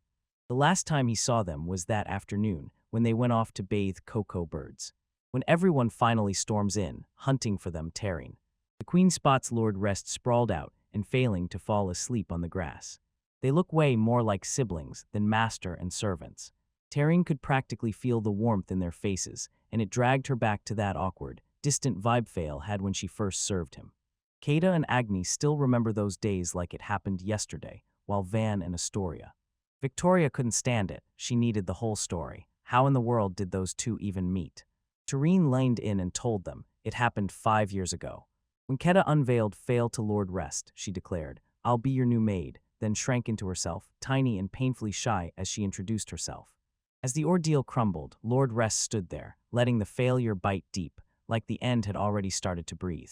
The last time he saw them was that afternoon, when they went off to bathe cocoa birds. When everyone finally storms in, hunting for them tearing. The queen spots Lord Rest sprawled out and failing to fall asleep on the grass. They look way more like siblings than master and servants. Taryn could practically feel the warmth in their faces, and it dragged her back to that awkward, distant vibe Fail had when she first served him. Kada and Agni still remember those days like it happened yesterday, while Van and Astoria. Victoria couldn't stand it, she needed the whole story. How in the world did those two even meet? Tareen leaned in and told them it happened 5 years ago. When Keta unveiled Fail to Lord Rest, she declared, "I'll be your new maid," then shrank into herself, tiny and painfully shy as she introduced herself. As the ordeal crumbled, Lord Rest stood there, letting the failure bite deep, like the end had already started to breathe.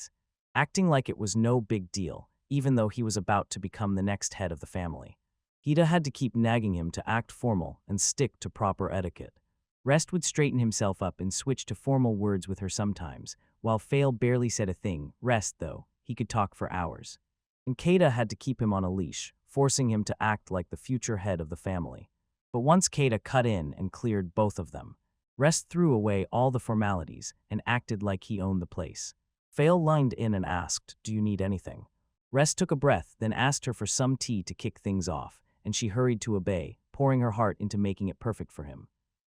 Acting like it was no big deal, even though he was about to become the next head of the family. Hida had to keep nagging him to act formal and stick to proper etiquette. Rest would straighten himself up and switch to formal words with her sometimes, while Fail barely said a thing. Rest, though, he could talk for hours. And Kata had to keep him on a leash, forcing him to act like the future head of the family. But once Kata cut in and cleared both of them, Rest threw away all the formalities and acted like he owned the place. Fail lined in and asked, "Do you need anything?" Rest took a breath, then asked her for some tea to kick things off, and she hurried to obey, pouring her heart into making it perfect for him.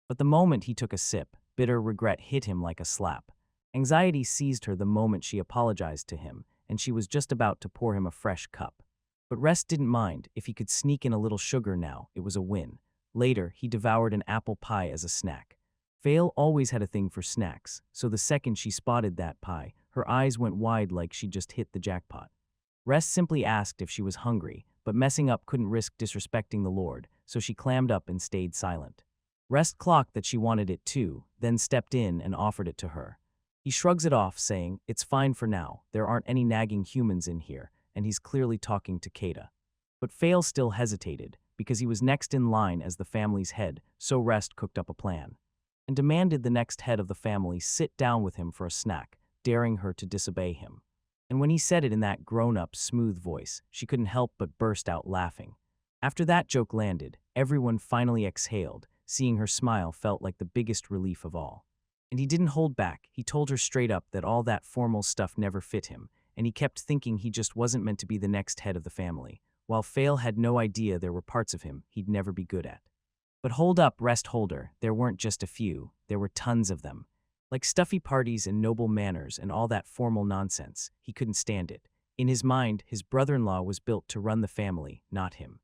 But the moment he took a sip, bitter regret hit him like a slap. Anxiety seized her the moment she apologized to him, and she was just about to pour him a fresh cup. But Rest didn't mind. If he could sneak in a little sugar now, it was a win. Later, he devoured an apple pie as a snack. Fail always had a thing for snacks, so the second she spotted that pie, her eyes went wide like she'd just hit the jackpot. Rest simply asked if she was hungry, but messing up couldn't risk disrespecting the Lord, so she clammed up and stayed silent. Rest clocked that she wanted it too, then stepped in and offered it to her. He shrugs it off, saying, "It's fine for now, there aren't any nagging humans in here," and he's clearly talking to Kata. But Fail still hesitated, because he was next in line as the family's head, so Rest cooked up a plan. And demanded the next head of the family sit down with him for a snack, daring her to disobey him. And when he said it in that grown-up, smooth voice, she couldn't help but burst out laughing. After that joke landed, everyone finally exhaled. Seeing her smile felt like the biggest relief of all. And he didn't hold back. He told her straight up that all that formal stuff never fit him, and he kept thinking he just wasn't meant to be the next head of the family, while Fail had no idea there were parts of him he'd never be good at. But hold up, Rest Holder, there weren't just a few, there were tons of them. Like stuffy parties and noble manners and all that formal nonsense, he couldn't stand it. In his mind, his brother-in-law was built to run the family, not him.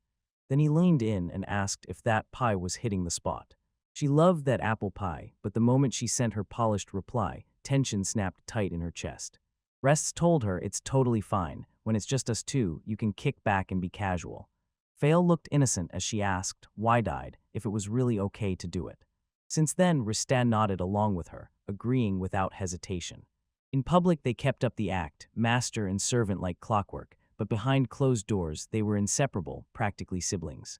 Then he leaned in and asked if that pie was hitting the spot. She loved that apple pie, but the moment she sent her polished reply, tension snapped tight in her chest. Rest told her it's totally fine. When it's just us two, you can kick back and be casual. Fail looked innocent as she asked, wide-eyed, if it was really okay to do it. Since then, Ristan nodded along with her, agreeing without hesitation. In public, they kept up the act, master and servant like clockwork, but behind closed doors, they were inseparable, practically siblings.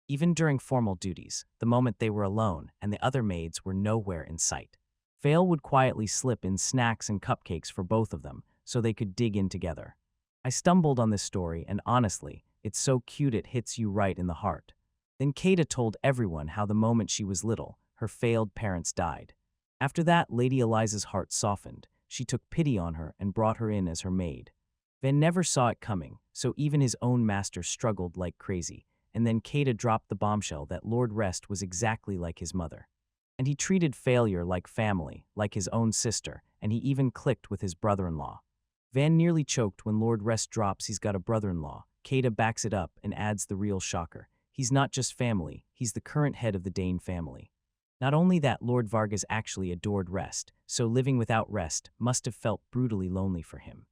Even during formal duties, the moment they were alone and the other maids were nowhere in sight, Fail would quietly slip in snacks and cupcakes for both of them so they could dig in together. I stumbled on this story, and honestly, it's so cute it hits you right in the heart. Then Kata told everyone how the moment she was little, her failed parents died. After that, Lady Eliza's heart softened. She took pity on her and brought her in as her maid. Van never saw it coming, so even his own master struggled like crazy, and then Kata dropped the bombshell that Lord Rest was exactly like his mother. And he treated Failure like family, like his own sister, and he even clicked with his brother-in-law. Van nearly choked when Lord Rest drops he's got a brother-in-law. Kata backs it up and adds the real shocker. He's not just family, he's the current head of the Dane family. Not only that, Lord Vargas actually adored Rest, so living without Rest must have felt brutally lonely for him.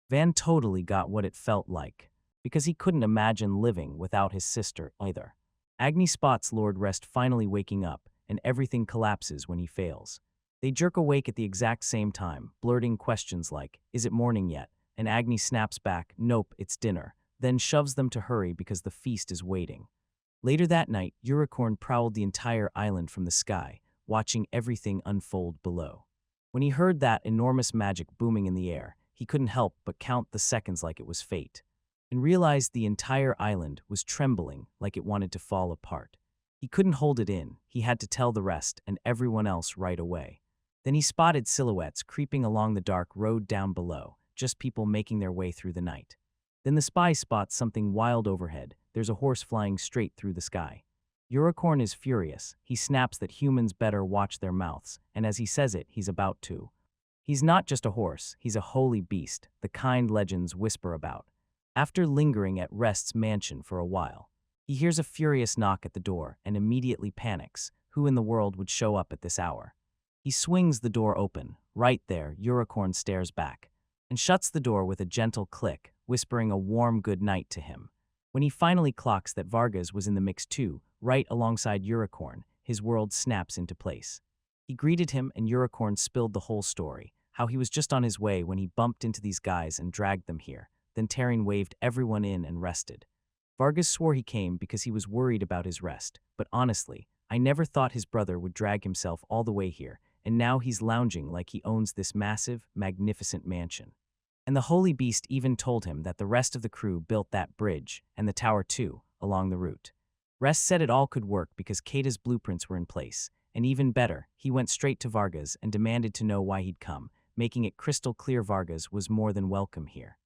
Van totally got what it felt like, because he couldn't imagine living without his sister either. Agni spots Lord Rest finally waking up, and everything collapses when he fails. They jerk awake at the exact same time, blurting questions like, "Is it morning yet?" And Agni snaps back, "Nope, it's dinner," then shoves them to hurry because the feast is waiting. Later that night, Unicorn prowled the entire island from the sky, watching everything unfold below. When he heard that enormous magic booming in the air, he couldn't help but count the seconds like it was fate, and realized the entire island was trembling like it wanted to fall apart. He couldn't hold it in, he had to tell the rest and everyone else right away. Then he spotted silhouettes creeping along the dark road down below, just people making their way through the night. Then the spy spots something wild overhead. There's a horse flying straight through the sky. Unicorn is furious. He snaps that humans better watch their mouths, and as he says it, he's about to. He's not just a horse, he's a holy beast, the kind legends whisper about. After lingering at Rest's mansion for a while, he hears a furious knock at the door and immediately panics. Who in the world would show up at this hour? He swings the door open. Right there, Unicorn stares back and shuts the door with a gentle click, whispering a warm good night to him. When he finally clocks that Vargas was in the mix too, right alongside Unicorn, his world snaps into place. He greeted him and Unicorn spilled the whole story, how he was just on his way when he bumped into these guys and dragged them here. Then Taring waved everyone in and rested. Vargas swore he came because he was worried about his rest, but honestly, I never thought his brother would drag himself all the way here, and now he's lounging like he owns this massive, magnificent mansion. And the Holy Beast even told him that the rest of the crew built that bridge, and the tower too, along the route. Rest said it all could work because Kata's blueprints were in place, and even better, he went straight to Vargas and demanded to know why he'd come, making it crystal clear Vargas was more than welcome here.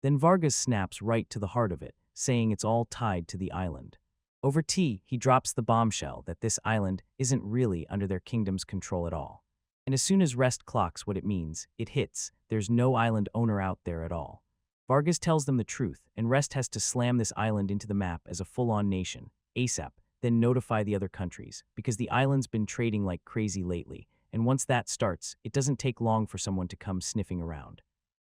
Then Vargas snaps right to the heart of it, saying it's all tied to the island. Over tea, he drops the bombshell that this island isn't really under their kingdom's control at all. And as soon as Rest clocks what it means, it hits, there's no island owner out there at all. Vargas tells them the truth, and Rest has to slam this island into the map as a full-on nation, ASAP, then notify the other countries, because the island's been trading like crazy lately, and once that starts, it doesn't take long for someone to come sniffing around.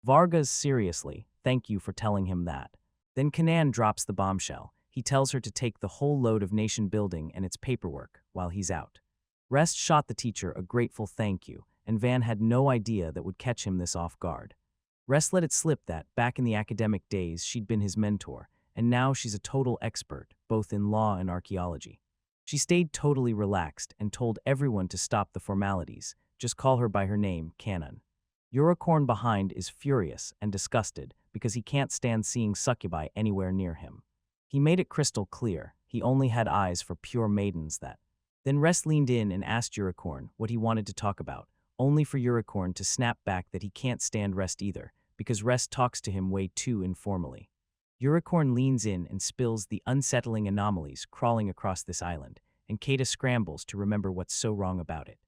Vargas, seriously, thank you for telling him that. Then Kanan drops the bombshell. He tells her to take the whole load of nation building and its paperwork while he's out. Rest shot the teacher a grateful thank you, and Van had no idea that would catch him this off guard. Rest let it slip that, back in the academic days, she'd been his mentor, and now she's a total expert, both in law and archaeology. She stayed totally relaxed and told everyone to stop the formalities, just call her by her name, Canon. Unicorn behind is furious and disgusted because he can't stand seeing succubi anywhere near him. He made it crystal clear, he only had eyes for pure maidens that. Then Rest leaned in and asked Unicorn what he wanted to talk about, only for Unicorn to snap back that he can't stand Rest either, because Rest talks to him way too informally. Unicorn leans in and spills the unsettling anomalies crawling across this island, and Kata scrambles to remember what's so wrong about it.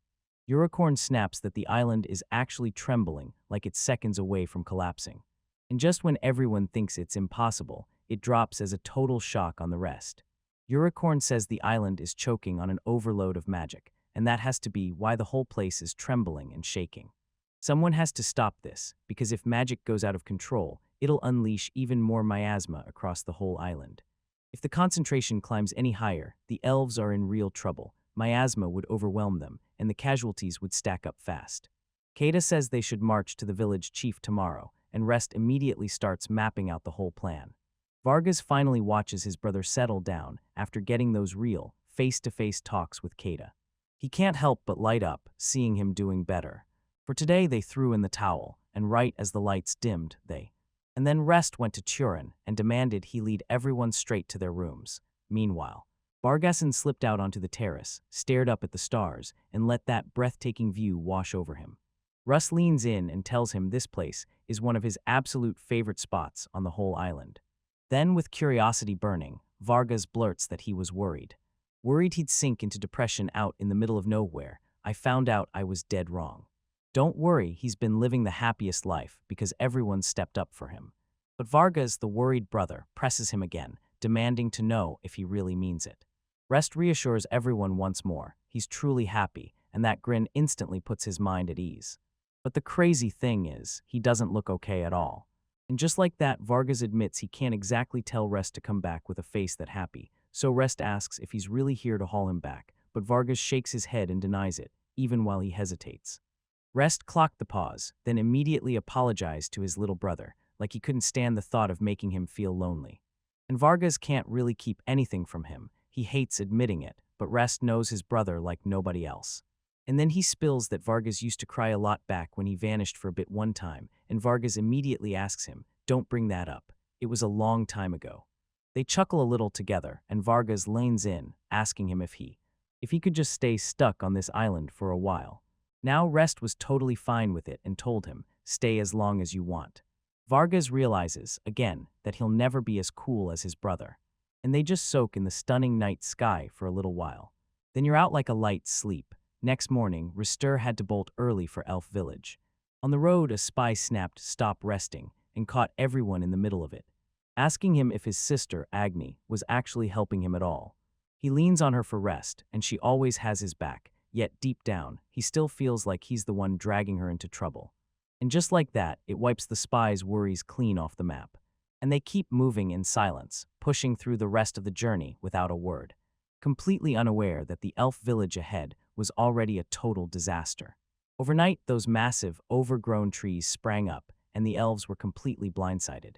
Unicorn snaps that the island is actually trembling like it's seconds away from collapsing. And just when everyone thinks it's impossible, it drops as a total shock on the rest. Unicorn says the island is choking on an overload of magic, and that has to be why the whole place is trembling and shaking. Someone has to stop this, because if magic goes out of control, it'll unleash even more miasma across the whole island. If the concentration climbs any higher, the elves are in real trouble. Miasma would overwhelm them, and the casualties would stack up fast. Kata says they should march to the village chief tomorrow, and Rest immediately starts mapping out the whole plan. Vargas finally watches his brother settle down after getting those real, face-to-face talks with Kata. He can't help but light up, seeing him doing better. For today they threw in the towel, and right as the lights dimmed, And then Rest went to Turin and demanded he lead everyone straight to their rooms. Meanwhile, Bargasson slipped out onto the terrace, stared up at the stars, and let that breathtaking view wash over him. Russ leans in and tells him this place is one of his absolute favorite spots on the whole island. Then, with curiosity burning, Vargas blurts that he was worried. Worried he'd sink into depression out in the middle of nowhere. I found out I was dead wrong. Don't worry, he's been living the happiest life because everyone stepped up for him. But Vargas, the worried brother, presses him again, demanding to know if he really means it. Rest reassures everyone once more. He's truly happy, and that grin instantly puts his mind at ease. But the crazy thing is, he doesn't look okay at all. And just like that, Vargas admits he can't exactly tell Rest to come back with a face that happy, so Rest asks if he's really here to haul him back, but Vargas shakes his head and denies it, even while he hesitates. Rest clocked the pause, then immediately apologized to his little brother, like he couldn't stand the thought of making him feel lonely. And Vargas can't really keep anything from him. He hates admitting it, but Rest knows his brother like nobody else. And then he spills that Vargas used to cry a lot back when he vanished for a bit one time, and Vargas immediately asks him, "Don't bring that up. It was a long time ago." They chuckle a little together, and Vargas leans in, asking him if he could just stay stuck on this island for a while. Now Rest was totally fine with it and told him, "Stay as long as you want." Vargas realizes, again, that he'll never be as cool as his brother. And they just soak in the stunning night sky for a little while. Then you're out like a light sleep. Next morning, Rister had to bolt early for Elf Village. On the road, a spy snapped "Stop resting" and caught everyone in the middle of it, asking him if his sister, Agni, was actually helping him at all. He leans on her for rest, and she always has his back, yet deep down, he still feels like he's the one dragging her into trouble. And just like that, it wipes the spy's worries clean off the map. And they keep moving in silence, pushing through the rest of the journey without a word, completely unaware that the elf village ahead was already a total disaster. Overnight, those massive, overgrown trees sprang up, and the elves were completely blindsided.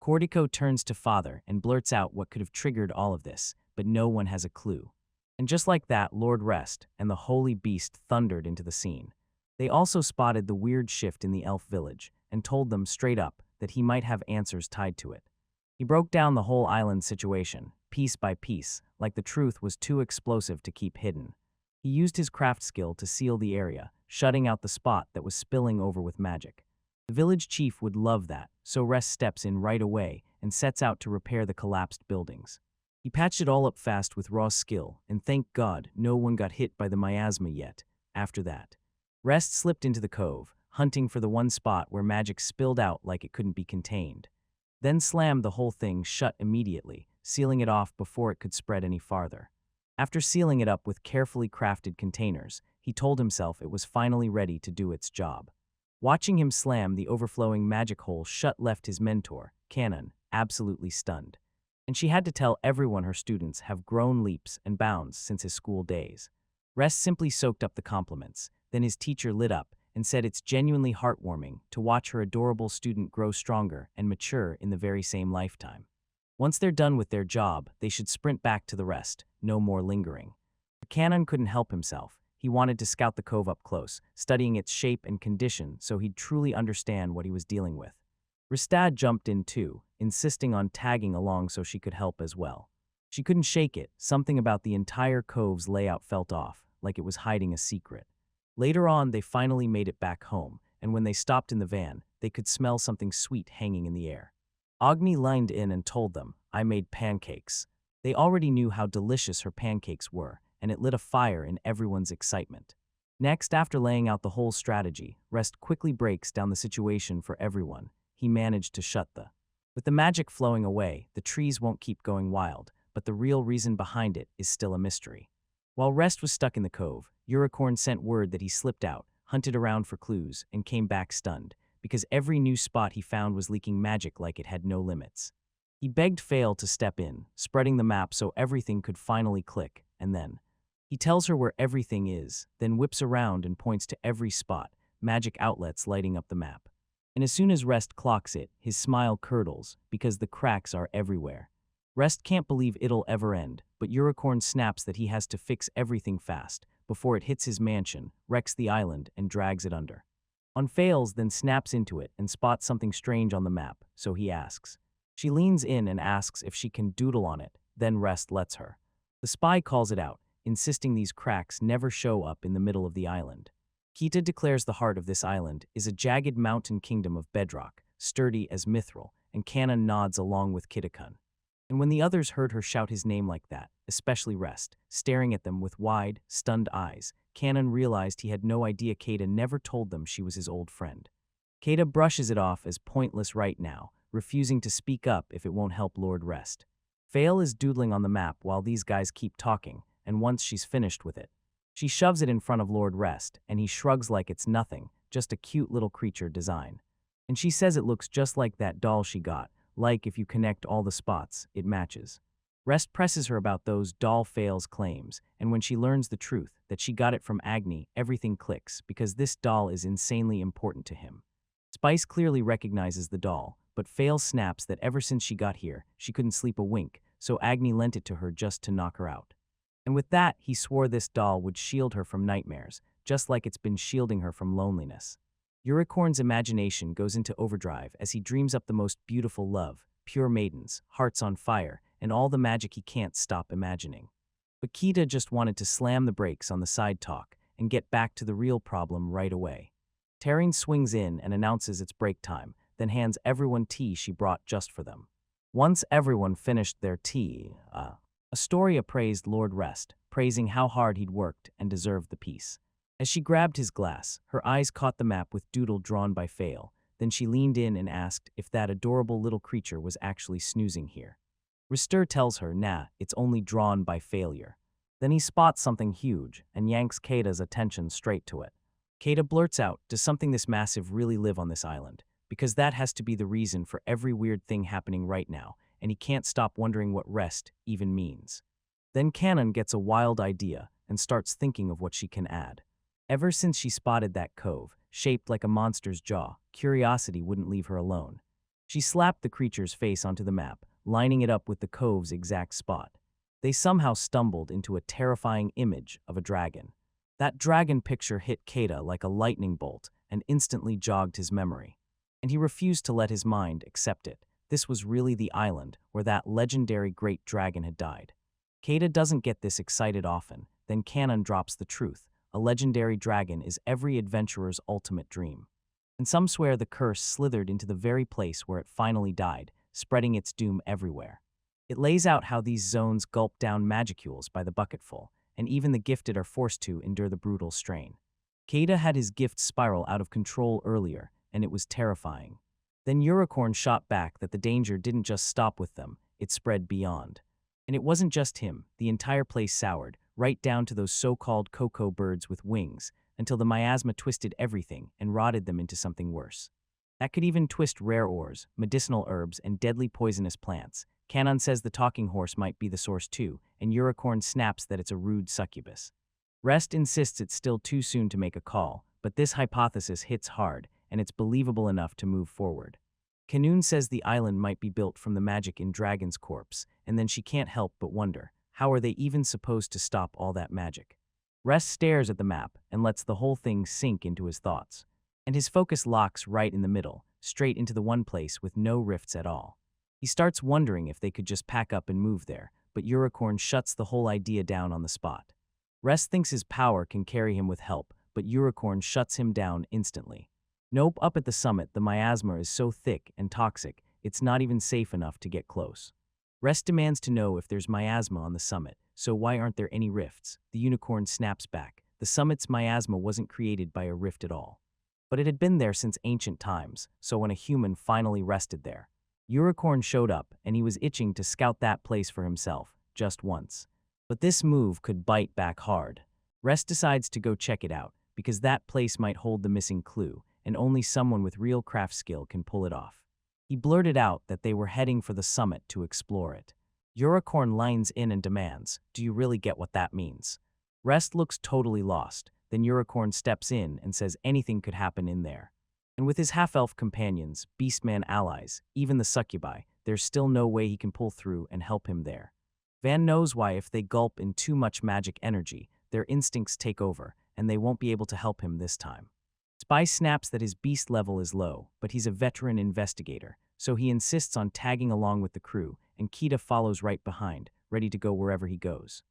Cordico turns to Father and blurts out what could have triggered all of this, but no one has a clue. And just like that, Lord Rest and the holy beast thundered into the scene. They also spotted the weird shift in the elf village and told them straight up that he might have answers tied to it. He broke down the whole island situation, piece by piece, like the truth was too explosive to keep hidden. He used his craft skill to seal the area, shutting out the spot that was spilling over with magic. The village chief would love that, so Rest steps in right away and sets out to repair the collapsed buildings. He patched it all up fast with raw skill, and thank God no one got hit by the miasma yet. After that, Rest slipped into the cove, hunting for the one spot where magic spilled out like it couldn't be contained. Then slammed the whole thing shut immediately, sealing it off before it could spread any farther. After sealing it up with carefully crafted containers, he told himself it was finally ready to do its job. Watching him slam the overflowing magic hole shut left his mentor, Canon, absolutely stunned. And she had to tell everyone her students have grown leaps and bounds since his school days. Rest simply soaked up the compliments, then his teacher lit up and said it's genuinely heartwarming to watch her adorable student grow stronger and mature in the very same lifetime. Once they're done with their job, they should sprint back to the rest, no more lingering. But Canon couldn't help himself. He wanted to scout the cove up close, studying its shape and condition so he'd truly understand what he was dealing with. Ristad jumped in too, insisting on tagging along so she could help as well. She couldn't shake it, something about the entire cove's layout felt off, like it was hiding a secret. Later on, they finally made it back home, and when they stopped in the van, they could smell something sweet hanging in the air. Agni lined in and told them, "I made pancakes." They already knew how delicious her pancakes were, and it lit a fire in everyone's excitement. Next, after laying out the whole strategy, Rest quickly breaks down the situation for everyone. He managed to shut the. With the magic flowing away, the trees won't keep going wild, but the real reason behind it is still a mystery. While Rest was stuck in the cove, Unicorn sent word that he slipped out, hunted around for clues, and came back stunned, because every new spot he found was leaking magic like it had no limits. He begged Fail to step in, spreading the map so everything could finally click, and then he tells her where everything is, then whips around and points to every spot, magic outlets lighting up the map. And as soon as Rest clocks it, his smile curdles, because the cracks are everywhere. Rest can't believe it'll ever end, but Unicorn snaps that he has to fix everything fast, before it hits his mansion, wrecks the island, and drags it under. On Fails then snaps into it and spots something strange on the map, so he asks. She leans in and asks if she can doodle on it, then Rest lets her. The spy calls it out, insisting these cracks never show up in the middle of the island. Kita declares the heart of this island is a jagged mountain kingdom of bedrock, sturdy as mithril, and Canon nods along with Kitakun. And when the others heard her shout his name like that, especially Rest, staring at them with wide, stunned eyes, Canon realized he had no idea Kata never told them she was his old friend. Kata brushes it off as pointless right now, refusing to speak up if it won't help Lord Rest. Fail is doodling on the map while these guys keep talking, and once she's finished with it, she shoves it in front of Lord Rest, and he shrugs like it's nothing, just a cute little creature design. And she says it looks just like that doll she got, like if you connect all the spots, it matches. Rest presses her about those doll Fail's claims, and when she learns the truth, that she got it from Agni, everything clicks, because this doll is insanely important to him. Spice clearly recognizes the doll, but Fail snaps that ever since she got here, she couldn't sleep a wink, so Agni lent it to her just to knock her out. And with that, he swore this doll would shield her from nightmares, just like it's been shielding her from loneliness. Unicorn's imagination goes into overdrive as he dreams up the most beautiful love, pure maidens, hearts on fire, and all the magic he can't stop imagining. But Kita just wanted to slam the brakes on the side talk and get back to the real problem right away. Taryn swings in and announces it's break time, then hands everyone tea she brought just for them. Once everyone finished their tea, Astoria praised Lord Rest, praising how hard he'd worked and deserved the peace. As she grabbed his glass, her eyes caught the map with doodle drawn by Fail, then she leaned in and asked if that adorable little creature was actually snoozing here. Ristur tells her, nah, it's only drawn by failure. Then he spots something huge and yanks Kata's attention straight to it. Kata blurts out, "Does something this massive really live on this island? Because that has to be the reason for every weird thing happening right now, and he can't stop wondering what rest even means." Then Kanon gets a wild idea and starts thinking of what she can add. Ever since she spotted that cove, shaped like a monster's jaw, curiosity wouldn't leave her alone. She slapped the creature's face onto the map, lining it up with the cove's exact spot. They somehow stumbled into a terrifying image of a dragon. That dragon picture hit Kata like a lightning bolt and instantly jogged his memory. And he refused to let his mind accept it. This was really the island where that legendary great dragon had died. Kata doesn't get this excited often, then Kanon drops the truth. A legendary dragon is every adventurer's ultimate dream. And some swear the curse slithered into the very place where it finally died, spreading its doom everywhere. It lays out how these zones gulp down magicules by the bucketful, and even the gifted are forced to endure the brutal strain. Kata had his gift spiral out of control earlier, and it was terrifying. Then Unicorn shot back that the danger didn't just stop with them, it spread beyond. And it wasn't just him, the entire place soured, right down to those so-called cocoa birds with wings, until the miasma twisted everything and rotted them into something worse. That could even twist rare ores, medicinal herbs, and deadly poisonous plants. Kanon says the talking horse might be the source too, and Unicorn snaps that it's a rude succubus. Rest insists it's still too soon to make a call, but this hypothesis hits hard, and it's believable enough to move forward. Kanoon says the island might be built from the magic in Dragon's corpse, and then she can't help but wonder, how are they even supposed to stop all that magic? Rest stares at the map and lets the whole thing sink into his thoughts. And his focus locks right in the middle, straight into the one place with no rifts at all. He starts wondering if they could just pack up and move there, but Unicorn shuts the whole idea down on the spot. Rest thinks his power can carry him with help, but Unicorn shuts him down instantly. Nope, up at the summit, the miasma is so thick and toxic, it's not even safe enough to get close. Rest demands to know if there's miasma on the summit, so why aren't there any rifts? The Unicorn snaps back. The summit's miasma wasn't created by a rift at all. But it had been there since ancient times, so when a human finally rested there, Unicorn showed up, and he was itching to scout that place for himself, just once. But this move could bite back hard. Rest decides to go check it out, because that place might hold the missing clue, and only someone with real craft skill can pull it off. He blurted out that they were heading for the summit to explore it. Unicorn lines in and demands, "Do you really get what that means?" Rest looks totally lost, then Unicorn steps in and says anything could happen in there. And with his half-elf companions, beastman allies, even the succubi, there's still no way he can pull through and help him there. Van knows why if they gulp in too much magic energy, their instincts take over, and they won't be able to help him this time. Spy snaps that his beast level is low, but he's a veteran investigator, so he insists on tagging along with the crew, and Kita follows right behind, ready to go wherever he goes.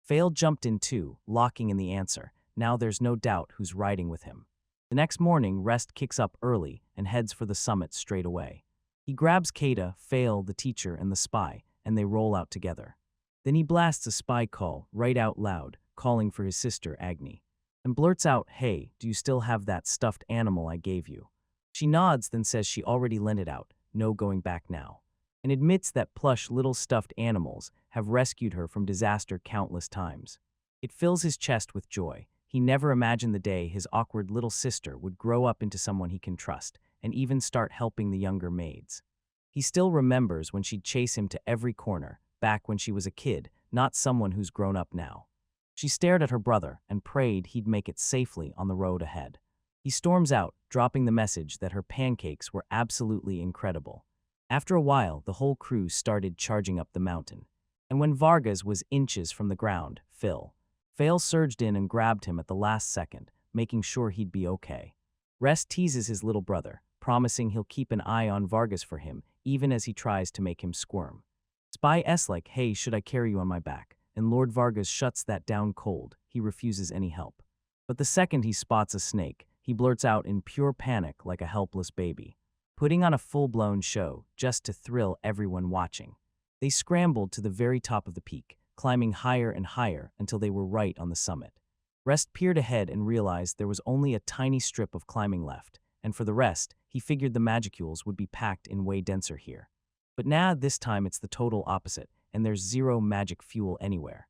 Fail jumped in too, locking in the answer. Now there's no doubt who's riding with him. The next morning, Rest kicks up early and heads for the summit straight away. He grabs Kata, Fail, the teacher, and the spy, and they roll out together. Then he blasts a spy call right out loud, calling for his sister Agni, and blurts out, "Hey, do you still have that stuffed animal I gave you?" She nods, then says she already lent it out, no going back now, and admits that plush little stuffed animals have rescued her from disaster countless times. It fills his chest with joy. He never imagined the day his awkward little sister would grow up into someone he can trust, and even start helping the younger maids. He still remembers when she'd chase him to every corner, back when she was a kid, not someone who's grown up now. She stared at her brother and prayed he'd make it safely on the road ahead. He storms out, dropping the message that her pancakes were absolutely incredible. After a while, the whole crew started charging up the mountain. And when Vargas was inches from the ground, Fail surged in and grabbed him at the last second, making sure he'd be okay. Rest teases his little brother, promising he'll keep an eye on Vargas for him, even as he tries to make him squirm. Spy S like, "Hey, should I carry you on my back?" And Lord Vargas shuts that down cold. He refuses any help. But the second he spots a snake, he blurts out in pure panic like a helpless baby, putting on a full-blown show just to thrill everyone watching. They scrambled to the very top of the peak, climbing higher and higher until they were right on the summit. Rest peered ahead and realized there was only a tiny strip of climbing left, and for the rest, he figured the magicules would be packed in way denser here. But now, this time it's the total opposite, and there's zero magic fuel anywhere.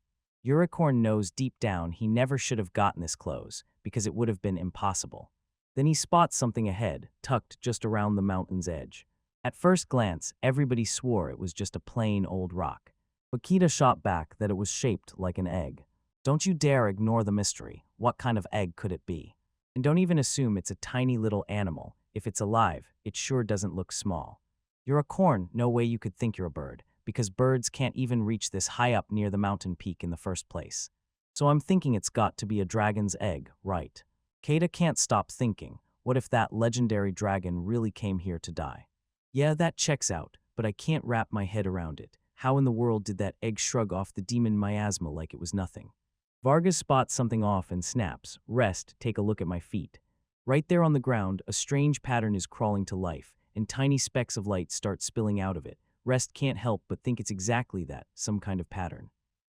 Unicorn knows deep down he never should have gotten this close, because it would have been impossible. Then he spots something ahead, tucked just around the mountain's edge. At first glance, everybody swore it was just a plain old rock. But Kita shot back that it was shaped like an egg. Don't you dare ignore the mystery. What kind of egg could it be? And don't even assume it's a tiny little animal. If it's alive, it sure doesn't look small. You're a corn, no way you could think you're a bird, because birds can't even reach this high up near the mountain peak in the first place. So I'm thinking it's got to be a dragon's egg, right? Kata can't stop thinking, what if that legendary dragon really came here to die? Yeah, that checks out, but I can't wrap my head around it. How in the world did that egg shrug off the demon miasma like it was nothing? Vargas spots something off and snaps, "Rest, take a look at my feet." Right there on the ground, a strange pattern is crawling to life, and tiny specks of light start spilling out of it. Rest can't help but think it's exactly that, some kind of pattern.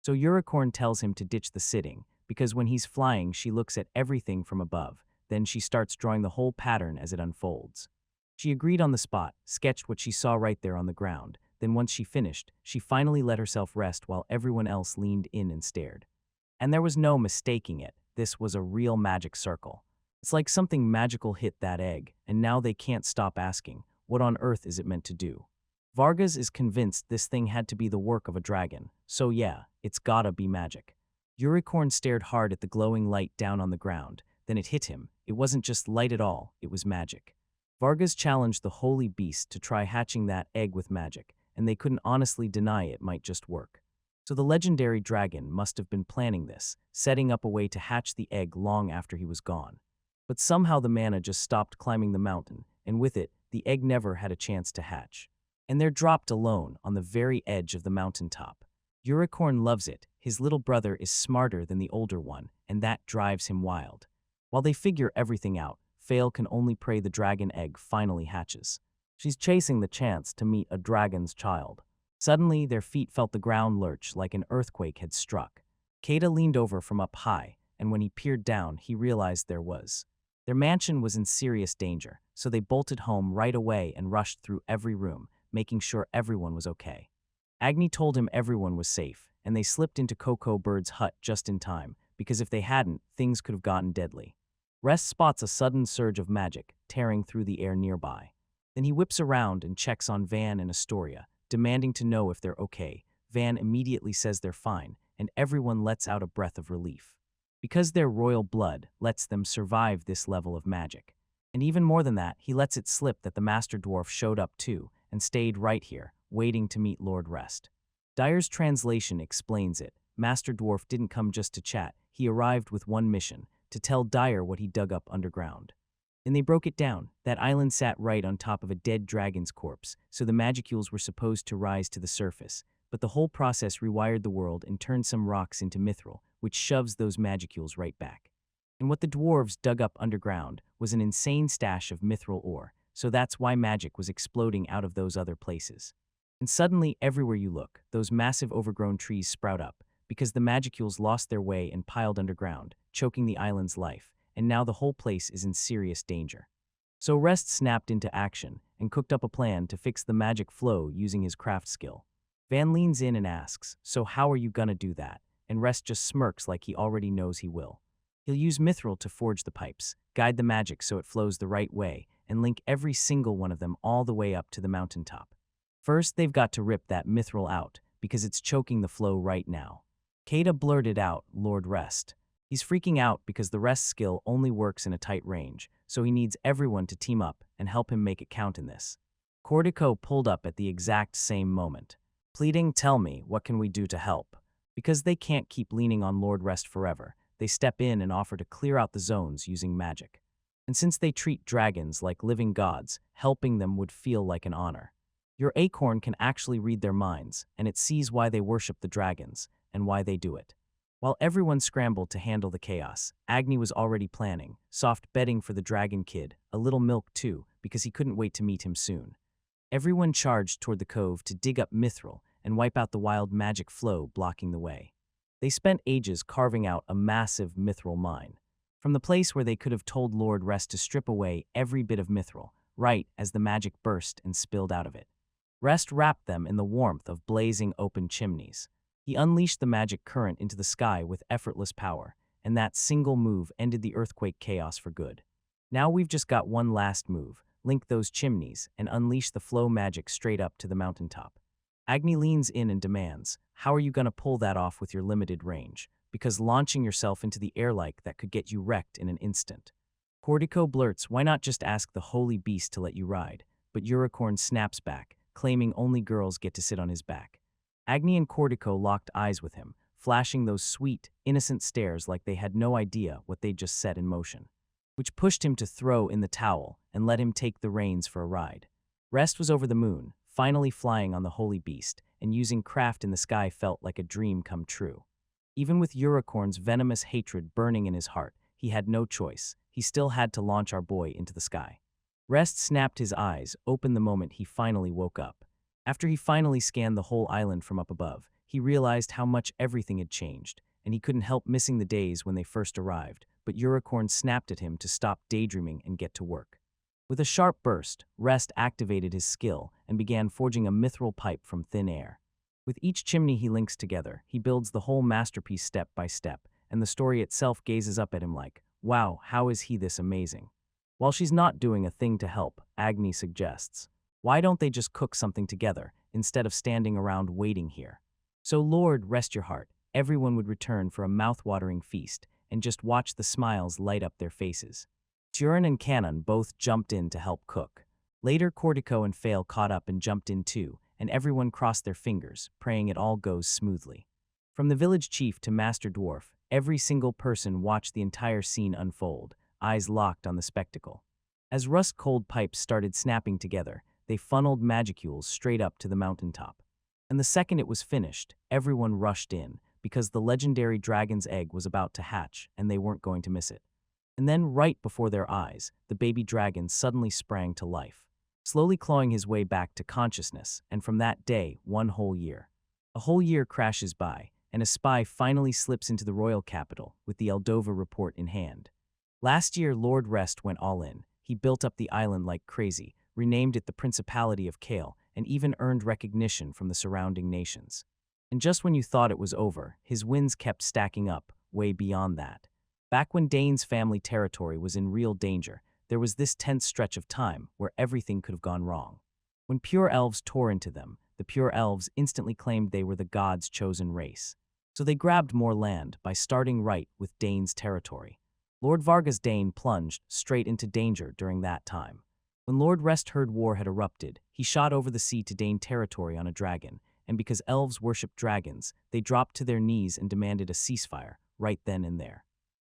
So Unicorn tells him to ditch the sitting, because when he's flying, she looks at everything from above. Then she starts drawing the whole pattern as it unfolds. She agreed on the spot, sketched what she saw right there on the ground. Then once she finished, she finally let herself rest while everyone else leaned in and stared. And there was no mistaking it. This was a real magic circle. It's like something magical hit that egg, and now they can't stop asking, what on earth is it meant to do? Vargas is convinced this thing had to be the work of a dragon, so yeah, it's gotta be magic. Unicorn stared hard at the glowing light down on the ground, then it hit him. It wasn't just light at all, it was magic. Vargas challenged the holy beast to try hatching that egg with magic, and they couldn't honestly deny it might just work. So the legendary dragon must have been planning this, setting up a way to hatch the egg long after he was gone. But somehow the mana just stopped climbing the mountain, and with it, the egg never had a chance to hatch. And they're dropped alone on the very edge of the mountaintop. Unicorn loves it. His little brother is smarter than the older one, and that drives him wild. While they figure everything out, Fail can only pray the dragon egg finally hatches. She's chasing the chance to meet a dragon's child. Suddenly, their feet felt the ground lurch like an earthquake had struck. Kata leaned over from up high, and when he peered down, he realized their mansion was in serious danger, so they bolted home right away and rushed through every room, making sure everyone was okay. Agni told him everyone was safe, and they slipped into Coco Bird's hut just in time, because if they hadn't, things could have gotten deadly. Rest spots a sudden surge of magic, tearing through the air nearby. Then he whips around and checks on Van and Astoria, demanding to know if they're okay. Van immediately says they're fine, and everyone lets out a breath of relief. Because their royal blood lets them survive this level of magic. And even more than that, he lets it slip that the Master Dwarf showed up too, and stayed right here, waiting to meet Lord Rest. Dyer's translation explains it. Master Dwarf didn't come just to chat, he arrived with one mission, to tell Dyer what he dug up underground. And they broke it down. That island sat right on top of a dead dragon's corpse, so the magicules were supposed to rise to the surface. But the whole process rewired the world and turned some rocks into mithril, which shoves those magicules right back. And what the dwarves dug up underground was an insane stash of mithril ore, so that's why magic was exploding out of those other places. And suddenly, everywhere you look, those massive overgrown trees sprout up, because the magicules lost their way and piled underground, choking the island's life, and now the whole place is in serious danger. So Rest snapped into action and cooked up a plan to fix the magic flow using his craft skill. Van leans in and asks, so how are you gonna do that? And Rest just smirks like he already knows he will. He'll use mithril to forge the pipes, guide the magic so it flows the right way, and link every single one of them all the way up to the mountaintop. First, they've got to rip that mithril out, because it's choking the flow right now. Kata blurted out, Lord Rest. He's freaking out because the Rest skill only works in a tight range, so he needs everyone to team up and help him make it count in this. Cordico pulled up at the exact same moment, pleading, tell me, what can we do to help? Because they can't keep leaning on Lord Rest forever, they step in and offer to clear out the zones using magic. And since they treat dragons like living gods, helping them would feel like an honor. Your acorn can actually read their minds, and it sees why they worship the dragons, and why they do it. While everyone scrambled to handle the chaos, Agni was already planning, soft bedding for the dragon kid, a little milk too, because he couldn't wait to meet him soon. Everyone charged toward the cove to dig up mithril and wipe out the wild magic flow blocking the way. They spent ages carving out a massive mithril mine, from the place where they could have told Lord Rest to strip away every bit of mithril, right as the magic burst and spilled out of it. Rest wrapped them in the warmth of blazing open chimneys. He unleashed the magic current into the sky with effortless power, and that single move ended the earthquake chaos for good. Now we've just got one last move: link those chimneys and unleash the flow magic straight up to the mountaintop. Agni leans in and demands, how are you gonna pull that off with your limited range? Because launching yourself into the air like that could get you wrecked in an instant. Cortico blurts, why not just ask the holy beast to let you ride? But Unicorn snaps back, claiming only girls get to sit on his back. Agni and Cortico locked eyes with him, flashing those sweet, innocent stares like they had no idea what they'd just set in motion, which pushed him to throw in the towel and let him take the reins for a ride. Rest was over the moon, finally flying on the holy beast, and using craft in the sky felt like a dream come true. Even with Unicorn's venomous hatred burning in his heart, he had no choice. He still had to launch our boy into the sky. Rest snapped his eyes, open the moment he finally woke up. After he finally scanned the whole island from up above, he realized how much everything had changed, and he couldn't help missing the days when they first arrived, but Unicorn snapped at him to stop daydreaming and get to work. With a sharp burst, Rest activated his skill and began forging a mithril pipe from thin air. With each chimney he links together, he builds the whole masterpiece step by step, and the story itself gazes up at him like, wow, how is he this amazing? While she's not doing a thing to help, Agni suggests, why don't they just cook something together instead of standing around waiting here? So Lord, rest your heart, everyone would return for a mouth-watering feast and just watch the smiles light up their faces. Turin and Canon both jumped in to help cook. Later, Cortico and Fail caught up and jumped in too, and everyone crossed their fingers, praying it all goes smoothly. From the village chief to Master Dwarf, every single person watched the entire scene unfold, eyes locked on the spectacle. As rust-cold pipes started snapping together, they funneled magicules straight up to the mountaintop. And the second it was finished, everyone rushed in, because the legendary dragon's egg was about to hatch, and they weren't going to miss it. And then, right before their eyes, the baby dragon suddenly sprang to life, slowly clawing his way back to consciousness, and from that day, one whole year. A whole year crashes by, and a spy finally slips into the royal capital with the Eldova report in hand. Last year, Lord Rest went all in. He built up the island like crazy, renamed it the Principality of Kale, and even earned recognition from the surrounding nations. And just when you thought it was over, his wins kept stacking up, way beyond that. Back when Dane's family territory was in real danger, there was this tense stretch of time where everything could have gone wrong. When pure elves tore into them, the pure elves instantly claimed they were the gods' chosen race. So they grabbed more land by starting right with Dane's territory. Lord Vargas Dane plunged straight into danger during that time. When Lord Rest heard war had erupted, he shot over the sea to Dane territory on a dragon, and because elves worship dragons, they dropped to their knees and demanded a ceasefire, right then and there.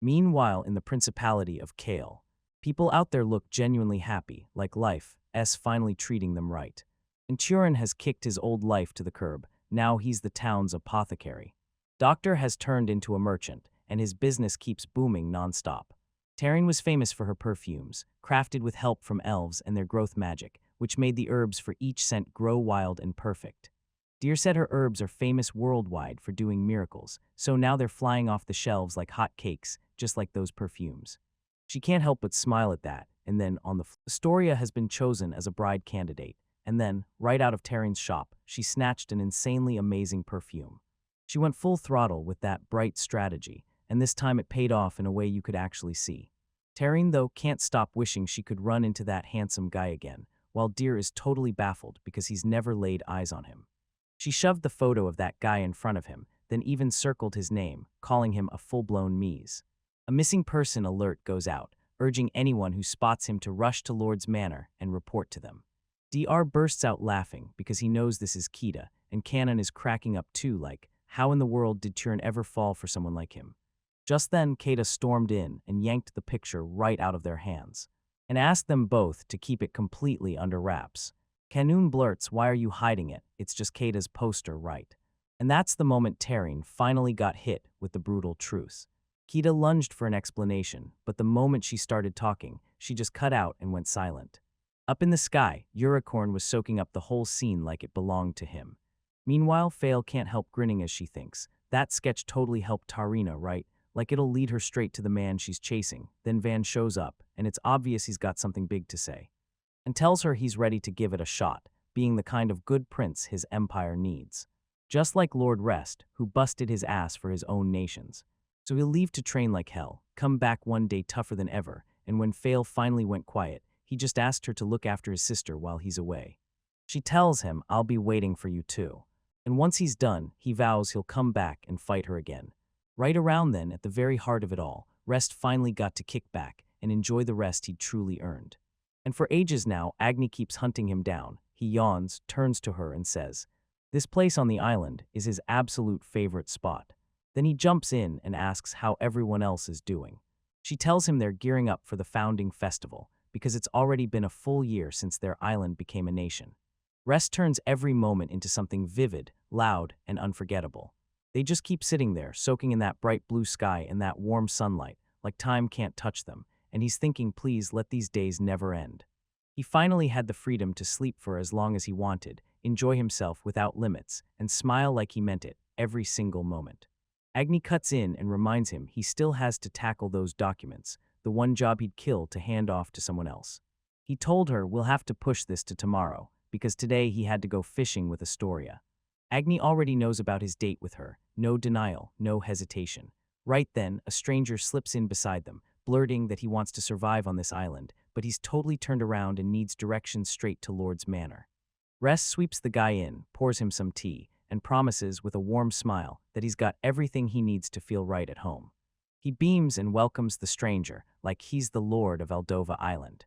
Meanwhile, in the Principality of Kale, people out there look genuinely happy, like life's finally treating them right. And Turin has kicked his old life to the curb, now he's the town's apothecary. Doctor has turned into a merchant, and his business keeps booming non-stop. Taryn was famous for her perfumes, crafted with help from elves and their growth magic, which made the herbs for each scent grow wild and perfect. Deer said her herbs are famous worldwide for doing miracles, so now they're flying off the shelves like hot cakes, just like those perfumes. She can't help but smile at that, and then Astoria has been chosen as a bride candidate, and then, right out of Taryn's shop, she snatched an insanely amazing perfume. She went full throttle with that bright strategy, and this time it paid off in a way you could actually see. Taryn, though, can't stop wishing she could run into that handsome guy again, while Deer is totally baffled because he's never laid eyes on him. She shoved the photo of that guy in front of him, then even circled his name, calling him a full-blown Mies. A missing person alert goes out, urging anyone who spots him to rush to Lord's Manor and report to them. DR bursts out laughing because he knows this is Kita, and Canon is cracking up too, like, how in the world did Turin ever fall for someone like him? Just then, Kata stormed in and yanked the picture right out of their hands, and asked them both to keep it completely under wraps. Kanun blurts, why are you hiding it? It's just Kata's poster, right? And that's the moment Taryn finally got hit with the brutal truth. Kita lunged for an explanation, but the moment she started talking, she just cut out and went silent. Up in the sky, Unicorn was soaking up the whole scene like it belonged to him. Meanwhile, Fail can't help grinning as she thinks, that sketch totally helped Tarina, right? Like it'll lead her straight to the man she's chasing. Then Van shows up, and it's obvious he's got something big to say, and tells her he's ready to give it a shot, being the kind of good prince his empire needs. just like Lord Rest, who busted his ass for his own nations. So he'll leave to train like hell, come back one day tougher than ever, and when Fail finally went quiet, he just asked her to look after his sister while he's away. She tells him, "I'll be waiting for you too." And once he's done, he vows he'll come back and fight her again. Right around then, at the very heart of it all, Rest finally got to kick back and enjoy the rest he'd truly earned. And for ages now, Agni keeps hunting him down. He yawns, turns to her, and says, this place on the island is his absolute favorite spot. Then he jumps in and asks how everyone else is doing. She tells him they're gearing up for the founding festival, because it's already been a full year since their island became a nation. Rest turns every moment into something vivid, loud, and unforgettable. They just keep sitting there, soaking in that bright blue sky and that warm sunlight, like time can't touch them, and he's thinking, please let these days never end. He finally had the freedom to sleep for as long as he wanted, enjoy himself without limits, and smile like he meant it every single moment. Agni cuts in and reminds him he still has to tackle those documents, the one job he'd kill to hand off to someone else. He told her we'll have to push this to tomorrow, because today he had to go fishing with Astoria. Agni already knows about his date with her, no denial, no hesitation. Right then, a stranger slips in beside them, blurting that he wants to survive on this island, but he's totally turned around and needs directions straight to Lord's manor. Rest sweeps the guy in, pours him some tea, and promises with a warm smile that he's got everything he needs to feel right at home. He beams and welcomes the stranger like he's the lord of Eldova Island.